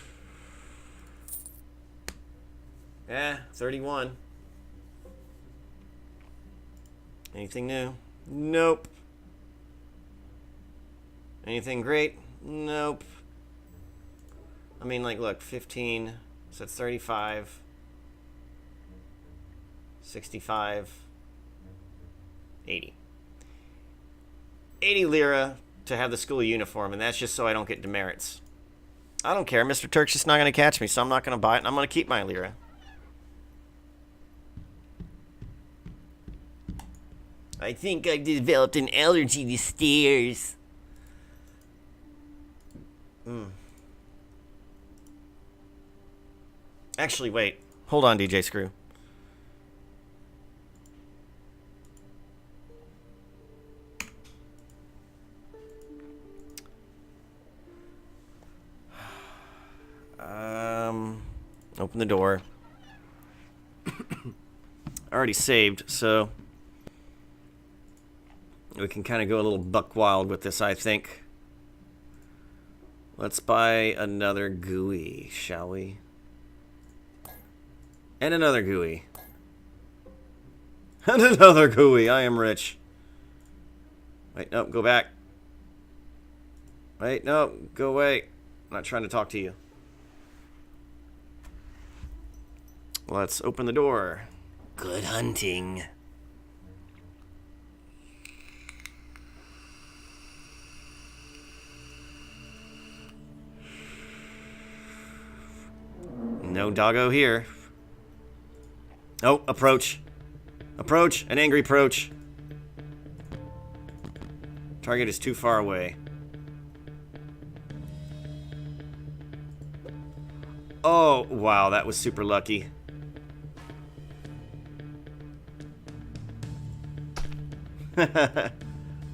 Yeah, 31. Anything new? Nope. Anything great? Nope. I mean, like, look, 15, so it's 35, 65, 80. 80 lira to have the school uniform, and that's just so I don't get demerits. I don't care. Mr. Turk's just not going to catch me, so I'm not going to buy it, and I'm going to keep my lira. I think I developed an allergy to stairs. Actually, wait. Hold on, DJ Screw. Open the door. I already saved, so we can kind of go a little buck wild with this, I think. Let's buy another gooey, shall we? And another gooey. And another gooey. I am rich. Wait, no, go back. Wait, no, go away. I'm not trying to talk to you. Let's open the door. Good hunting. No doggo here. Oh, approach. Approach. An angry approach. Target is too far away. Oh, wow, that was super lucky.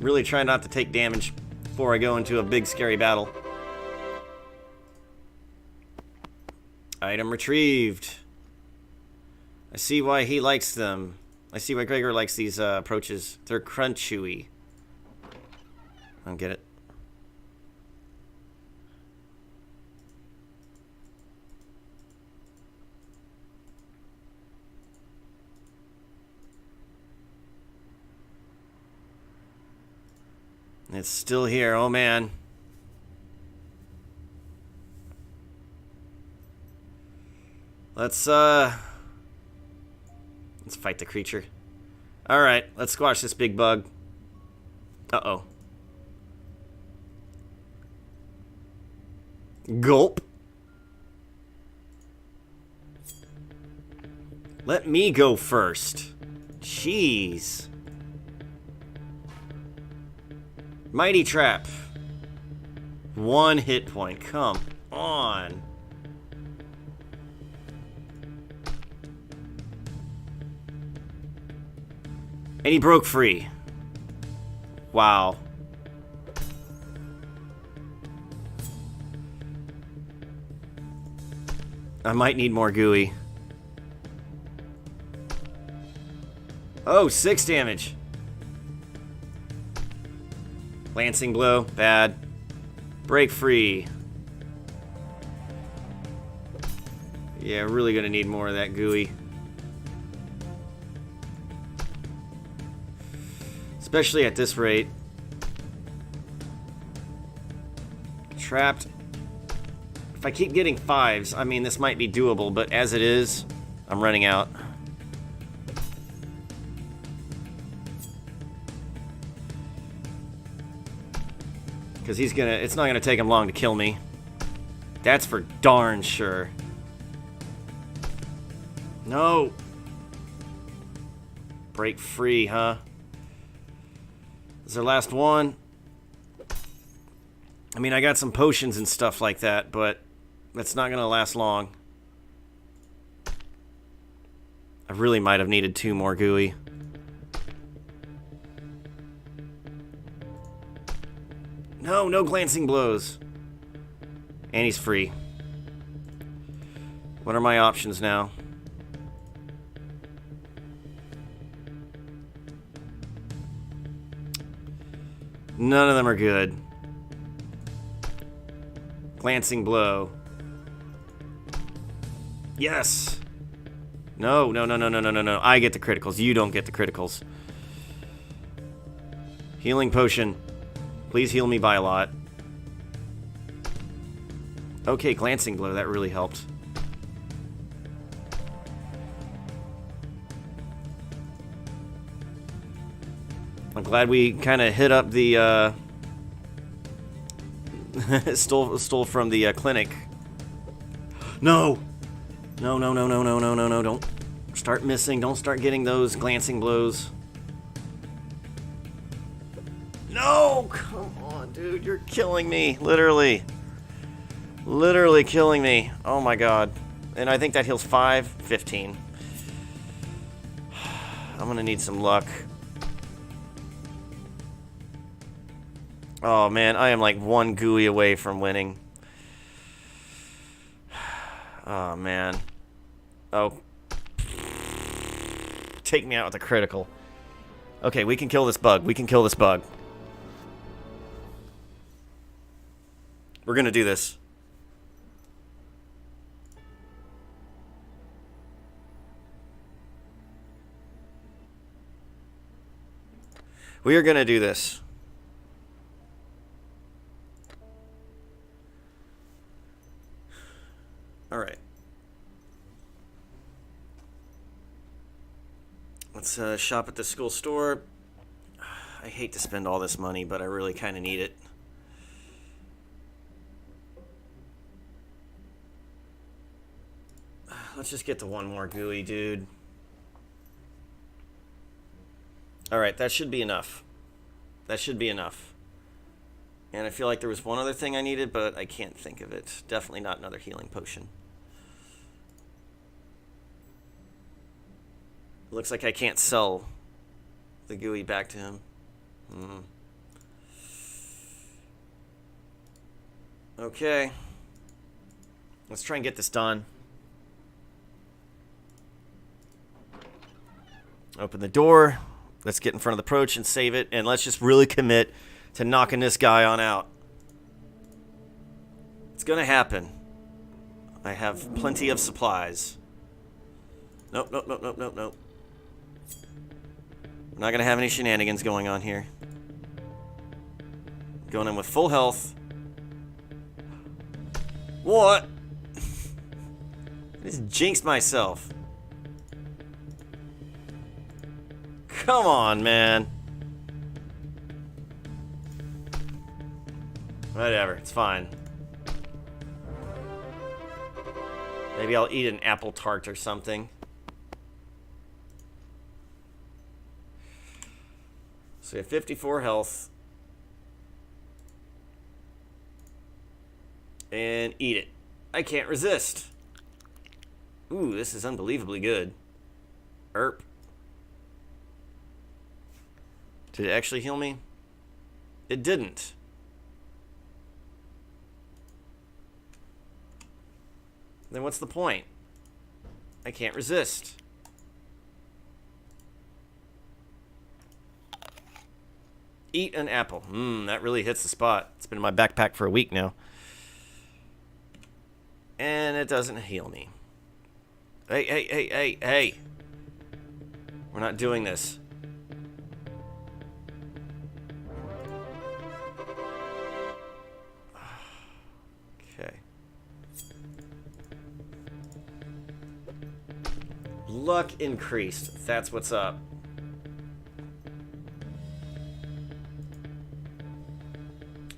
Really try not to take damage before I go into a big scary battle. Item retrieved. I see why he likes them. I see why Gregor likes these approaches. They're crunchy. I don't get it. It's still here. Oh, man. Let's fight the creature. Alright, let's squash this big bug. Uh-oh. Gulp. Let me go first. Jeez. Mighty Trap. 1 hit point. Come on. And he broke free. Wow. I might need more gooey. Oh, 6 damage. Lancing blow, bad. Break free. Yeah, really gonna need more of that gooey. Especially at this rate. Trapped. If I keep getting 5s, I mean, this might be doable, but as it is, I'm running out. Because it's not gonna take him long to kill me. That's for darn sure. No! Break free, huh? Is our last one? I mean, I got some potions and stuff like that, but that's not gonna last long. I really might have needed 2 more gooey. No, no glancing blows. And he's free. What are my options now? None of them are good. Glancing blow. Yes! No, no, no, no, no, no, no, no. I get the criticals. You don't get the criticals. Healing potion. Please heal me by a lot. Okay, glancing blow. That really helped. I'm glad we kind of hit up the, stole from the clinic. No! No, no, no, no, no, no, no, no, don't start missing. Don't start getting those glancing blows. No! Come on, dude. You're killing me. Literally. Literally killing me. Oh my god. And I think that heals 5, 15. I'm gonna need some luck. Oh man, I am like 1 gooey away from winning. Oh man. Oh. Take me out with a critical. Okay, we can kill this bug. We can kill this bug. We're gonna do this. We are gonna do this. All right. Let's shop at the school store. I hate to spend all this money, but I really kind of need it. Let's just get to one more gooey, dude. Alright, that should be enough. That should be enough. And I feel like there was one other thing I needed, but I can't think of it. Definitely not another healing potion. Looks like I can't sell the gooey back to him. Okay. Let's try and get this done. Open the door. Let's get in front of the approach and save it. And let's just really commit to knocking this guy on out. It's gonna happen. I have plenty of supplies. Nope, nope, nope, nope, nope, nope. We're not gonna have any shenanigans going on here. Going in with full health. What? I just jinxed myself. Come on, man. Whatever, it's fine. Maybe I'll eat an apple tart or something. So we have 54 health. And eat it. I can't resist. Ooh, this is unbelievably good. Erp. Did it actually heal me? It didn't. Then what's the point? I can't resist. Eat an apple. That really hits the spot. It's been in my backpack for a week now. And it doesn't heal me. Hey, hey, hey, hey, hey. We're not doing this. Okay. Luck increased. That's what's up.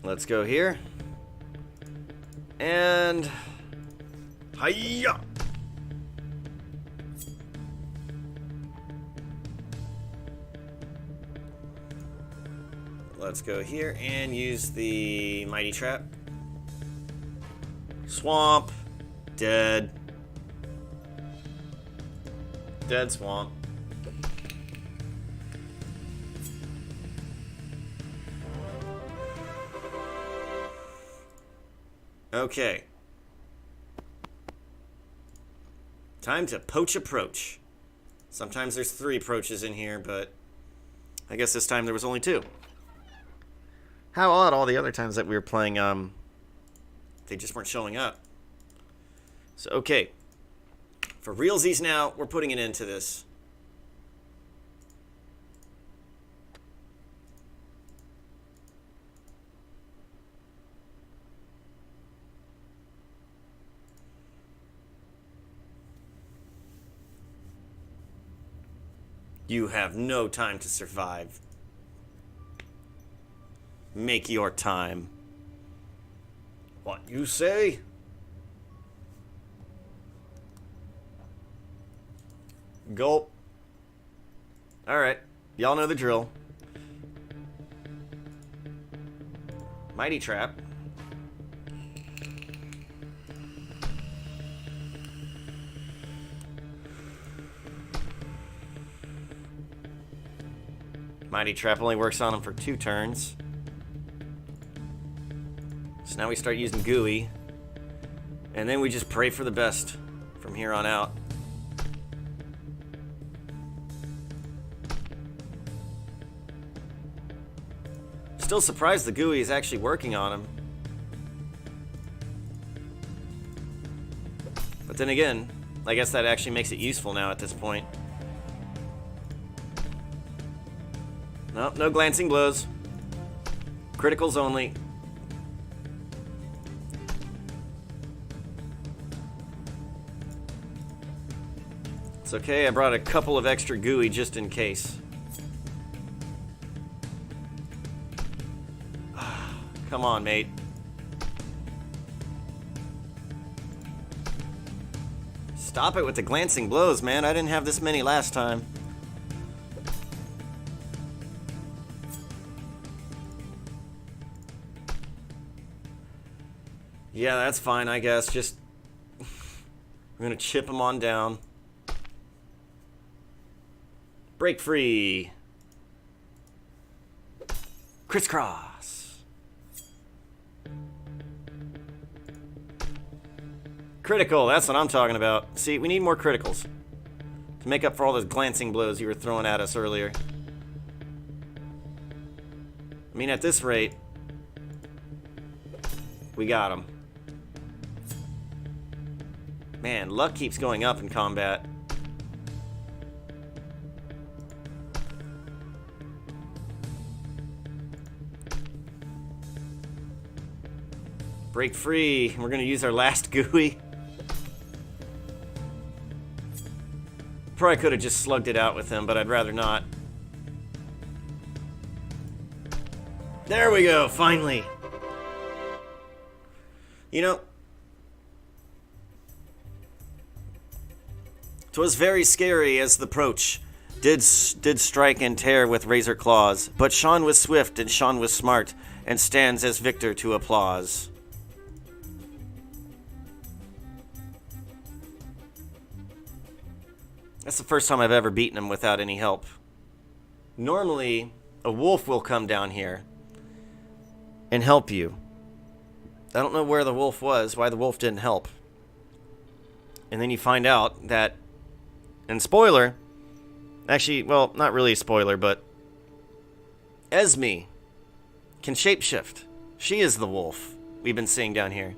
Let's go here. And... Hiya! Let's go here and use the Mighty Trap. Swamp. Dead. Dead swamp. Okay. Time to poach approach. Sometimes there's 3 approaches in here, but I guess this time there was only 2. How odd all the other times that we were playing, they just weren't showing up. So, okay. For realsies now, we're putting an end to this. You have no time to survive. Make your time. What you say? Gulp. Alright. Y'all know the drill. Mighty Trap. Mighty Trap only works on him for 2 turns. So now we start using Gooey. And then we just pray for the best from here on out. Still surprised the Gooey is actually working on him. But then again, I guess that actually makes it useful now at this point. Nope, no glancing blows. Criticals only. It's okay, I brought a couple of extra gooey just in case. Come on, mate. Stop it with the glancing blows, man. I didn't have this many last time. Yeah, that's fine, I guess. Just... I'm gonna chip him on down. Break free. Crisscross. Critical, that's what I'm talking about. See, we need more criticals to make up for all those glancing blows you were throwing at us earlier. I mean, at this rate, we got him. Man, luck keeps going up in combat. Break free. We're gonna use our last gooey. Probably could have just slugged it out with him, but I'd rather not. There we go, finally. You know, 'twas very scary as the approach did strike and tear with razor claws, but Sean was swift and Sean was smart, and stands as victor to applause. That's the first time I've ever beaten him without any help. Normally, a wolf will come down here and help you. I don't know where the wolf was, why the wolf didn't help. And then you find out that, and spoiler, actually, well, not really a spoiler, but Esme can shapeshift. She is the wolf we've been seeing down here.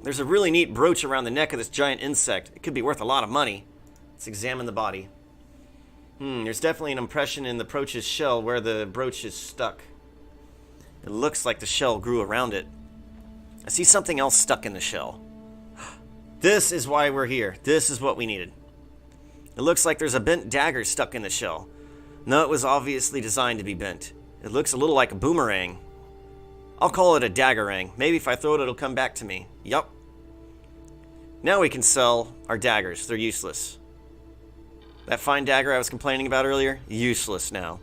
There's a really neat brooch around the neck of this giant insect. It could be worth a lot of money. Let's examine the body. There's definitely an impression in the brooch's shell where the brooch is stuck. It looks like the shell grew around it. I see something else stuck in the shell. This is why we're here. This is what we needed. It looks like there's a bent dagger stuck in the shell. No, it was obviously designed to be bent. It looks a little like a boomerang. I'll call it a daggerang. Maybe if I throw it, it'll come back to me. Yup. Now we can sell our daggers. They're useless. That fine dagger I was complaining about earlier, useless now.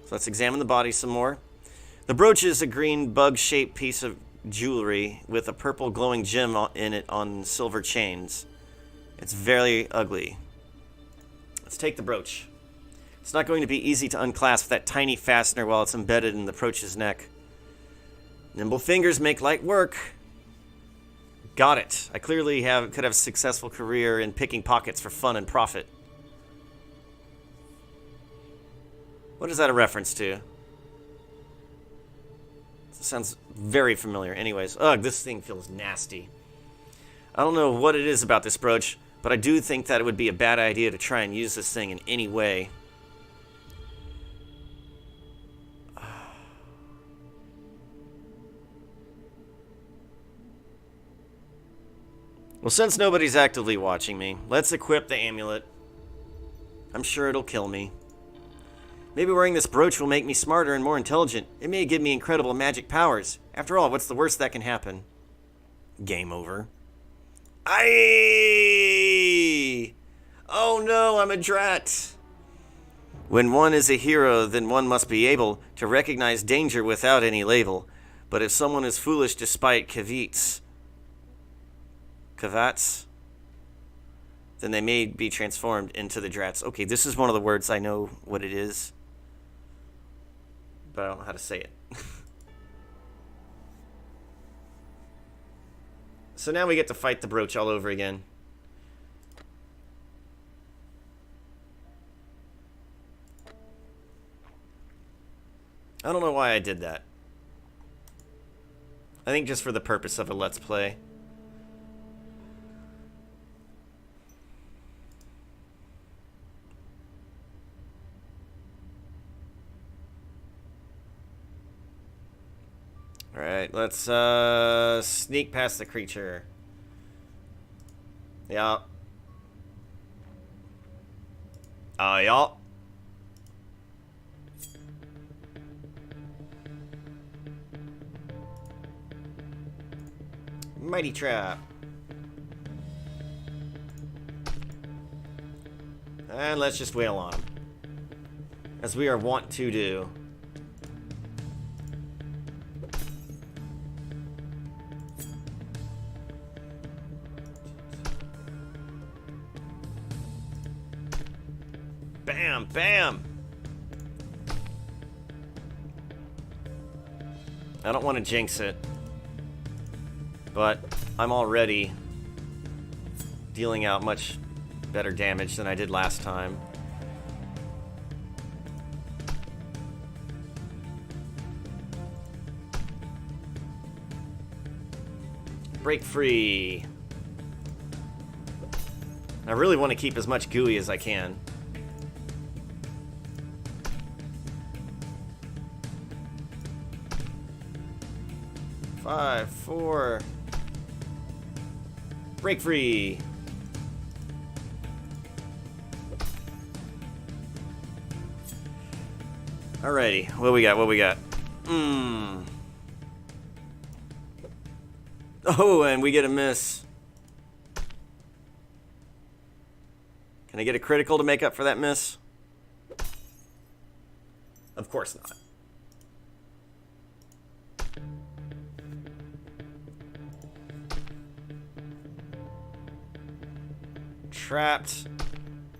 So let's examine the body some more. The brooch is a green bug-shaped piece of jewelry with a purple glowing gem in it on silver chains. It's very ugly. Let's take the brooch. It's not going to be easy to unclasp that tiny fastener while it's embedded in the brooch's neck. Nimble fingers make light work. Got it. I clearly could have a successful career in picking pockets for fun and profit. What is that a reference to? It sounds very familiar. Anyways, ugh, this thing feels nasty. I don't know what it is about this brooch, but I do think that it would be a bad idea to try and use this thing in any way. Well, since nobody's actively watching me, let's equip the amulet. I'm sure it'll kill me. Maybe wearing this brooch will make me smarter and more intelligent. It may give me incredible magic powers. After all, what's the worst that can happen? Game over. Aye! Oh no, I'm a drat! When one is a hero, then one must be able to recognize danger without any label. But if someone is foolish despite cavats, then they may be transformed into the drats. Okay, this is one of the words I know what it is, but I don't know how to say it. So now we get to fight the brooch all over again. I don't know why I did that. I think just for the purpose of a Let's Play. Alright, let's sneak past the creature. Yeah. Yeah. Mighty trap. And let's just wail on him. As we are wont to do. Bam, bam. I don't want to jinx it. But I'm already dealing out much better damage than I did last time. Break free. I really want to keep as much gooey as I can. Five, four. Break free. Alrighty, what we got? What we got? Oh, and we get a miss. Can I get a critical to make up for that miss? Of course not. Trapped.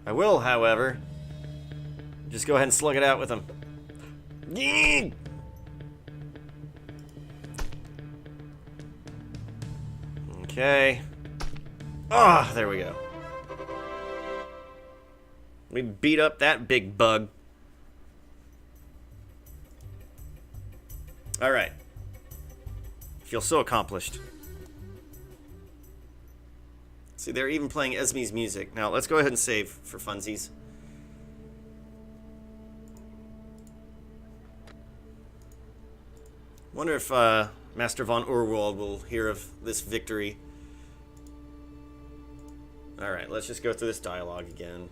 I will, however, just go ahead and slug it out with him. Yeet! Okay. Ah, there we go. We beat up that big bug. Alright. Feel so accomplished. See, they're even playing Esme's music. Now, let's go ahead and save for funsies. Wonder if Master von Urwald will hear of this victory. Alright, let's just go through this dialogue again.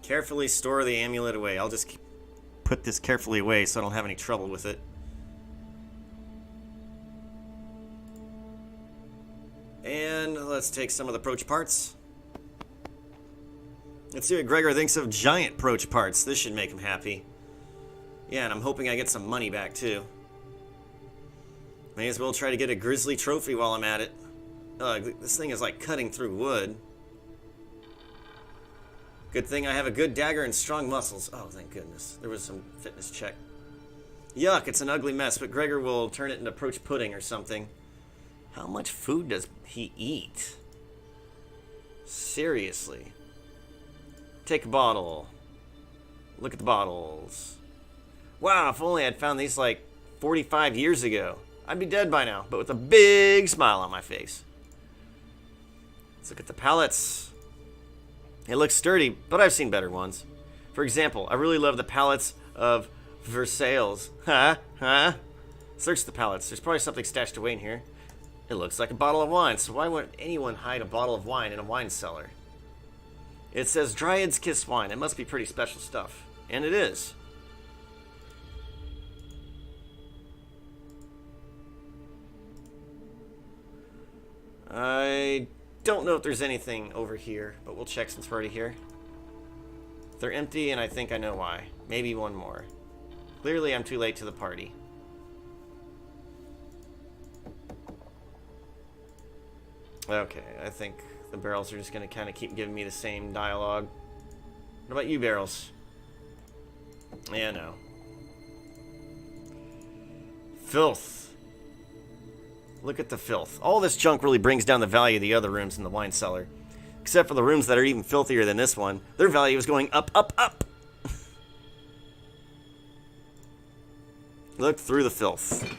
Carefully store the amulet away. I'll just put this carefully away so I don't have any trouble with it. And let's take some of the proach parts. Let's see what Gregor thinks of giant proach parts. This should make him happy. Yeah, and I'm hoping I get some money back too. May as well try to get a grizzly trophy while I'm at it. This thing is like cutting through wood. Good thing I have a good dagger and strong muscles. Oh, thank goodness. There was some fitness check. Yuck, it's an ugly mess, but Gregor will turn it into proach pudding or something. How much food does he eat? Seriously. Take a bottle. Look at the bottles. Wow, if only I'd found these like 45 years ago. I'd be dead by now, but with a big smile on my face. Let's look at the pallets. It looks sturdy, but I've seen better ones. For example, I really love the pallets of Versailles. Search the pallets. There's probably something stashed away in here. It looks like a bottle of wine, so why would anyone hide a bottle of wine in a wine cellar? It says Dryad's Kiss wine. It must be pretty special stuff. And it is. I don't know if there's anything over here, but we'll check since we're already here. They're empty, and I think I know why. Maybe one more. Clearly, I'm too late to the party. Okay, I think the barrels are just going to kind of keep giving me the same dialogue. What about you, barrels? Yeah, no. Filth. Look at the filth. All this junk really brings down the value of the other rooms in the wine cellar. Except for the rooms that are even filthier than this one. Their value is going up, up, up. Look through the filth.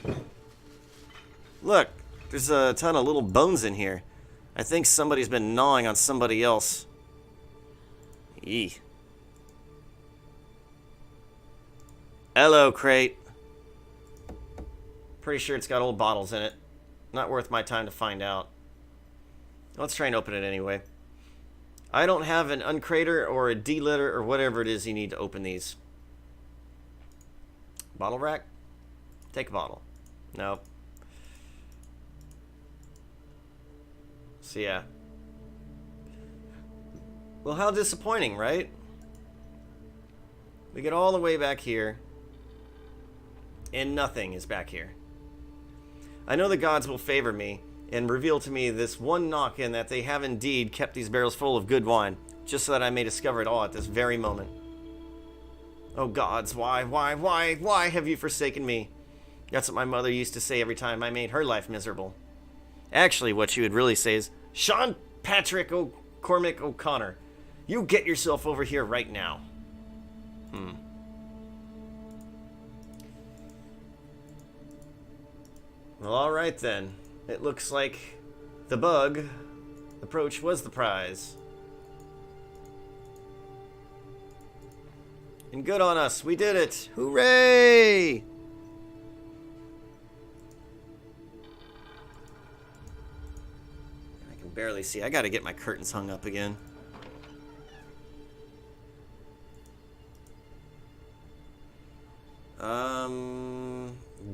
Look, there's a ton of little bones in here. I think somebody's been gnawing on somebody else. Eee. Hello, crate. Pretty sure it's got old bottles in it. Not worth my time to find out. Let's try and open it anyway. I don't have an uncrater or a delitter or whatever it is you need to open these. Bottle rack? Take a bottle. Nope. So yeah. Well, how disappointing, right? We get all the way back here, and nothing is back here. I know the gods will favor me and reveal to me this one knock-in that they have indeed kept these barrels full of good wine, just so that I may discover it all at this very moment. Oh gods, why have you forsaken me? That's what my mother used to say every time I made her life miserable. Actually, what she would really say is, Sean Patrick Cormac O'Connor, you get yourself over here right now. Well, alright then. It looks like the bug approach was the prize. And good on us, we did it! Hooray! I can barely see. I gotta get my curtains hung up again.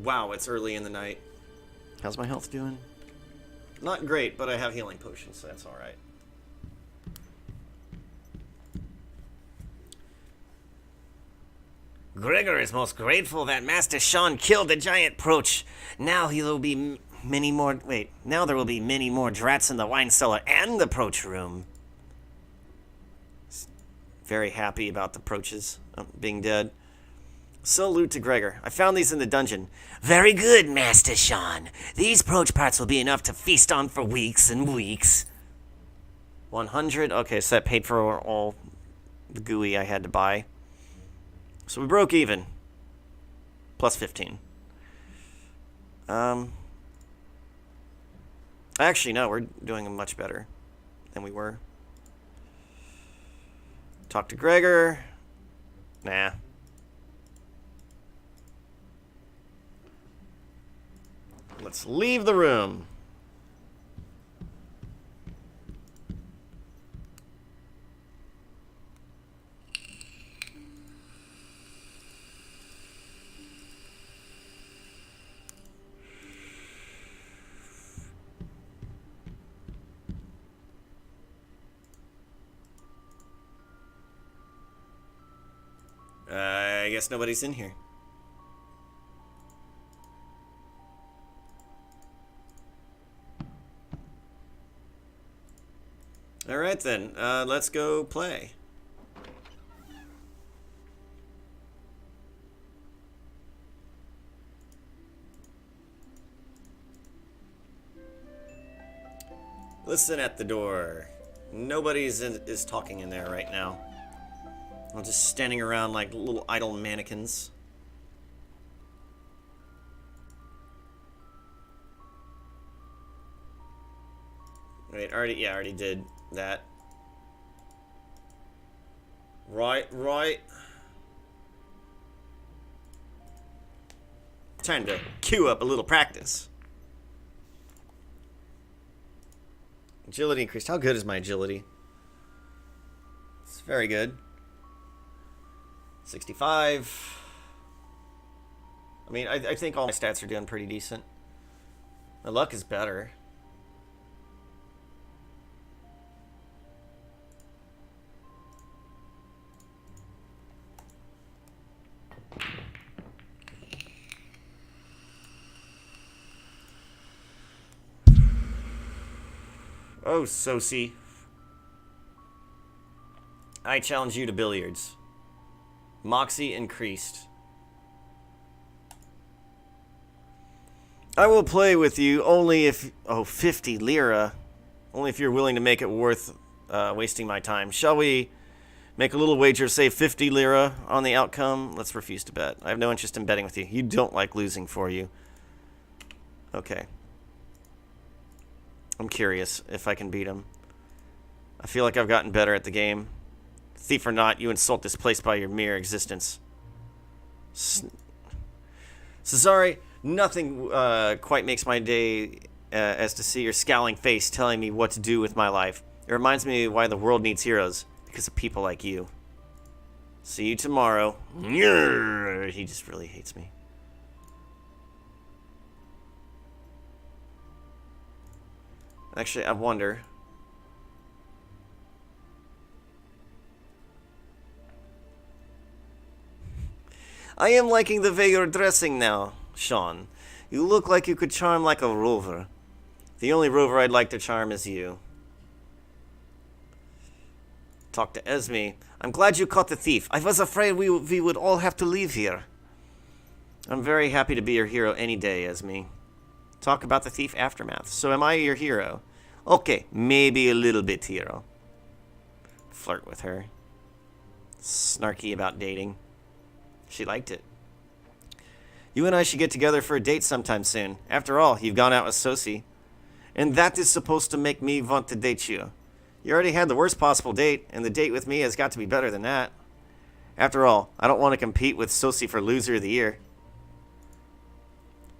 Wow, it's early in the night. How's my health doing? Not great, but I have healing potions, so that's alright. Gregor is most grateful that Master Sean killed the giant Proach. Now there will be many more drats in the wine cellar and the Proach room. Very happy about the Proaches being dead. Salute to Gregor. I found these in the dungeon. Very good, Master Sean. These Proach parts will be enough to feast on for weeks and weeks. 100? Okay, so that paid for all the gooey I had to buy. So we broke even. Plus 15. Actually, no, we're doing much better than we were. Talk to Gregor. Nah. Let's leave the room. I guess nobody's in here. Alright then, let's go play. Listen at the door. Nobody's is talking in there right now. I'm just standing around like little idle mannequins. Wait, I already did that. Right. Time to queue up a little practice. Agility increased. How good is my agility? It's very good. 65. I mean, I think all my stats are doing pretty decent. My luck is better. Oh, Sosie. I challenge you to billiards. Moxie increased. I will play with you only if... Oh, 50 lira. Only if you're willing to make it worth wasting my time. Shall we make a little wager, say 50 lira on the outcome? Let's refuse to bet. I have no interest in betting with you. You don't like losing for you. Okay. I'm curious if I can beat him. I feel like I've gotten better at the game. Thief or not, you insult this place by your mere existence. Cesare, nothing quite makes my day as to see your scowling face telling me what to do with my life. It reminds me why the world needs heroes, because of people like you. See you tomorrow. He just really hates me. Actually, I wonder... I am liking the way you're dressing now, Sean. You look like you could charm like a rover. The only rover I'd like to charm is you. Talk to Esme. I'm glad you caught the thief. I was afraid we would all have to leave here. I'm very happy to be your hero any day, Esme. Talk about the thief aftermath. So am I your hero? Okay, maybe a little bit hero. Flirt with her. Snarky about dating. She liked it. You and I should get together for a date sometime soon. After all, you've gone out with Sosie. And that is supposed to make me want to date you. You already had the worst possible date, and the date with me has got to be better than that. After all, I don't want to compete with Sosie for Loser of the Year.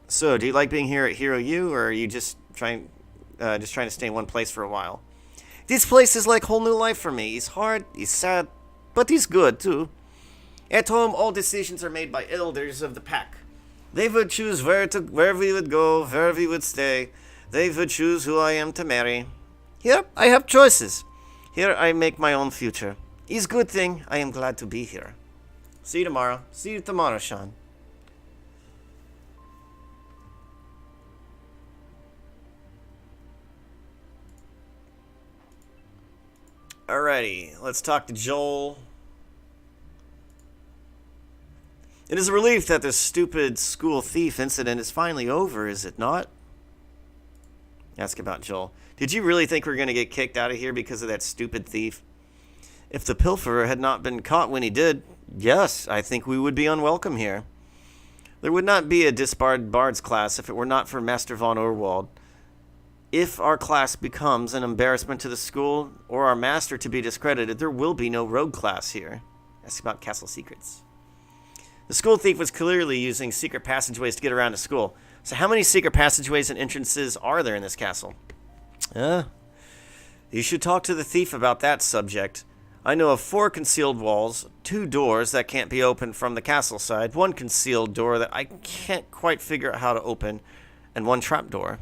So, do you like being here at Hero U, or are you just trying to stay in one place for a while? This place is like whole new life for me. It's hard, it's sad, but it's good too. At home, all decisions are made by elders of the pack. They would choose where we would go, where we would stay. They would choose who I am to marry. Here, I have choices. Here, I make my own future. It's a good thing I am glad to be here. See you tomorrow. See you tomorrow, Sean. Alrighty, let's talk to Joel. It is a relief that this stupid school thief incident is finally over, is it not? Ask about Joel. Did you really think we were going to get kicked out of here because of that stupid thief? If the pilferer had not been caught when he did, yes, I think we would be unwelcome here. There would not be a disbarred bards class if it were not for Master von Orwald. If our class becomes an embarrassment to the school, or our master to be discredited, there will be no rogue class here. Ask about castle secrets. The school thief was clearly using secret passageways to get around to school. So how many secret passageways and entrances are there in this castle? You should talk to the thief about that subject. I know of 4 concealed walls, 2 doors that can't be opened from the castle side, 1 concealed door that I can't quite figure out how to open, and 1 trap door.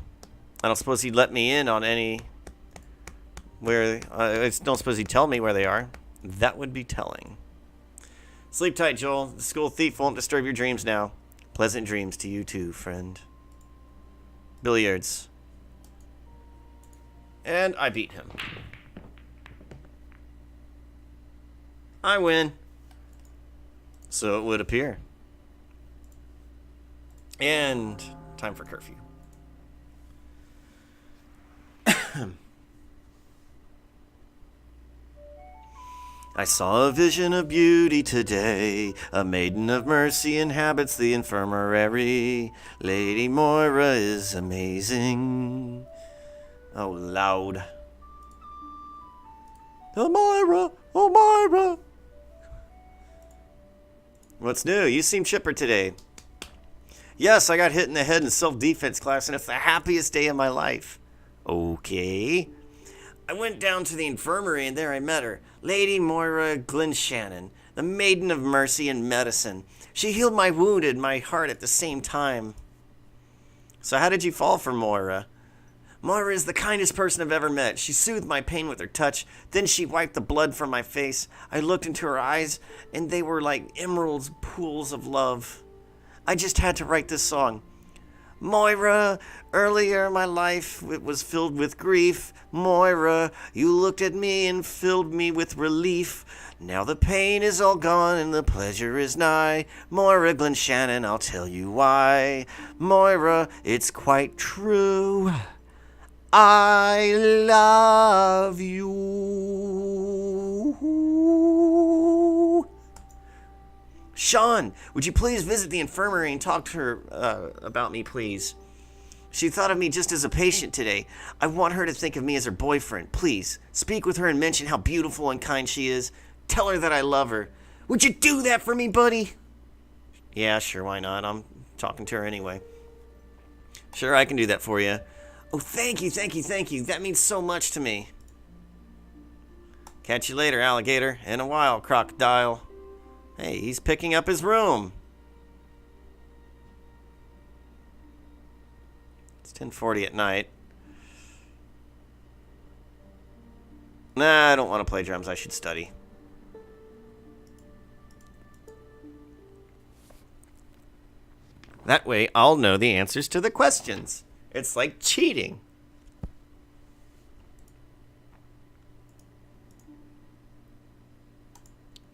I don't suppose he'd let me in on any... I don't suppose he'd tell me where they are. That would be telling. Sleep tight, Joel. The school thief won't disturb your dreams now. Pleasant dreams to you too, friend. Billiards. And I beat him. I win. So it would appear. And time for curfew. I saw a vision of beauty today. A maiden of mercy inhabits the infirmary. Lady Moira is amazing. Oh, loud. Oh, Moira! Oh, Moira! What's new? You seem chipper today. Yes, I got hit in the head in self-defense class, and it's the happiest day of my life. Okay. I went down to the infirmary, and there I met her. Lady Moira Glennshannon, the maiden of mercy and medicine. She healed my wound and my heart at the same time. So how did you fall for Moira? Moira is the kindest person I've ever met. She soothed my pain with her touch. Then she wiped the blood from my face. I looked into her eyes, and they were like emeralds, pools of love. I just had to write this song. Moira, earlier my life it was filled with grief. Moira, you looked at me and filled me with relief. Now the pain is all gone and the pleasure is nigh. Moira Glennshannon, I'll tell you why. Moira, it's quite true. I love you. Sean, would you please visit the infirmary and talk to her about me, please? She thought of me just as a patient today. I want her to think of me as her boyfriend. Please, speak with her and mention how beautiful and kind she is. Tell her that I love her. Would you do that for me, buddy? Yeah, sure, why not? I'm talking to her anyway. Sure, I can do that for you. Oh, thank you, thank you, thank you. That means so much to me. Catch you later, alligator. In a while, crocodile. Hey, he's picking up his room. It's 10:40 at night. Nah, I don't want to play drums. I should study. That way, I'll know the answers to the questions. It's like cheating.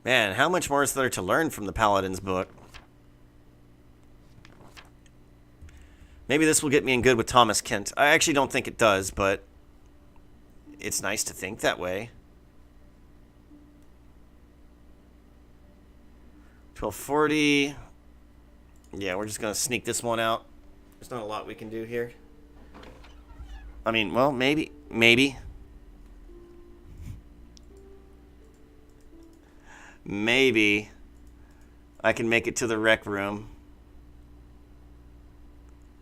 Man, how much more is there to learn from the Paladin's book? Maybe this will get me in good with Thomas Kent. I actually don't think it does, but it's nice to think that way. 12:40. Yeah, we're just going to sneak this one out. There's not a lot we can do here. I mean, well, maybe. Maybe I can make it to the rec room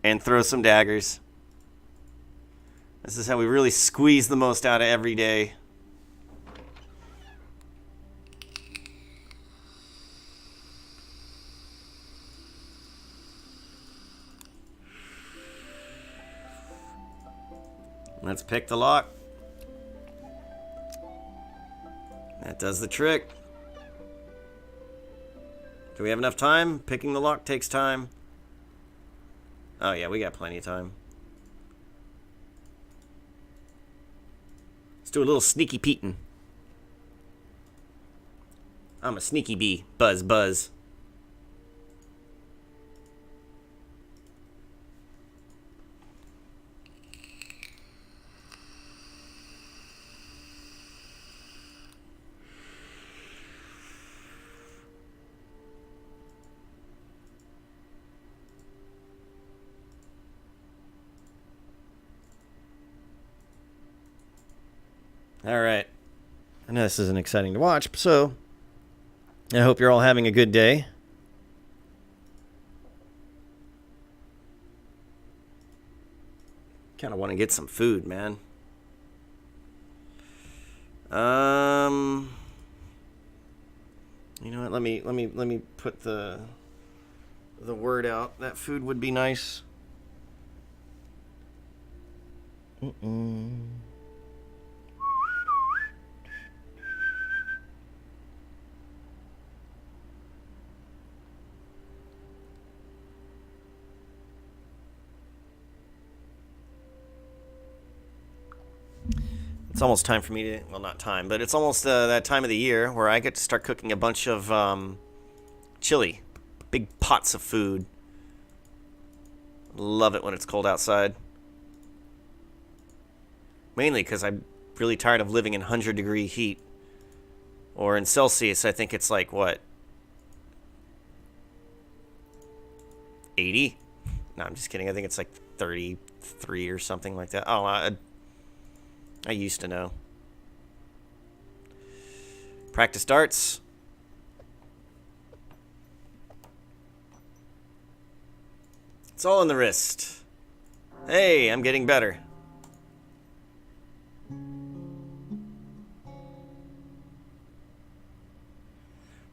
and throw some daggers. This is how we really squeeze the most out of every day. Let's pick the lock. That does the trick. Do we have enough time? Picking the lock takes time. Oh yeah, we got plenty of time. Let's do a little sneaky peeking. I'm a sneaky bee. Buzz, buzz. All right. I know this isn't exciting to watch, so I hope you're all having a good day. Kind of want to get some food, man. You know what? Let me put the word out. That food would be nice. It's almost time for me to, well, not time, but it's almost that time of the year where I get to start cooking a bunch of chili. Big pots of food. Love it when it's cold outside. Mainly because I'm really tired of living in 100-degree heat. Or in Celsius, I think it's like, what? 80? No, I'm just kidding. I think it's like 33 or something like that. Oh, I used to know. Practice darts. It's all in the wrist. Hey, I'm getting better.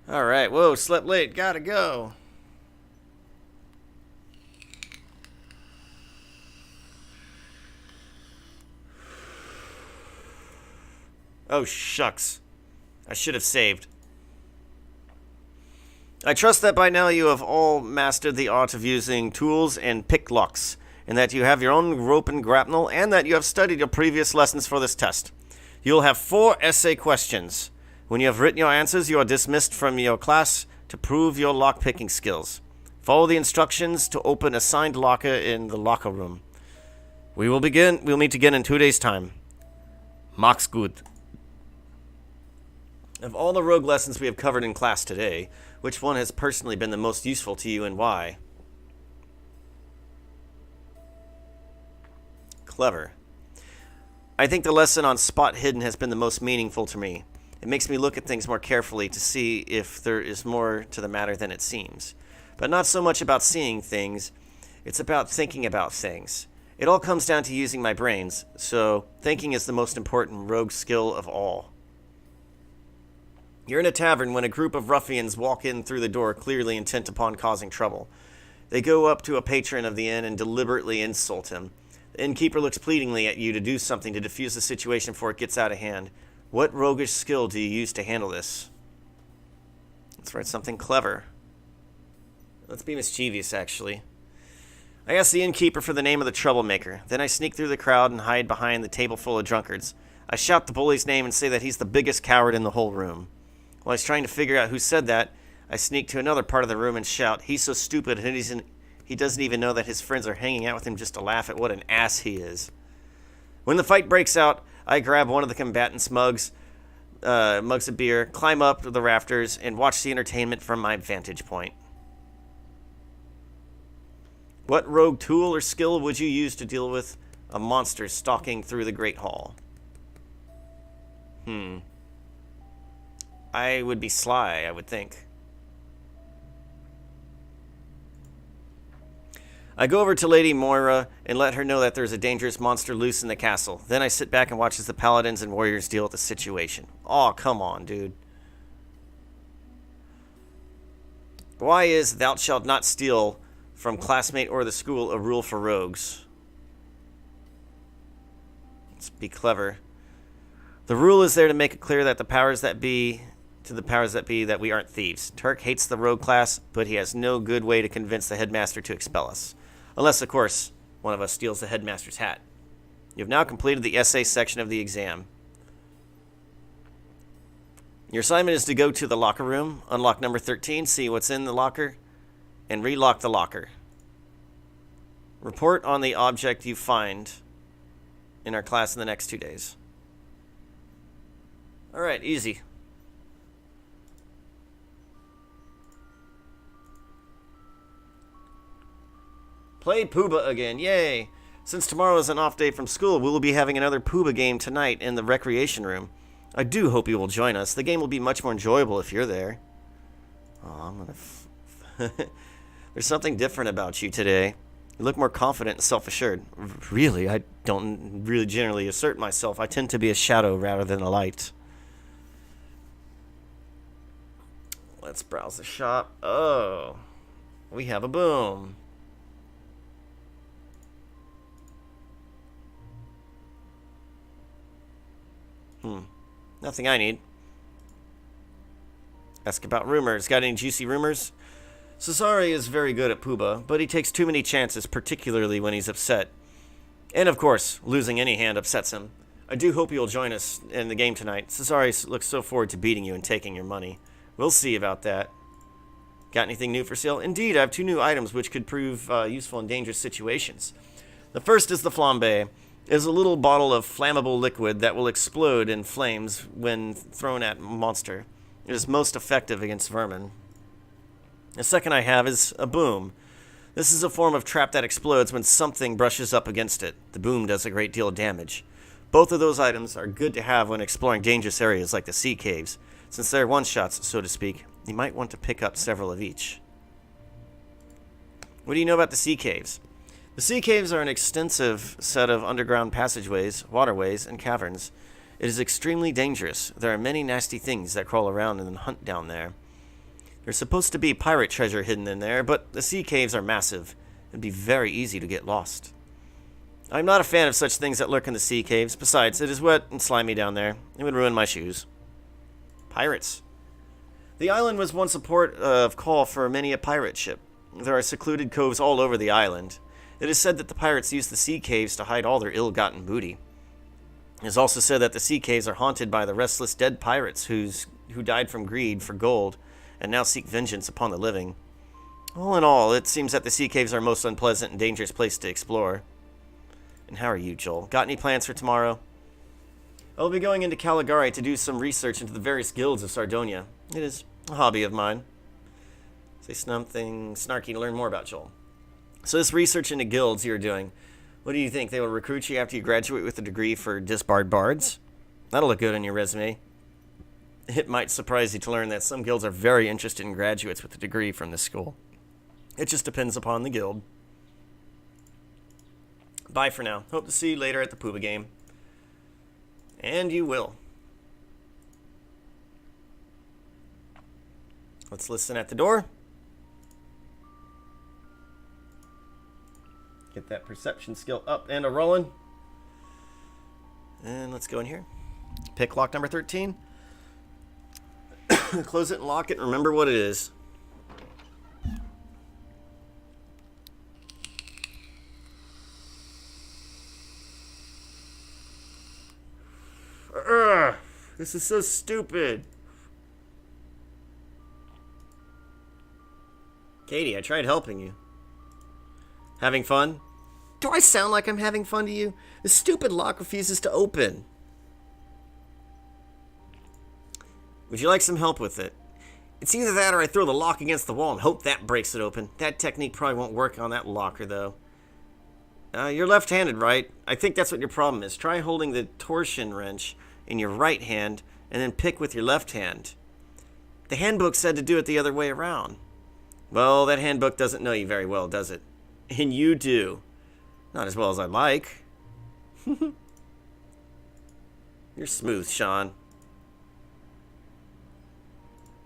All right, whoa, slept late, gotta go. Oh, shucks. I should have saved. I trust that by now you have all mastered the art of using tools and picklocks, and that you have your own rope and grapnel, and that you have studied your previous lessons for this test. You will have 4 essay questions. When you have written your answers, you are dismissed from your class to prove your lock-picking skills. Follow the instructions to open a signed locker in the locker room. We'll meet again in 2 days' time. Mach's gut. Of all the rogue lessons we have covered in class today, which one has personally been the most useful to you and why? Clever. I think the lesson on spot hidden has been the most meaningful to me. It makes me look at things more carefully to see if there is more to the matter than it seems. But not so much about seeing things, it's about thinking about things. It all comes down to using my brains, so thinking is the most important rogue skill of all. You're in a tavern when a group of ruffians walk in through the door, clearly intent upon causing trouble. They go up to a patron of the inn and deliberately insult him. The innkeeper looks pleadingly at you to do something to defuse the situation before it gets out of hand. What roguish skill do you use to handle this? Let's write something clever. Let's be mischievous, actually. I ask the innkeeper for the name of the troublemaker. Then I sneak through the crowd and hide behind the table full of drunkards. I shout the bully's name and say that he's the biggest coward in the whole room. While he's trying to figure out who said that, I sneak to another part of the room and shout, he's so stupid he doesn't even know that his friends are hanging out with him just to laugh at what an ass he is. When the fight breaks out, I grab one of the combatants' mugs of beer, climb up the rafters, and watch the entertainment from my vantage point. What rogue tool or skill would you use to deal with a monster stalking through the Great Hall? I would be sly, I would think. I go over to Lady Moira and let her know that there's a dangerous monster loose in the castle. Then I sit back and watch as the paladins and warriors deal with the situation. Aw, come on, dude. Why is thou shalt not steal from classmate or the school a rule for rogues? Let's be clever. The rule is there to make it clear that the powers that be that we aren't thieves. Turk hates the rogue class, but he has no good way to convince the headmaster to expel us. Unless, of course, one of us steals the headmaster's hat. You have now completed the essay section of the exam. Your assignment is to go to the locker room, unlock number 13, see what's in the locker, and relock the locker. Report on the object you find in our class in the next 2 days. Alright, easy. Play Pooba again, yay! Since tomorrow is an off day from school, we will be having another Pooba game tonight in the recreation room. I do hope you will join us. The game will be much more enjoyable if you're there. Oh, I'm gonna... There's something different about you today. You look more confident and self-assured. Really, I don't really generally assert myself. I tend to be a shadow rather than a light. Let's browse the shop. Oh, we have a boom. Nothing I need. Ask about rumors. Got any juicy rumors? Cesare is very good at Pooba, but he takes too many chances, particularly when he's upset. And of course, losing any hand upsets him. I do hope you'll join us in the game tonight. Cesare looks so forward to beating you and taking your money. We'll see about that. Got anything new for sale? Indeed, I have 2 new items which could prove useful in dangerous situations. The first is the flambe. It is a little bottle of flammable liquid that will explode in flames when thrown at a monster. It is most effective against vermin. The second I have is a boom. This is a form of trap that explodes when something brushes up against it. The boom does a great deal of damage. Both of those items are good to have when exploring dangerous areas like the sea caves. Since they're one-shots, so to speak, you might want to pick up several of each. What do you know about the sea caves? The sea caves are an extensive set of underground passageways, waterways, and caverns. It is extremely dangerous. There are many nasty things that crawl around and hunt down there. There's supposed to be pirate treasure hidden in there, but the sea caves are massive. It'd be very easy to get lost. I'm not a fan of such things that lurk in the sea caves. Besides, it is wet and slimy down there. It would ruin my shoes. Pirates. The island was once a port of call for many a pirate ship. There are secluded coves all over the island. It is said that the pirates used the sea caves to hide all their ill-gotten booty. It is also said that the sea caves are haunted by the restless dead pirates who died from greed for gold and now seek vengeance upon the living. All in all, it seems that the sea caves are a most unpleasant and dangerous place to explore. And how are you, Joel? Got any plans for tomorrow? I'll be going into Caligari to do some research into the various guilds of Sardonia. It is a hobby of mine. Say something snarky to learn more about Joel. So this research into guilds you're doing, what do you think? They will recruit you after you graduate with a degree for disbarred bards? That'll look good on your resume. It might surprise you to learn that some guilds are very interested in graduates with a degree from this school. It just depends upon the guild. Bye for now. Hope to see you later at the Pooba game. And you will. Let's listen at the door. Get that perception skill up and a rolling. And let's go in here. Pick lock number 13. Close it and lock it and remember what it is. Ugh, this is so stupid. Katie, I tried helping you. Having fun? Do I sound like I'm having fun to you? This stupid lock refuses to open. Would you like some help with it? It's either that or I throw the lock against the wall and hope that breaks it open. That technique probably won't work on that locker, though. You're left-handed, right? I think that's what your problem is. Try holding the torsion wrench in your right hand and then pick with your left hand. The handbook said to do it the other way around. Well, that handbook doesn't know you very well, does it? And you do. Not as well as I'd like. You're smooth, Sean.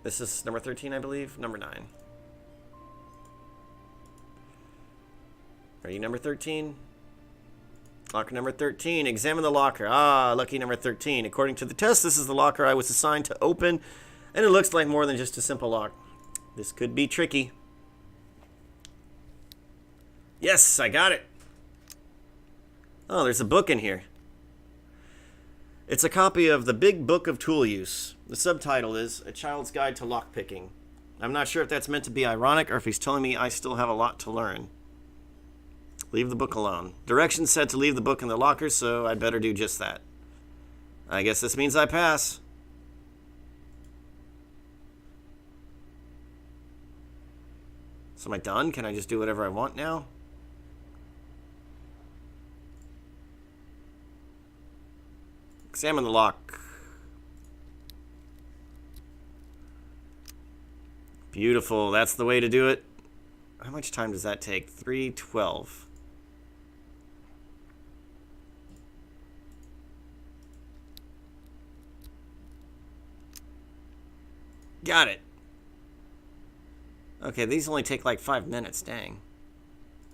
This is number 13, I believe. Number 9. Are you number 13? Locker number 13. Examine the locker. Ah, lucky number 13. According to the test, this is the locker I was assigned to open, and it looks like more than just a simple lock. This could be tricky. Yes, I got it. Oh, there's a book in here. It's a copy of The Big Book of Tool Use. The subtitle is A Child's Guide to Lockpicking. I'm not sure if that's meant to be ironic or if he's telling me I still have a lot to learn. Leave the book alone. Directions said to leave the book in the locker, so I'd better do just that. I guess this means I pass. So am I done? Can I just do whatever I want now? Examine the lock. Beautiful. That's the way to do it. How much time does that take? 3:12. Got it. Okay, these only take like 5 minutes. Dang.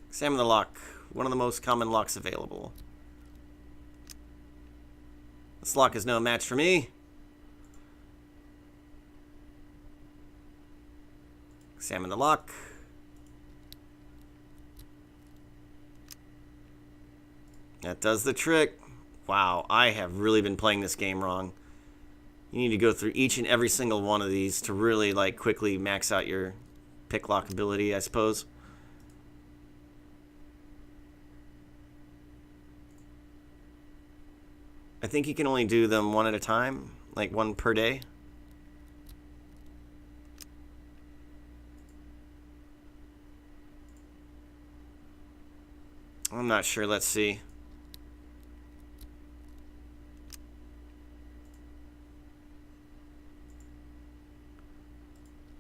Examine the lock. One of the most common locks available. This lock is no match for me. Examine the lock. That does the trick. Wow, I have really been playing this game wrong. You need to go through each and every single one of these to really like quickly max out your pick lock ability, I suppose. I think you can only do them one at a time, like one per day. I'm not sure. Let's see.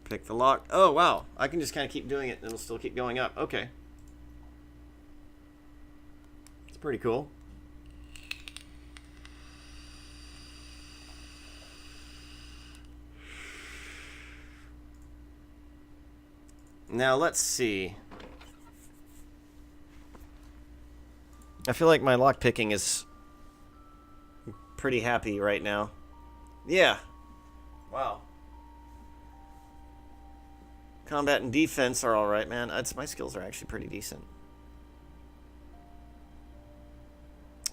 Pick the lock. Oh, wow. I can just kind of keep doing it and it'll still keep going up. Okay. It's pretty cool. Now, let's see. I feel like my lock picking is pretty happy right now. Yeah. Wow. Combat and defense are alright, man. My skills are actually pretty decent.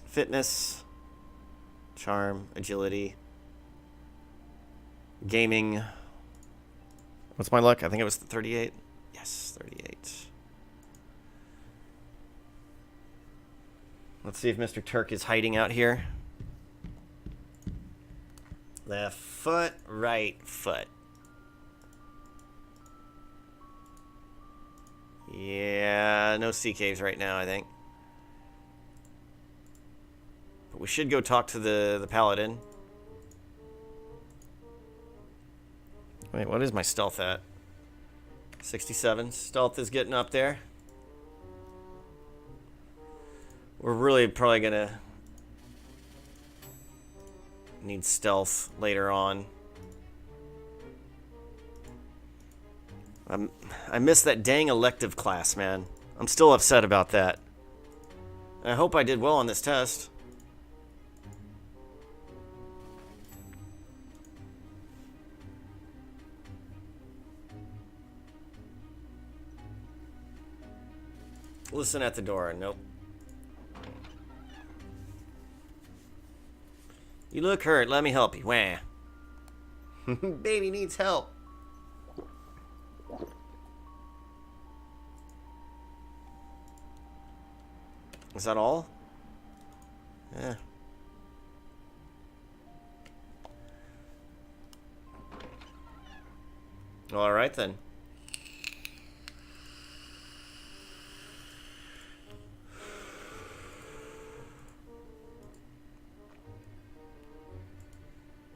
Fitness, charm, agility, gaming. What's my luck? I think it was 38. Yes, 38. Let's see if Mr. Turk is hiding out here. Left foot, right foot. Yeah, no sea caves right now, I think. But we should go talk to the paladin. Wait, what is my stealth at? 67. Stealth is getting up there. We're really probably gonna need stealth later on. I missed that dang elective class, man. I'm still upset about that. I hope I did well on this test. Listen at the door. Nope. You look hurt. Let me help you. Wah. Baby needs help. Is that all? Yeah. All right then.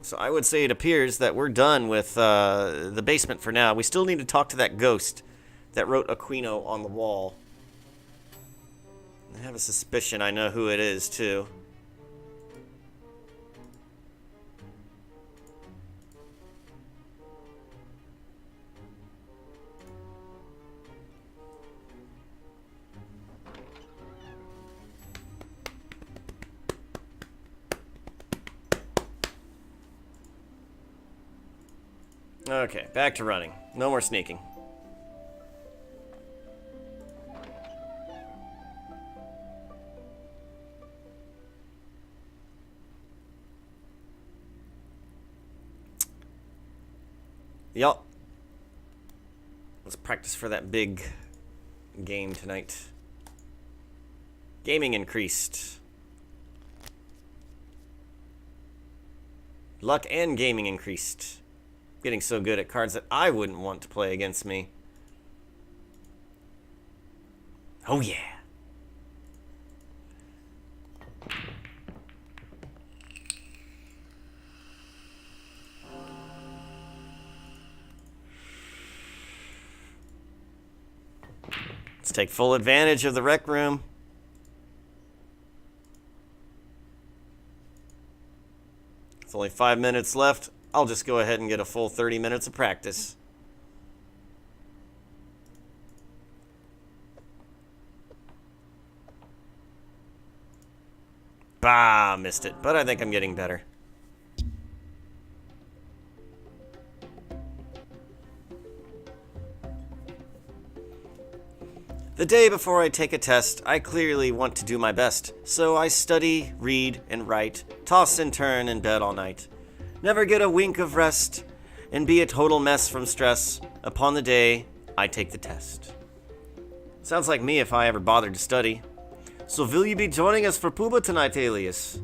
So I would say it appears that we're done with the basement for now. We still need to talk to that ghost that wrote Aquino on the wall. I have a suspicion I know who it is, too. Okay, back to running. No more sneaking. Yup. Let's practice for that big game tonight. Gaming increased. Luck and gaming increased. Getting so good at cards that I wouldn't want to play against me. Oh yeah. Let's take full advantage of the rec room. It's only 5 minutes left. I'll just go ahead and get a full 30 minutes of practice. Bah, missed it, but I think I'm getting better. The day before I take a test, I clearly want to do my best, so I study, read, and write, toss and turn in bed all night. Never get a wink of rest, and be a total mess from stress upon the day I take the test. Sounds like me if I ever bothered to study. So will you be joining us for Puba tonight, Alias?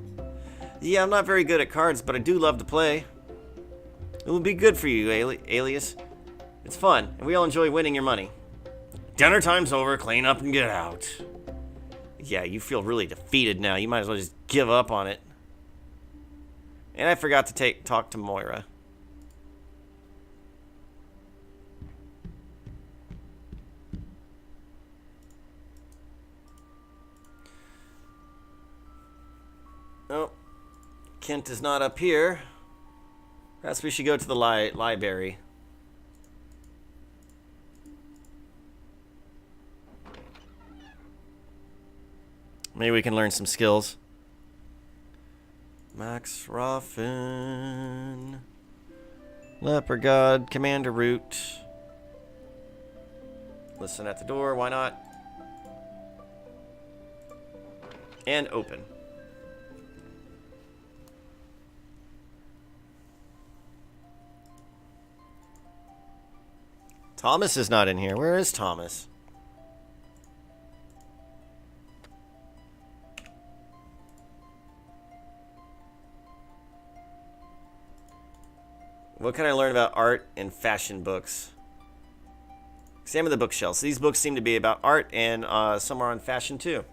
Yeah, I'm not very good at cards, but I do love to play. It will be good for you, Alias. It's fun, and we all enjoy winning your money. Dinner time's over, clean up and get out. Yeah, you feel really defeated now. You might as well just give up on it. And I forgot to talk to Moira. Oh, Kent is not up here. Perhaps we should go to the library. Maybe we can learn some skills. Max Ruffin. Leper God, Commander Root. Listen at the door, why not? And open. Thomas is not in here. Where is Thomas? What can I learn about art and fashion books? Examine the bookshelves. These books seem to be about art, and some are on fashion too.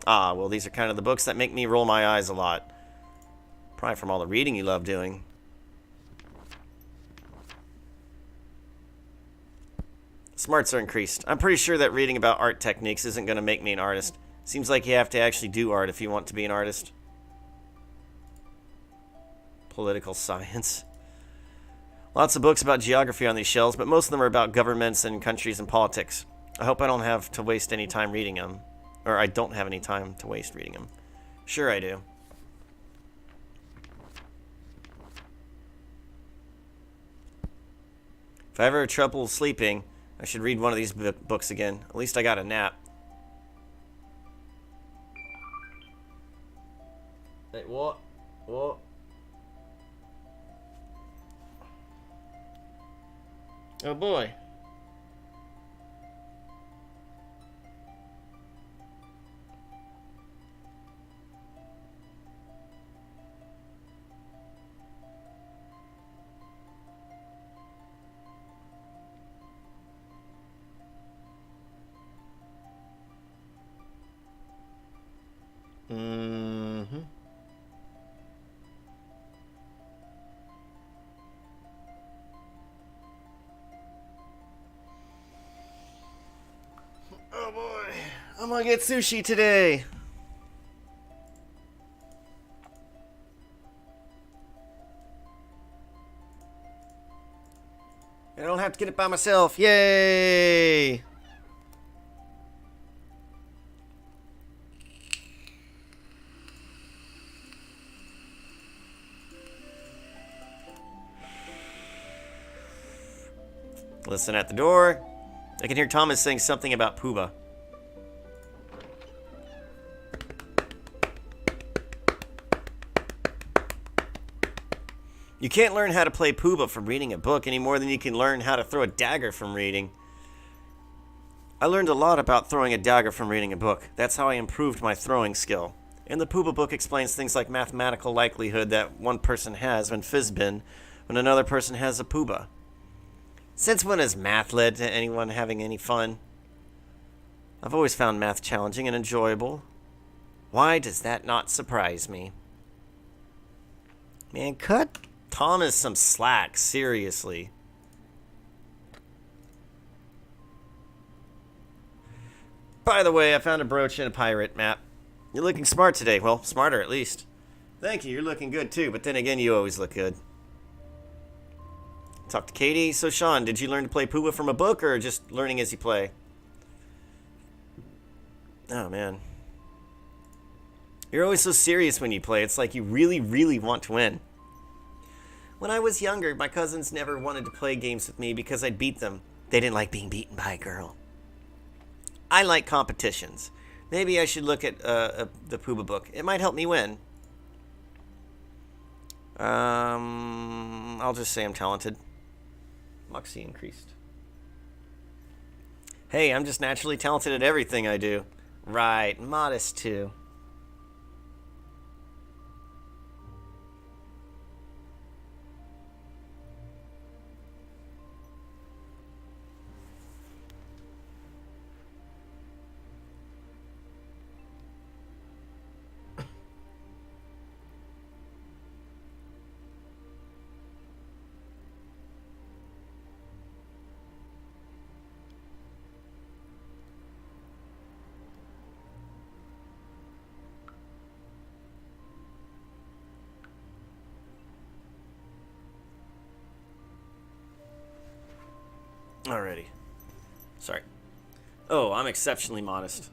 Ah, well, these are kind of the books that make me roll my eyes a lot. Probably from all the reading you love doing. Smarts are increased. I'm pretty sure that reading about art techniques isn't going to make me an artist. Seems like you have to actually do art if you want to be an artist. Political science. Lots of books about geography on these shelves, but most of them are about governments and countries and politics. I hope I don't have to waste any time reading them. Or I don't have any time to waste reading them. Sure I do. If I ever have trouble sleeping, I should read one of these books again. At least I got a nap. Wait, what? What? Oh boy. Mm-hmm. Oh boy, I'm gonna get sushi today. I don't have to get it by myself. Yay! Listen at the door. I can hear Thomas saying something about Pooba. You can't learn how to play Pooba from reading a book any more than you can learn how to throw a dagger from reading. I learned a lot about throwing a dagger from reading a book. That's how I improved my throwing skill. And the Pooba book explains things like mathematical likelihood that one person has when Fizbin, when another person has a Pooba. Since when has math led to anyone having any fun? I've always found math challenging and enjoyable. Why does that not surprise me? Man, cut Thomas some slack, seriously. By the way, I found a brooch and a pirate map. You're looking smart today. Well, smarter at least. Thank you, you're looking good too, but then again, you always look good. Talk to Katie. So, Sean, did you learn to play Pooba from a book or just learning as you play? Oh, man. You're always so serious when you play. It's like you really, really want to win. When I was younger, my cousins never wanted to play games with me because I'd beat them. They didn't like being beaten by a girl. I like competitions. Maybe I should look at the Pooba book. It might help me win. I'll just say I'm talented. Moxie increased. Hey, I'm just naturally talented at everything I do. Right, modest too. Alrighty. Sorry. Oh, I'm exceptionally modest.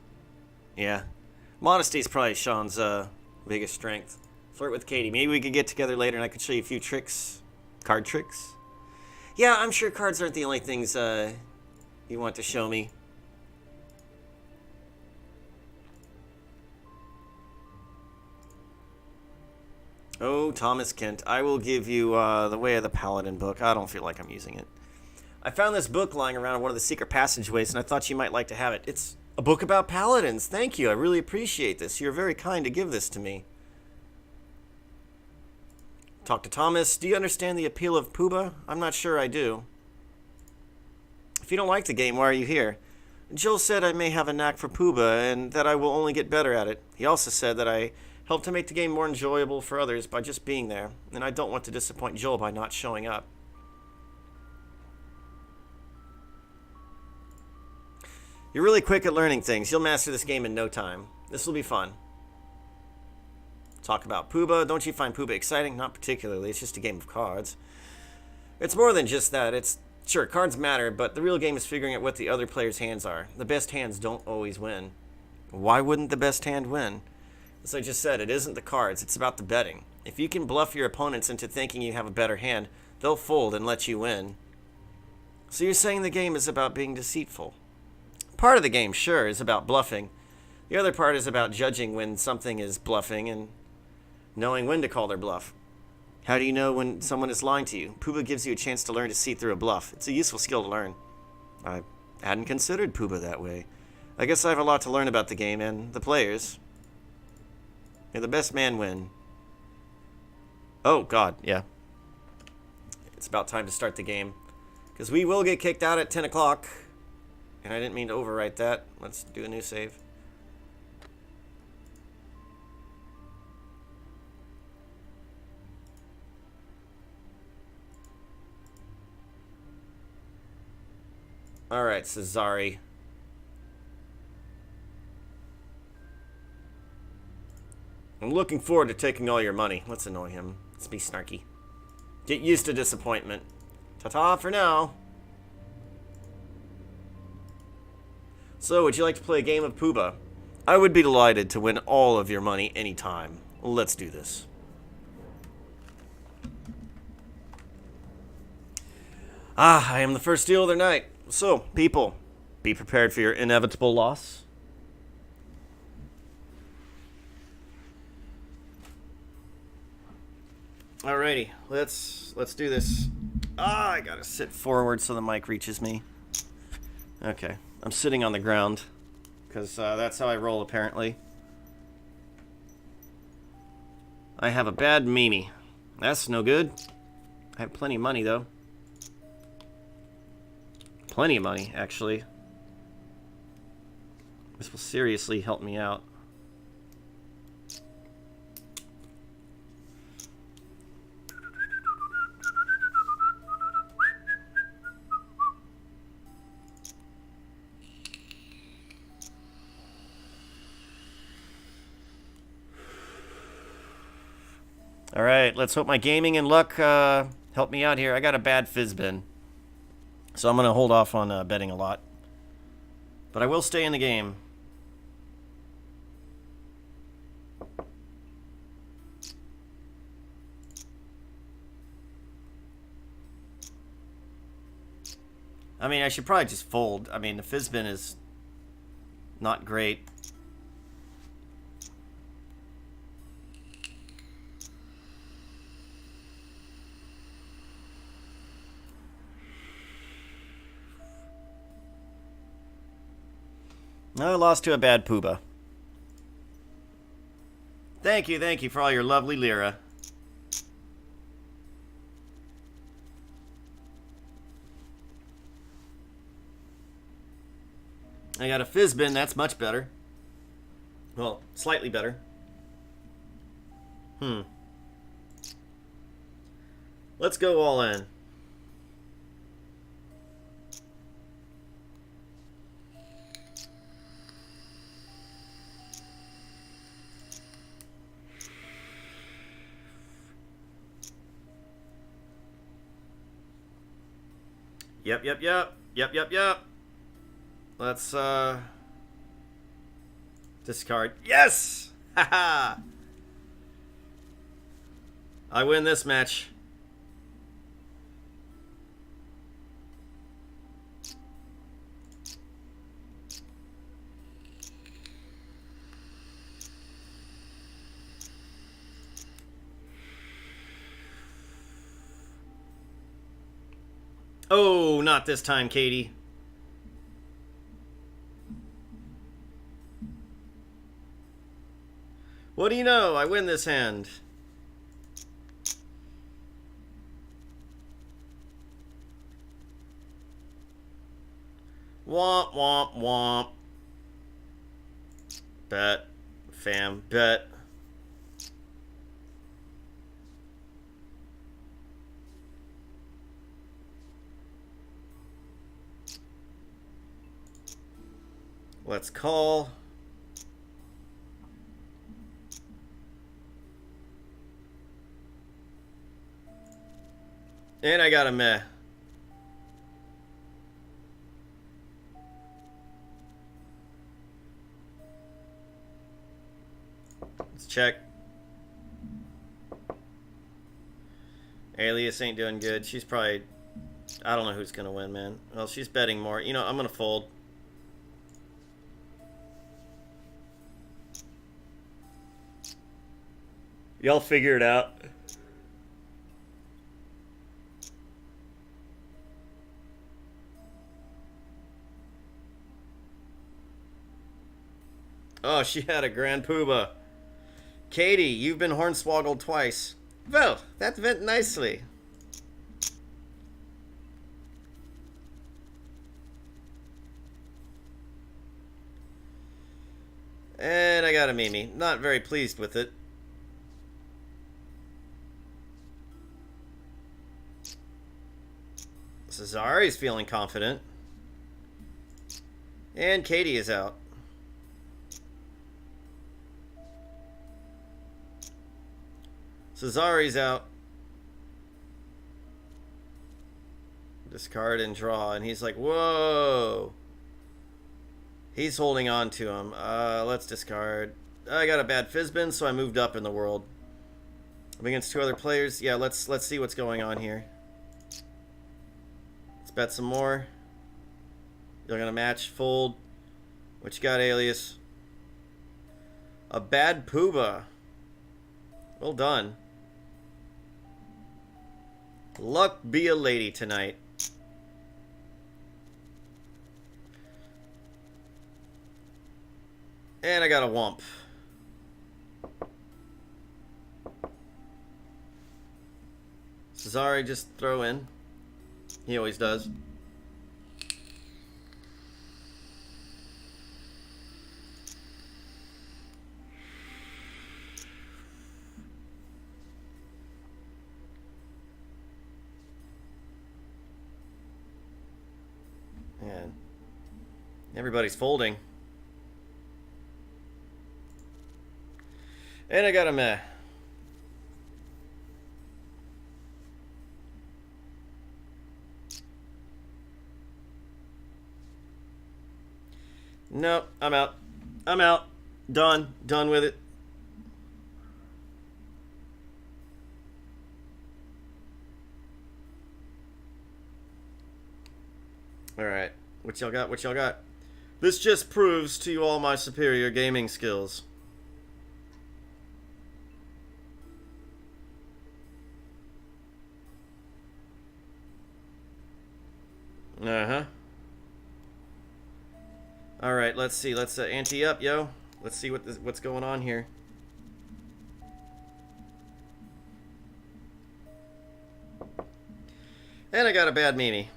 Yeah. Modesty is probably Sean's biggest strength. Flirt with Katie. Maybe we could get together later and I could show you a few tricks. Card tricks? Yeah, I'm sure cards aren't the only things you want to show me. Oh, Thomas Kent, I will give you The Way of the Paladin book. I don't feel like I'm using it. I found this book lying around in one of the secret passageways, and I thought you might like to have it. It's a book about paladins. Thank you. I really appreciate this. You're very kind to give this to me. Talk to Thomas. Do you understand the appeal of Pooba? I'm not sure I do. If you don't like the game, why are you here? Joel said I may have a knack for Pooba, and that I will only get better at it. He also said that I helped to make the game more enjoyable for others by just being there, and I don't want to disappoint Joel by not showing up. You're really quick at learning things. You'll master this game in no time. This will be fun. Talk about Pooba. Don't you find Pooba exciting? Not particularly. It's just a game of cards. It's more than just that. Sure, cards matter, but the real game is figuring out what the other player's hands are. The best hands don't always win. Why wouldn't the best hand win? As I just said, it isn't the cards. It's about the betting. If you can bluff your opponents into thinking you have a better hand, they'll fold and let you win. So you're saying the game is about being deceitful? Part of the game, sure, is about bluffing. The other part is about judging when something is bluffing and knowing when to call their bluff. How do you know when someone is lying to you? Pooba gives you a chance to learn to see through a bluff. It's a useful skill to learn. I hadn't considered Pooba that way. I guess I have a lot to learn about the game and the players. May the best man win. Oh, God, yeah. It's about time to start the game. Because we will get kicked out at 10 o'clock. And I didn't mean to overwrite that. Let's do a new save. Alright, Cesari. I'm looking forward to taking all your money. Let's annoy him. Let's be snarky. Get used to disappointment. Ta-ta for now. So, would you like to play a game of Pooba? I would be delighted to win all of your money anytime. Let's do this. I am the first deal of the night. So, people, be prepared for your inevitable loss. Alrighty, let's do this. I gotta sit forward so the mic reaches me. Okay, I'm sitting on the ground because that's how I roll apparently. I have a bad Mimi. That's no good. I have plenty of money though. Plenty of money, actually. This will seriously help me out. Alright, let's hope my gaming and luck help me out here. I got a bad Fizzbin. So I'm going to hold off on betting a lot. But I will stay in the game. I mean, I should probably just fold. I mean, the Fizzbin is not great. I lost to a bad Pooba. Thank you for all your lovely lira. I got a Fizzbin, that's much better. Well, slightly better. Let's go all in. Yep. Let's, discard. Yes! Haha! I win this match. Oh, not this time, Katie. What do you know? I win this hand. Womp, womp, womp. Bet. Fam. Bet. Let's call. And I got a meh. Let's check. Alias ain't doing good. She's probably... I don't know who's going to win, man. Well, she's betting more. You know, I'm going to fold. Y'all figure it out. Oh, she had a grand poobah. Katie, you've been hornswoggled twice. Well, that went nicely. And I got a Mimi. Not very pleased with it. Cesari's feeling confident. And Katie is out. Cesari's out. Discard and draw. And he's like, whoa. He's holding on to him. Let's discard. I got a bad Fizbin, so I moved up in the world. I'm against two other players. Yeah, let's see what's going on here. Let's bet some more. You're gonna match, fold. What you got, Alias? A bad Pooba. Well done. Luck be a lady tonight. And I got a Womp. Cesari just throw in. He always does. Man. Everybody's folding. And I got a meh. Nope, I'm out. I'm out. Done. Done with it. Alright. What y'all got? What y'all got? This just proves to you all my superior gaming skills. Uh-huh. Alright, let's see. Let's ante up, yo. Let's see what's going on here. And I got a bad Mimi.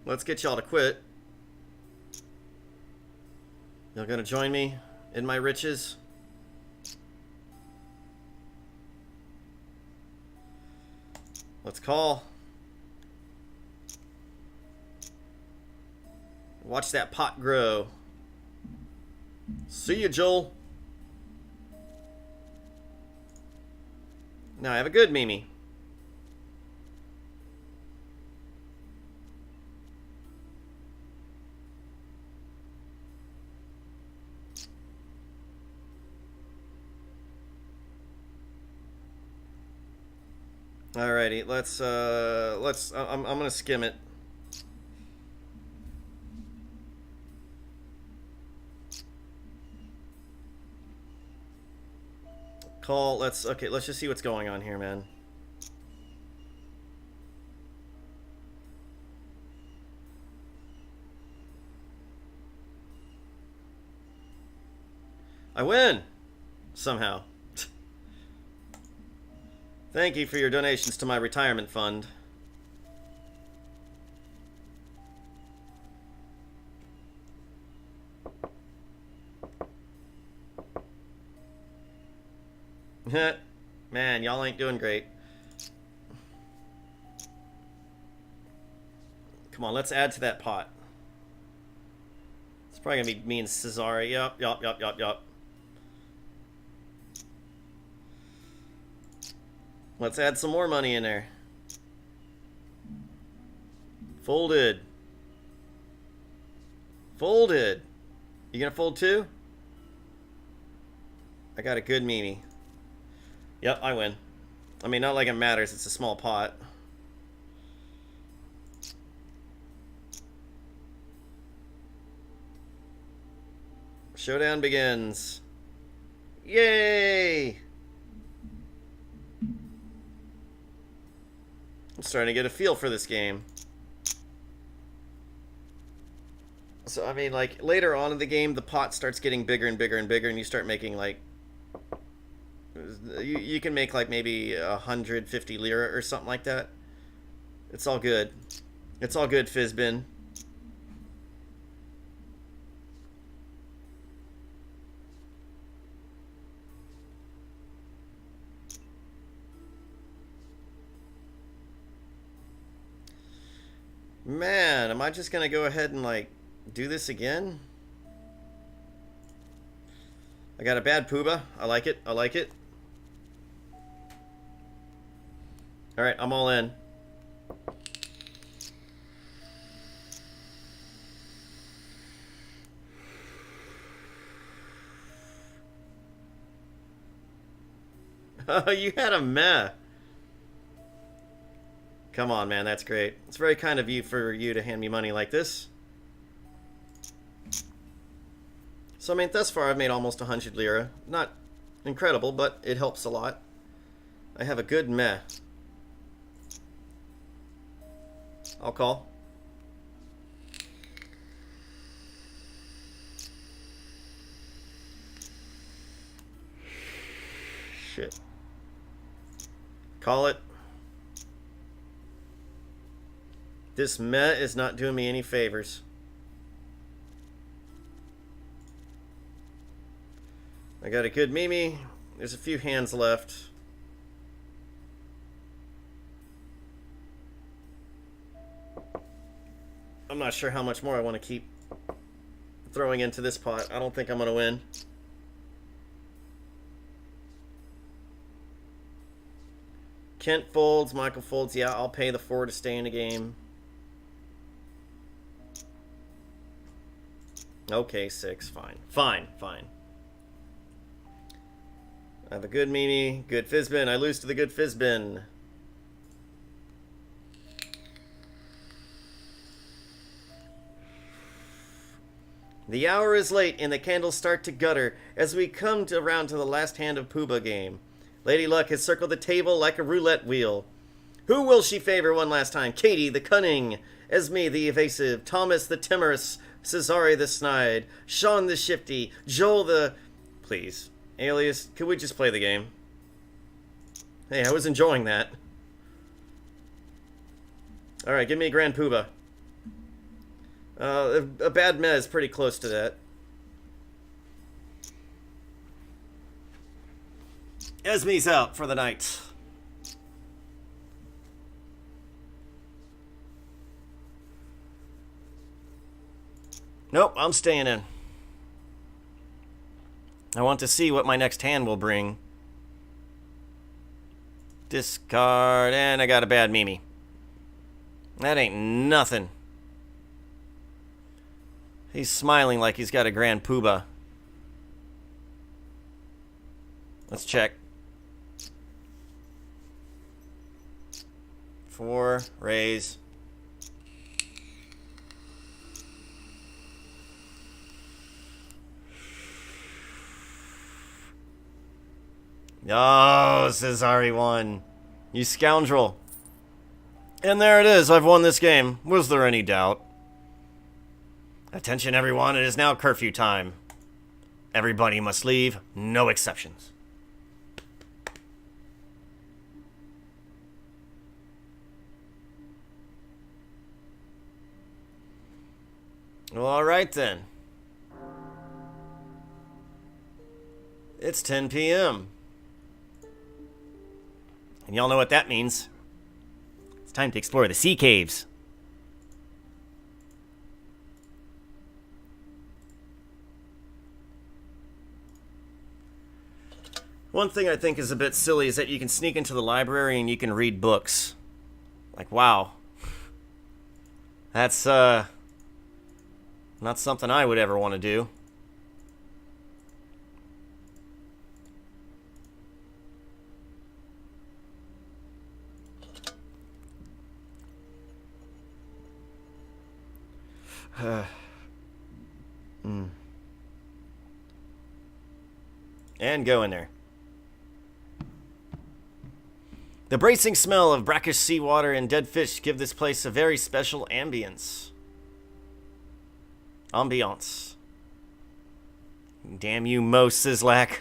Let's get y'all to quit. Y'all gonna join me in my riches? Let's call. Watch that pot grow. See ya, Joel. Now I have a good Mimi. Alrighty, I'm gonna skim it. Call. Okay. Let's just see what's going on here, man. I win somehow. Thank you for your donations to my retirement fund. Man, y'all ain't doing great. Come on, let's add to that pot. It's probably gonna be me and Cesare. Yup. Let's add some more money in there. Folded. Folded. You gonna fold too? I got a good Mimi. Yep, I win. I mean, not like it matters. It's a small pot. Showdown begins. Yay! I'm starting to get a feel for this game. So, I mean, like, later on in the game, the pot starts getting bigger and bigger and bigger, and you start making, like... You can make, like, maybe 150 lira or something like that. It's all good. It's all good, Fizbin. Man, am I just gonna go ahead and, like, do this again? I got a bad pooba. I like it. I like it. Alright, I'm all in. Oh, you had a meh. Come on, man, that's great. It's very kind of you to hand me money like this. So, I mean, thus far I've made almost 100 lira. Not incredible, but it helps a lot. I have a good meh. I'll call. Shit. Call it. This meh is not doing me any favors. I got a good Mimi. There's a few hands left. I'm not sure how much more I want to keep throwing into this pot. I don't think I'm going to win. Kent folds, Michael folds. Yeah, I'll pay the 4 to stay in the game. Okay, 6. Fine. Fine. I have a good Mimi, good Fizbin. I lose to the good Fizbin. The hour is late and the candles start to gutter as we come around to the last hand of Pooba game. Lady Luck has circled the table like a roulette wheel. Who will she favor one last time? Katie the cunning, Esme the evasive, Thomas the timorous, Cesare the snide, Sean the shifty, Joel the... Please, Alias, could we just play the game? Hey, I was enjoying that. Alright, give me a Grand Pooba. A bad meh is pretty close to that. Esme's out for the night. Nope, I'm staying in. I want to see what my next hand will bring. Discard, and I got a bad Mimi. That ain't nothing. He's smiling like he's got a Grand Pooba. Let's check. 4, raise. Oh, says RE1. You scoundrel. And there it is. I've won this game. Was there any doubt? Attention, everyone. It is now curfew time. Everybody must leave. No exceptions. Well, all right then. It's 10 p.m. And y'all know what that means. It's time to explore the sea caves. One thing I think is a bit silly is that you can sneak into the library and you can read books. Like, wow. That's, not something I would ever want to do. And go in there. The bracing smell of brackish seawater and dead fish give this place a very special ambience. Damn you, Mo Sislak.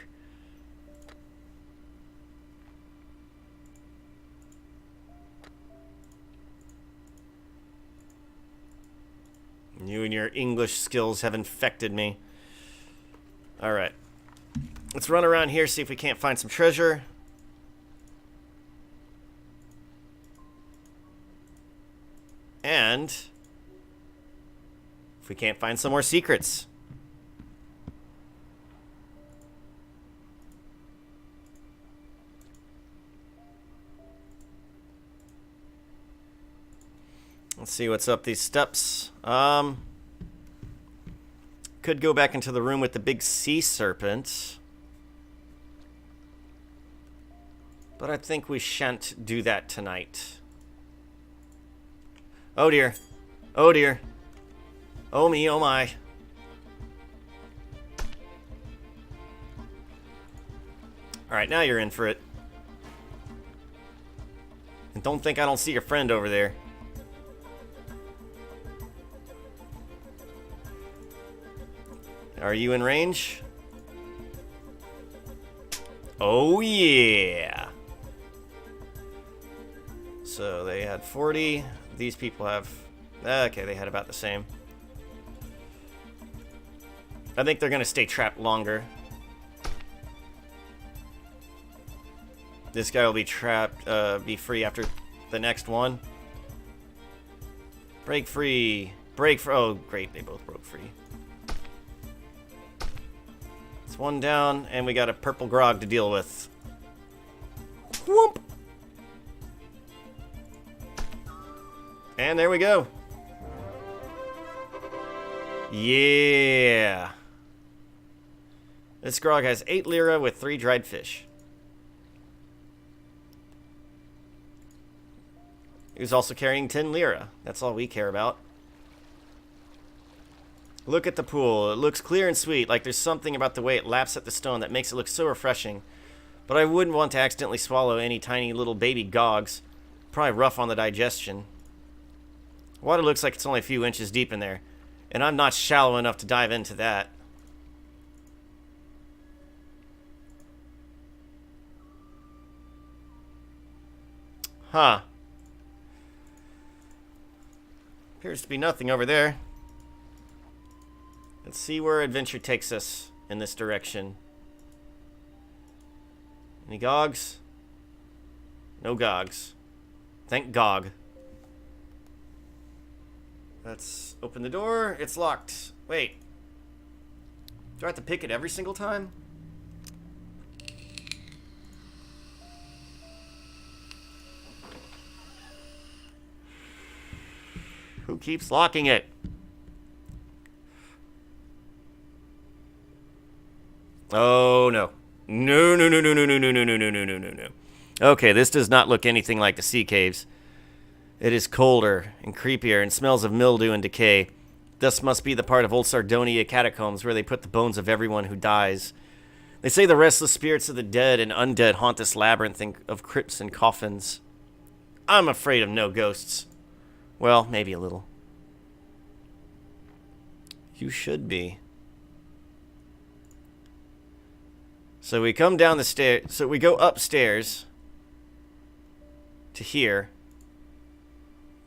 You and your English skills have infected me. Alright. Let's run around here, see if we can't find some treasure. And if we can't find some more secrets. Let's see what's up these steps. Could go back into the room with the big sea serpent. But I think we shan't do that tonight. Oh dear. Oh dear. Oh me, oh my. Alright, now you're in for it. And don't think I don't see your friend over there. Are you in range? Oh yeah. So they had 40. These people have... Okay, they had about the same. I think they're going to stay trapped longer. This guy will be trapped, be free after the next one. Break free. Break free. Oh, great. They both broke free. It's one down, and we got a purple grog to deal with. Whoop! And there we go. Yeah. This grog has 8 lira with 3 dried fish. He was also carrying 10 lira. That's all we care about. Look at the pool. It looks clear and sweet, like there's something about the way it laps at the stone that makes it look so refreshing. But I wouldn't want to accidentally swallow any tiny little baby gogs. Probably rough on the digestion. Water looks like it's only a few inches deep in there, and I'm not shallow enough to dive into that. Huh. Appears to be nothing over there. Let's see where adventure takes us in this direction. Any gogs? No gogs. Thank Gog. Let's open the door. It's locked. Wait. Do I have to pick it every single time? Who keeps locking it? Oh, no. No, no, no, no, no, no, no, no, no, no, no, no, no, no. Okay, this does not look anything like the sea caves. It is colder and creepier and smells of mildew and decay. This must be the part of old Sardonia catacombs where they put the bones of everyone who dies. They say the restless spirits of the dead and undead haunt this labyrinth of crypts and coffins. I'm afraid of no ghosts. Well, maybe a little. You should be. So we come down the stairs. So we go upstairs to here.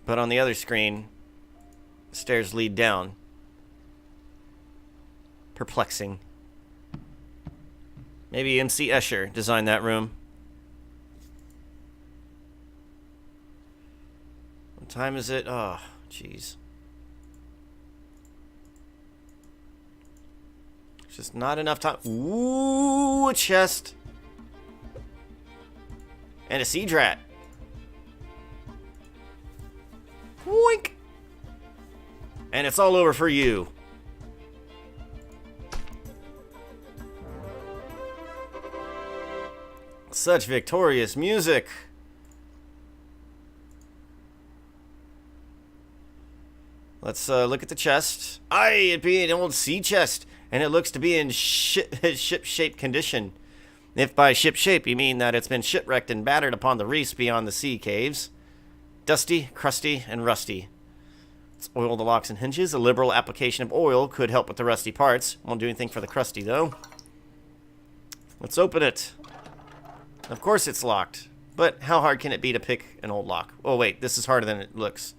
But on the other screen, the stairs lead down. Perplexing. Maybe MC Escher designed that room. What time is it? Oh, jeez. Just not enough time. Ooh, a chest. And a siege rat. Wink. And it's all over for you. Such victorious music. Let's look at the chest. Aye, it be an old sea chest. And it looks to be in ship-shaped condition. If by ship-shape you mean that it's been shipwrecked and battered upon the reefs beyond the sea caves. Dusty, crusty, and rusty. Let's oil the locks and hinges. A liberal application of oil could help with the rusty parts. Won't do anything for the crusty, though. Let's open it. Of course it's locked. But how hard can it be to pick an old lock? Oh, wait, this is harder than it looks.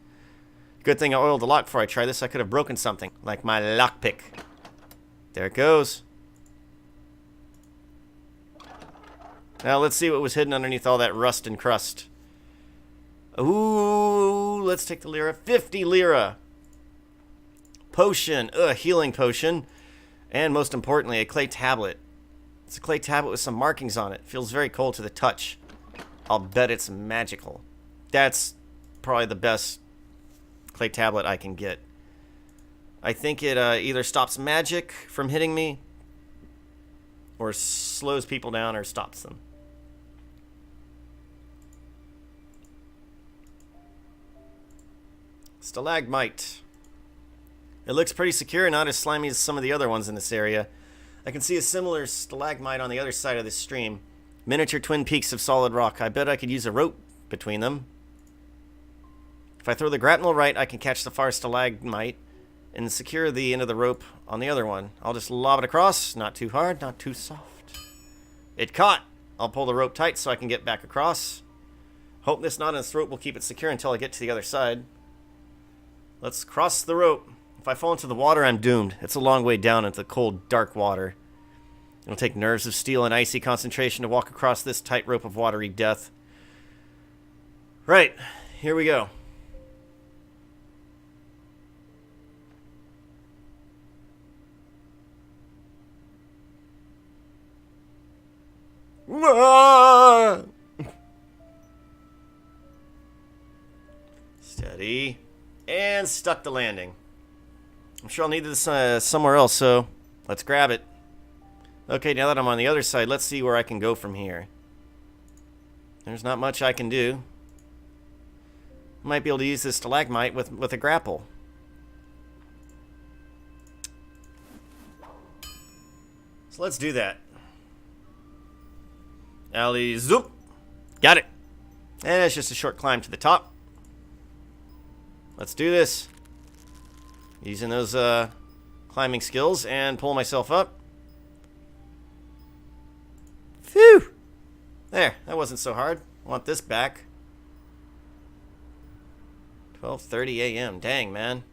Good thing I oiled the lock before I tried this. I could have broken something, like my lockpick. There it goes. Now let's see what was hidden underneath all that rust and crust. Ooh, let's take the lira. 50 lira. Potion. Healing potion. And most importantly, a clay tablet. It's a clay tablet with some markings on it. Feels very cold to the touch. I'll bet it's magical. That's probably the best clay tablet I can get. I think it either stops magic from hitting me, or slows people down, or stops them. Stalagmite. It looks pretty secure, not as slimy as some of the other ones in this area. I can see a similar stalagmite on the other side of this stream. Miniature twin peaks of solid rock. I bet I could use a rope between them. If I throw the grapnel right, I can catch the far stalagmite and secure the end of the rope on the other one. I'll just lob it across. Not too hard, not too soft. It caught. I'll pull the rope tight so I can get back across. Hope this knot in the throat will keep it secure until I get to the other side. Let's cross the rope. If I fall into the water, I'm doomed. It's a long way down into the cold, dark water. It'll take nerves of steel and icy concentration to walk across this tightrope of watery death. Right, here we go. Steady. And stuck the landing. I'm sure I'll need this somewhere else, so let's grab it. Okay, now that I'm on the other side, let's see where I can go from here. There's not much I can do. Might be able to use this stalagmite with a grapple. So let's do that. Alley zoop. Got it. And it's just a short climb to the top. Let's do this. Using those climbing skills and pull myself up. Phew! There, that wasn't so hard. I want this back. 12:30 a.m. Dang, man.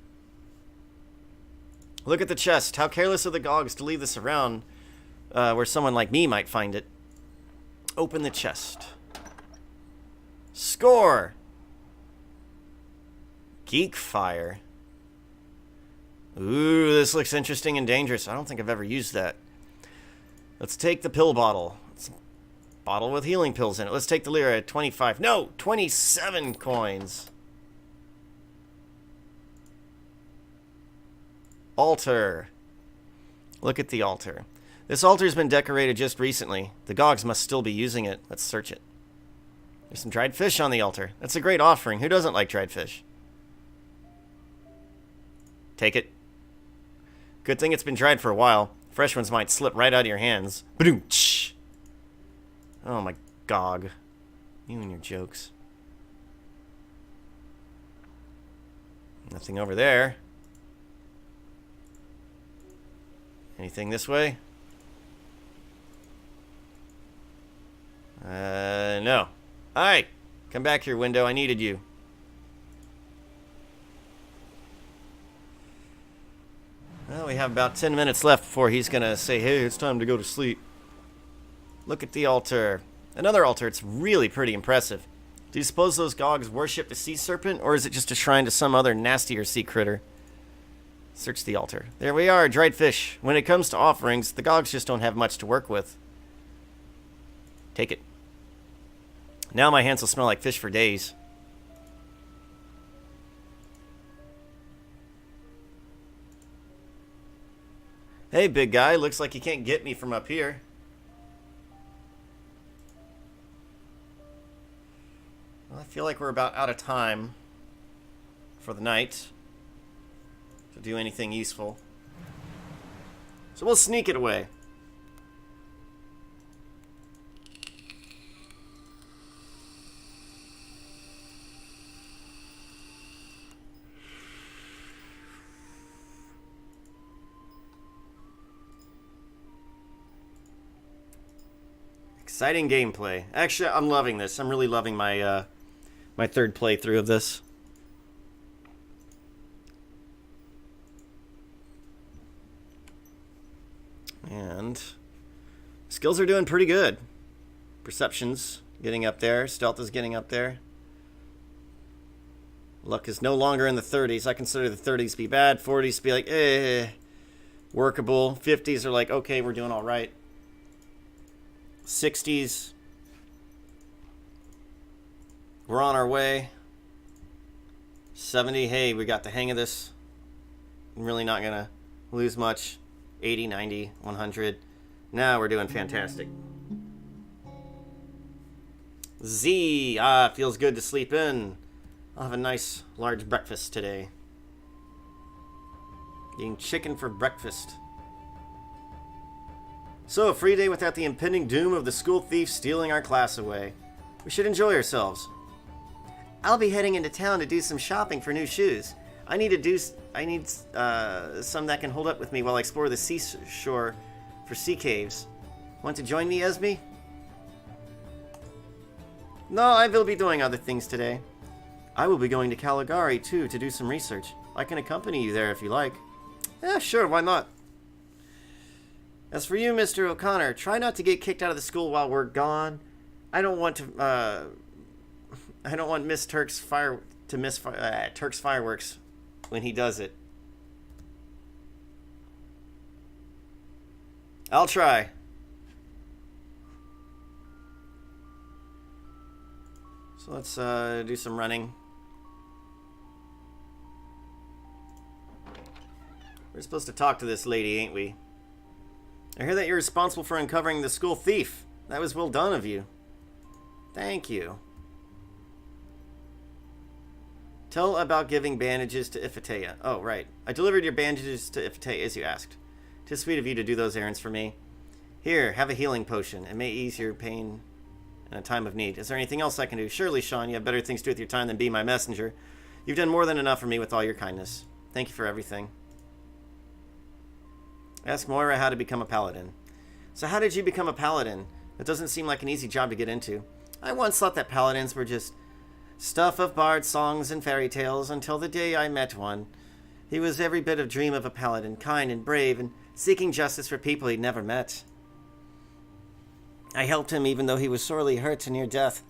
Look at the chest. How careless of the gogs to leave this around where someone like me might find it. Open the chest. Score! Geek Fire. Ooh, this looks interesting and dangerous. I don't think I've ever used that. Let's take the pill bottle. It's a bottle with healing pills in it. Let's take the lira at 25. No, 27 coins. Altar. Look at the altar. This altar has been decorated just recently. The gogs must still be using it. Let's search it. There's some dried fish on the altar. That's a great offering. Who doesn't like dried fish? Take it. Good thing it's been dried for a while. Fresh ones might slip right out of your hands. Ba-doom-tsh. Oh my gog. You and your jokes. Nothing over there. Anything this way? No. Alright. Come back here, window. I needed you. Well, we have about 10 minutes left before he's gonna say, hey, it's time to go to sleep. Look at the altar. Another altar. It's really pretty impressive. Do you suppose those gogs worship the sea serpent, or is it just a shrine to some other nastier sea critter? Search the altar. There we are, dried fish. When it comes to offerings, the gogs just don't have much to work with. Take it. Now my hands will smell like fish for days. Hey, big guy. Looks like you can't get me from up here. Well, I feel like we're about out of time for the night to do anything useful. So we'll sneak it away. Exciting gameplay. Actually, I'm loving this. I'm really loving my my third playthrough of this. And skills are doing pretty good. Perception's getting up there. Stealth is getting up there. Luck is no longer in the 30s. I consider the 30s to be bad. 40s to be like, workable. 50s are like, okay, we're doing all right. 60s, we're on our way. 70, hey, we got the hang of this. I'm really not gonna lose much. 80, 90, 100. Now we're doing fantastic. Z, feels good to sleep in. I'll have a nice large breakfast today. Eating chicken for breakfast. So, a free day without the impending doom of the school thief stealing our class away. We should enjoy ourselves. I'll be heading into town to do some shopping for new shoes. I need some that can hold up with me while I explore the seashore for sea caves. Want to join me, Esme? No, I will be doing other things today. I will be going to Caligari, too, to do some research. I can accompany you there if you like. Yeah, sure, why not? As for you, Mr. O'Connor, try not to get kicked out of the school while we're gone. I don't want Miss Turk's Turk's fireworks when he does it. I'll try. So let's do some running. We're supposed to talk to this lady, ain't we? I hear that you're responsible for uncovering the school thief. That was well done of you. Thank you. Tell about giving bandages to Ifeteya. Oh, right. I delivered your bandages to Ifeteya as you asked. 'Tis sweet of you to do those errands for me. Here, have a healing potion. It may ease your pain in a time of need. Is there anything else I can do? Surely, Sean, you have better things to do with your time than be my messenger. You've done more than enough for me with all your kindness. Thank you for everything. Ask Moira how to become a paladin. So how did you become a paladin? It doesn't seem like an easy job to get into. I once thought that paladins were just stuff of bard songs and fairy tales until the day I met one. He was every bit of dream of a paladin, kind and brave, and seeking justice for people he'd never met. I helped him even though he was sorely hurt and near death.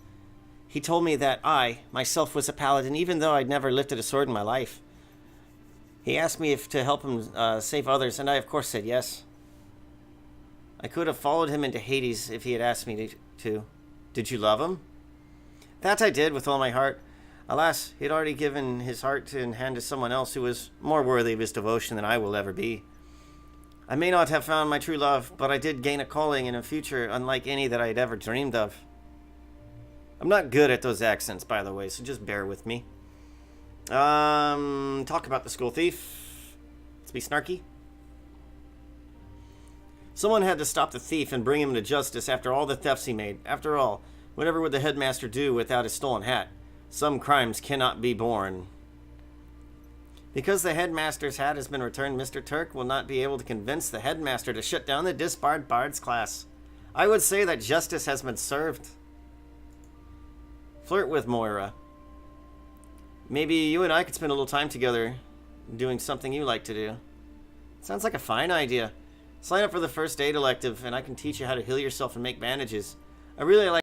He told me that I, myself, was a paladin even though I'd never lifted a sword in my life. He asked me if to help him save others, and I of course said yes. I could have followed him into Hades if he had asked me to. Did you love him? That I did with all my heart. Alas, he had already given his heart in hand to someone else who was more worthy of his devotion than I will ever be. I may not have found my true love, but I did gain a calling in a future unlike any that I had ever dreamed of. I'm not good at those accents, by the way, so just bear with me. Talk about the school thief. Let's be snarky. Someone had to stop the thief and bring him to justice after all the thefts he made. After all, whatever would the headmaster do without his stolen hat? Some crimes cannot be borne. Because the headmaster's hat has been returned, Mr. Turk will not be able to convince the headmaster to shut down the disbarred bards class. I would say that justice has been served. Flirt with Moira. Maybe you and I could spend a little time together doing something you like to do. Sounds like a fine idea. Sign up for the first aid elective and I can teach you how to heal yourself and make bandages. I really like